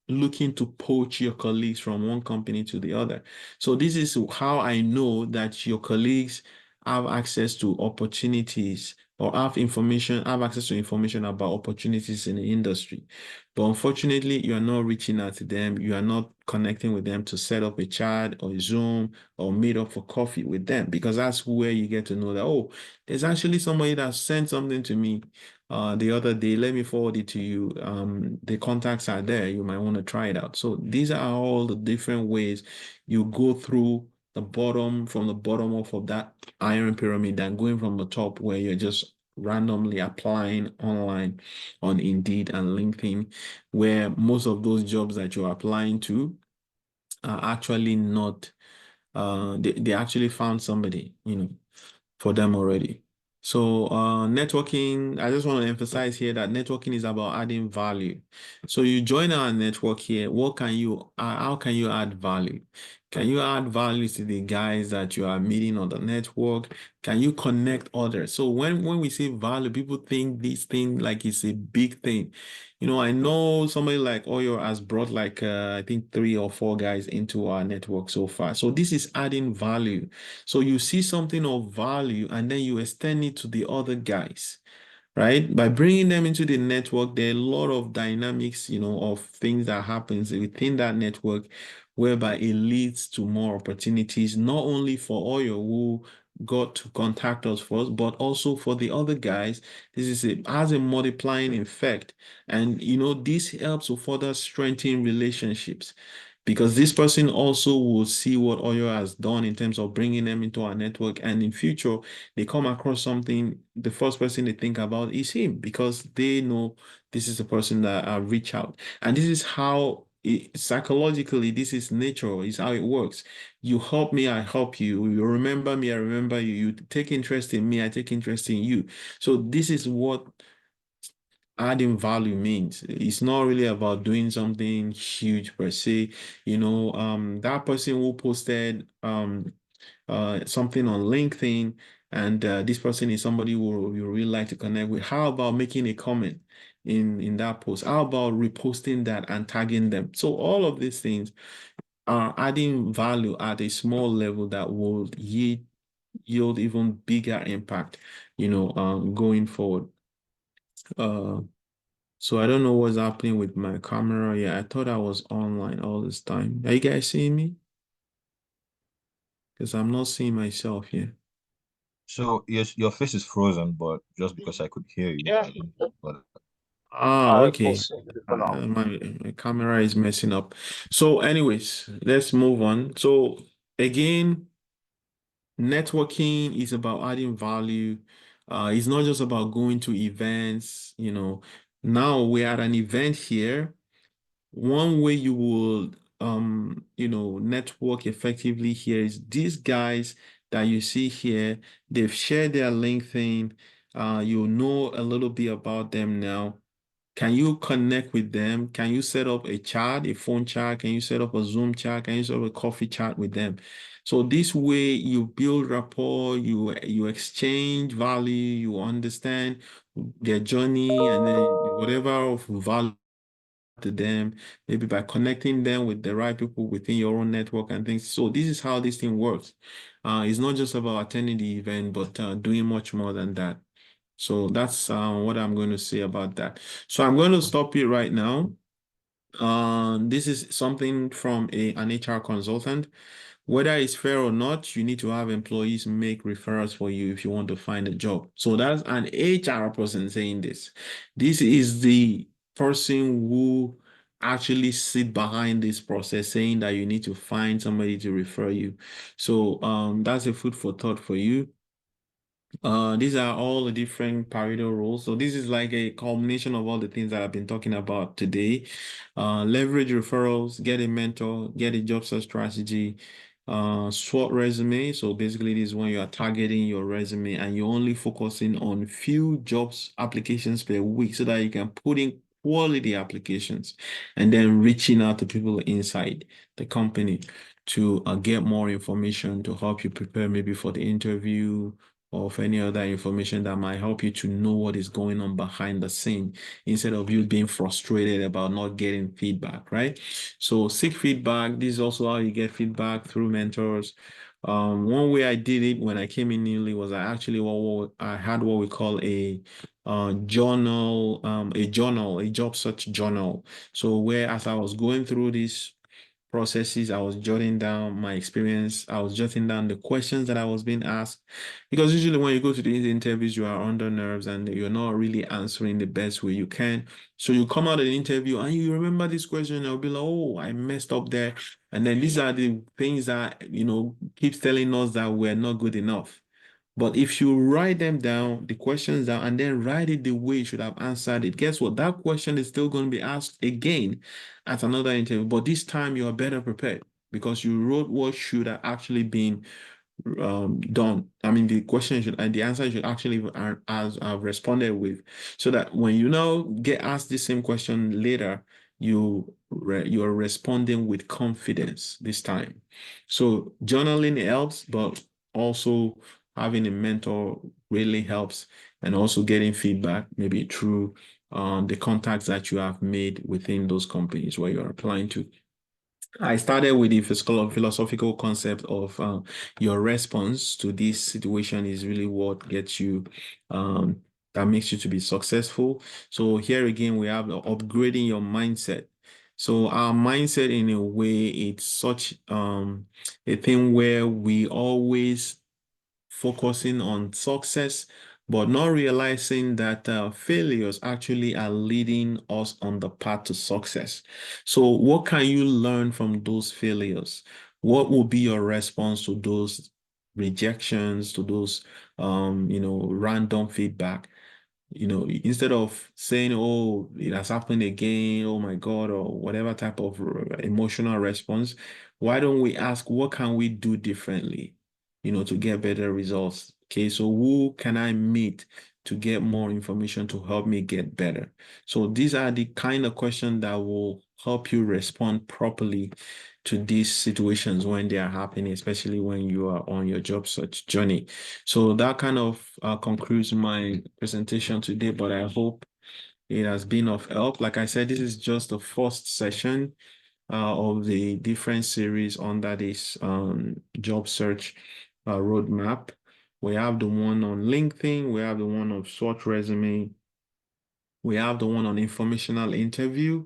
looking to poach your colleagues from one company to the other. So this is how I know that your colleagues have access to opportunities or have access to information about opportunities in the industry. But unfortunately, you are not reaching out to them. You are not connecting with them to set up a chat or a Zoom or meet up for coffee with them, because that's where you get to know that, oh, there's actually somebody that sent something to me the other day. Let me forward it to you. The contacts are there. You might want to try it out. So these are all the different ways you go through from the bottom of that iron pyramid than going from the top where you're just randomly applying online on Indeed and LinkedIn, where most of those jobs that you're applying to are actually not, they actually found somebody, for them already. So networking, I just want to emphasize here that networking is about adding value. So you join our network here. How can you add value? Can you add value to the guys that you are meeting on the network? Can you connect others? So when we say value, people think this thing like it's a big thing. I know somebody like Oyo has brought like I think 3 or 4 guys into our network so far. So this is adding value. So you see something of value and then you extend it to the other guys, right? By bringing them into the network, there are a lot of dynamics, of things that happens within that network, whereby it leads to more opportunities, not only for Oyo who got to contact us first, but also for the other guys. Has a multiplying effect. And, this helps to further strengthen relationships, because this person also will see what Oyo has done in terms of bringing them into our network. And in future, they come across something, the first person they think about is him, because they know this is the person that reach out. And this is how psychologically, this is natural, is how it works. You help me, I help you. You remember me, I remember you. You take interest in me, I take interest in you. So this is what adding value means. It's not really about doing something huge per se. That person who posted something on LinkedIn, and this person is somebody who you really like to connect with. How about making a comment in that post? How about reposting that and tagging them? So all of these things are adding value at a small level that will yield even bigger impact, going forward. So I don't know what's happening with my camera. Yeah, I thought I was online all this time. Are you guys seeing me? Because I'm not seeing myself here. So yes, your face is frozen, but just because I could hear you, Yeah. I don't know. But Okay. Also for now. My camera is messing up. So anyways, let's move on. So again, networking is about adding value. It's not just about going to events. Now we're at an event here. One way you will network effectively here is these guys that you see here. They've shared their LinkedIn. You know a little bit about them now. Can you connect with them? Can you set up a chat, a phone chat? Can you set up a Zoom chat? Can you set up a coffee chat with them? So this way you build rapport, you exchange value, you understand their journey, and then whatever of value to them, maybe by connecting them with the right people within your own network and things. So this is how this thing works. It's not just about attending the event, but doing much more than that. So that's what I'm going to say about that. So I'm going to stop it right now. This is something from an HR consultant. Whether it's fair or not, you need to have employees make referrals for you if you want to find a job. So that's an HR person saying this. This is the person who actually sit behind this process, saying that you need to find somebody to refer you. So that's a food for thought for you. These are all the different Pareto rules. So this is like a culmination of all the things that I've been talking about today. Leverage referrals, get a mentor, get a job search strategy, SWOT resume. So basically this is when you are targeting your resume and you're only focusing on few jobs applications per week so that you can put in quality applications, and then reaching out to people inside the company to get more information to help you prepare maybe for the interview of any other information that might help you to know what is going on behind the scene instead of you being frustrated about not getting feedback, right? So seek feedback. This is also how you get feedback through mentors. One way I did it when I came in newly was I had what we call a journal, a job search journal. So where as I was going through this processes, I was jotting down my experience. I was jotting down the questions that I was being asked. Because usually when you go to these interviews, you are under nerves and you're not really answering the best way you can. So you come out of the interview and you remember this question, and you'll be like, oh, I messed up there. And then these are the things that, keeps telling us that we're not good enough. But if you write them down, the questions down, and then write it the way you should have answered it, guess what? That question is still going to be asked again at another interview. But this time you are better prepared because you wrote what should have actually been done. I mean, the question should and the answer should actually as I've responded with, so that when you now get asked the same question later, you're responding with confidence this time. So journaling helps, but also having a mentor really helps, and also getting feedback maybe through the contacts that you have made within those companies where you're applying to. I started with the philosophical concept of your response to this situation is really what gets you, that makes you to be successful. So here again, we have upgrading your mindset. So our mindset, in a way, it's such a thing where we always focusing on success, but not realizing that failures actually are leading us on the path to success. So, what can you learn from those failures? What will be your response to those rejections, to those, random feedback? Instead of saying, oh, it has happened again, oh my God, or whatever type of emotional response, why don't we ask, what can we do differently, to get better results? Okay, so who can I meet to get more information to help me get better? So these are the kind of questions that will help you respond properly to these situations when they are happening, especially when you are on your job search journey. So that kind of concludes my presentation today, but I hope it has been of help. Like I said, this is just the first session of the different series under this job search roadmap. We have the one on LinkedIn, we have the one on short resume, we have the one on informational interview,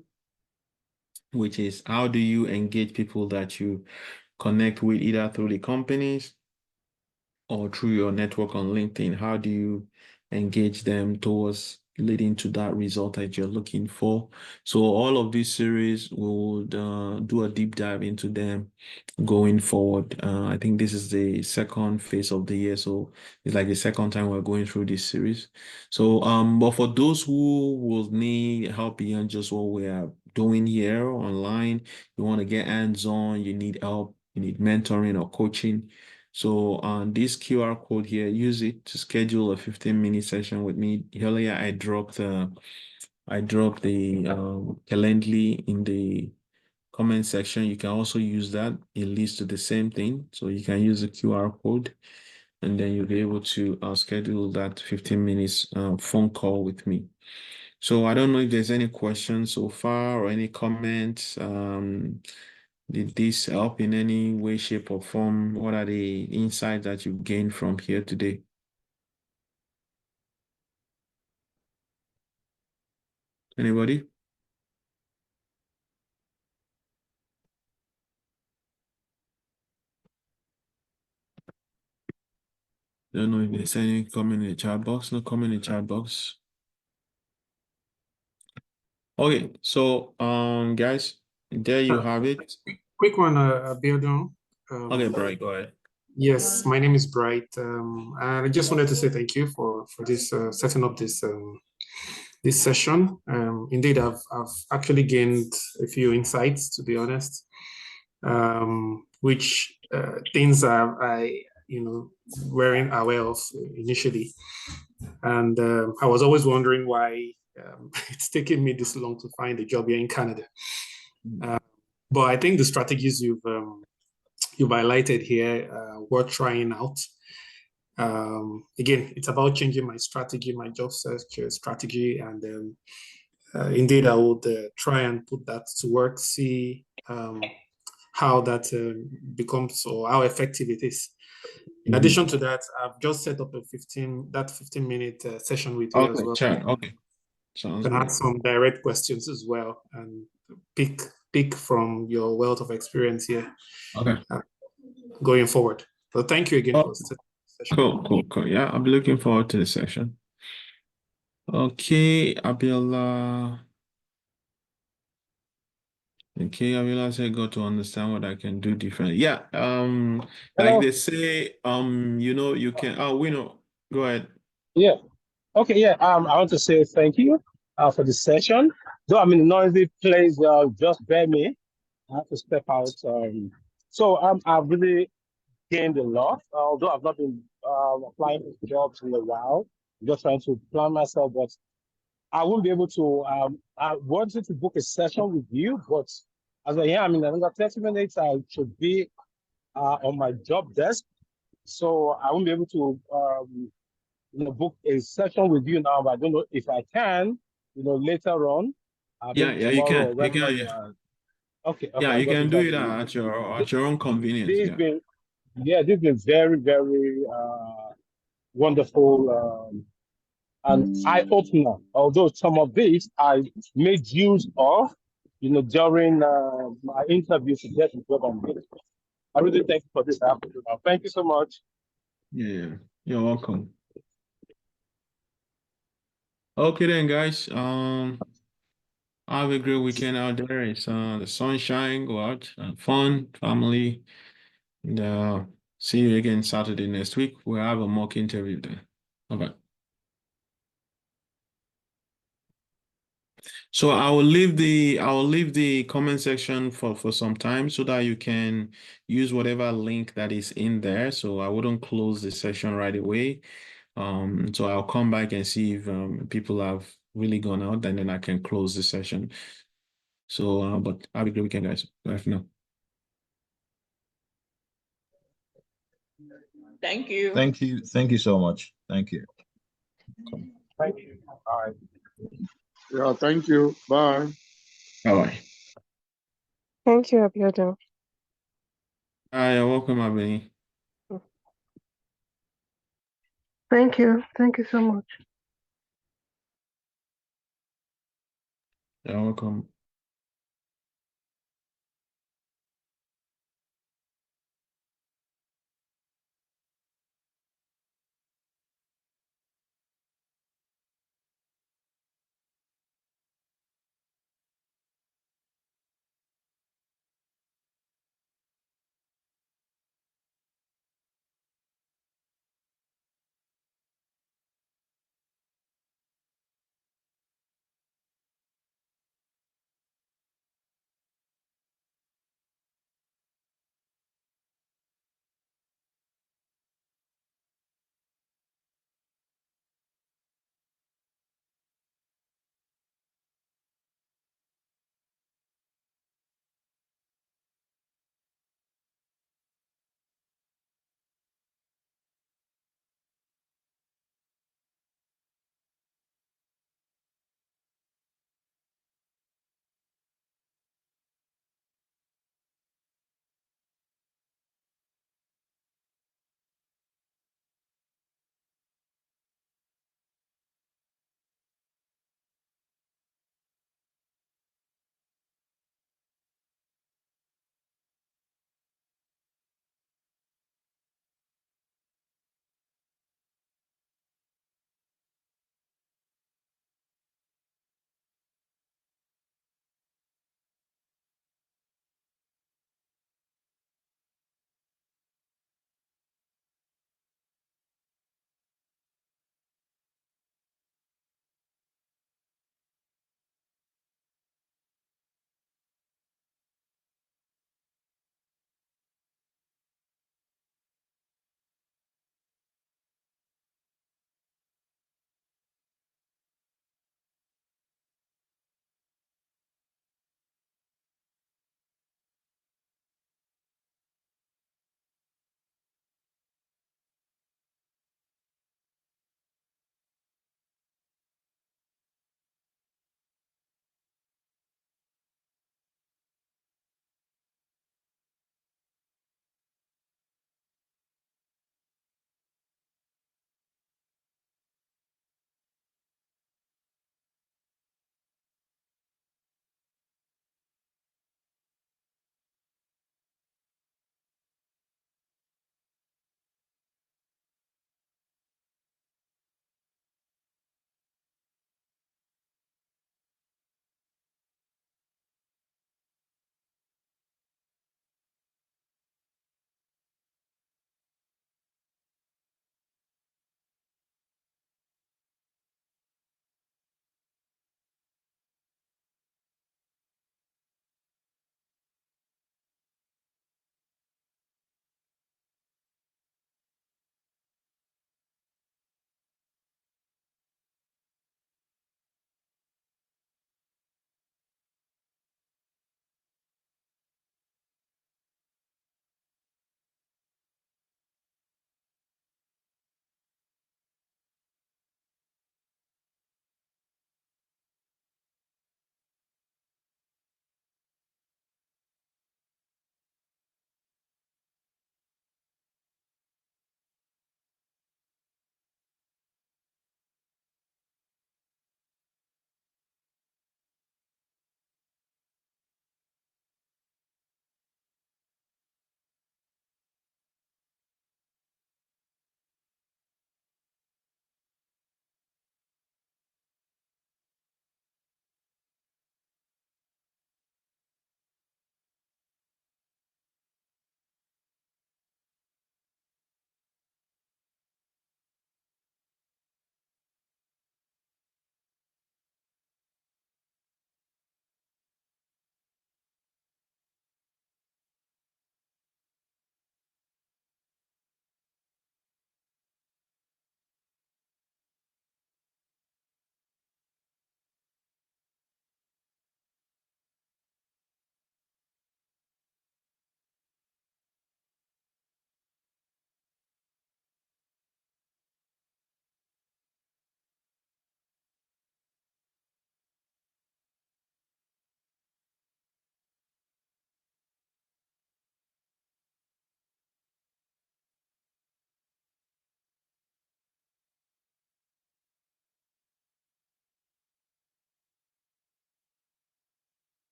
which is how do you engage people that you connect with either through the companies or through your network on LinkedIn? How do you engage them towards leading to that result that you're looking for? So all of this series, we will do a deep dive into them going forward. I think this is the second phase of the year, so it's like the second time we're going through this series. So but for those who will need help beyond just what we are doing here online, you want to get hands-on, you need help, you need mentoring or coaching. So on this QR code here, use it to schedule a 15-minute session with me. Earlier, I dropped the Calendly in the comment section. You can also use that. It leads to the same thing. So you can use the QR code, and then you'll be able to schedule that 15 minutes phone call with me. So I don't know if there's any questions so far or any comments. Did this help in any way, shape, or form? What are the insights that you gained from here today? Anybody? Don't know if there's any comment in the chat box. No comment in the chat box. Okay, so guys, there you have it. Quick one, Abiodun. Okay, Bright, go ahead. Yes, my name is Bright. And I just wanted to say thank you for this setting up this this session. Indeed, I've actually gained a few insights, to be honest, which things I weren't aware of initially, and I was always wondering why it's taking me this long to find a job here in Canada. But I think the strategies you've highlighted here worth trying out. Again, it's about changing my strategy, my job search strategy, and indeed, I would try and put that to work, see how that becomes or how effective it is. In addition to that, I've just set up a 15-minute session with you as well. Sure. Okay. Sounds Can good. ask some direct questions as well and pick from your wealth of experience here. Okay. Going forward. So thank you again for the session. Cool. Yeah, I'll be looking forward to the session. Okay, Abiola. Okay, Abiola said, got to understand what I can do differently. Yeah, like they say, you can, we know. Go ahead. Yeah. Okay, yeah. I want to say thank you for the session. Though I'm in a noisy place, just bear me. I have to step out. So I've really gained a lot, although I've not been applying for jobs in a while. I'm just trying to plan myself, but I won't be able to. I wanted to book a session with you, but as I am in another 30 minutes, I should be on my job desk. So I won't be able to book a session with you now, but I don't know if I can, later on. Yeah, Maybe you tomorrow or can. You whenever can, you yeah. are. Okay, Yeah, I you got can it. do That's it good. at your own convenience. This Yeah. been, yeah, this been very, very wonderful and eye-opener. Although some of this I made use of, during my interview to get the job I'm getting. I really thank you for this afternoon. Thank you so much. Yeah, you're welcome. Okay then, guys. Have a great weekend out there. It's the sunshine. Go out, have fun, family, and see you again Saturday next week. We'll have a mock interview then. Bye-bye. So I will leave the comment section for some time so that you can use whatever link that is in there. So I wouldn't close the session right away. So I'll come back and see if people have really gone out, and then I can close the session. So, but have a great weekend, guys. Bye for now. Thank you. Thank you so much. Thank you. Thank you. All right. Yeah, thank you. Bye. Bye. Thank you, Abiodun. Hi, you're welcome, Abini. Thank you. Thank you so much. You're welcome.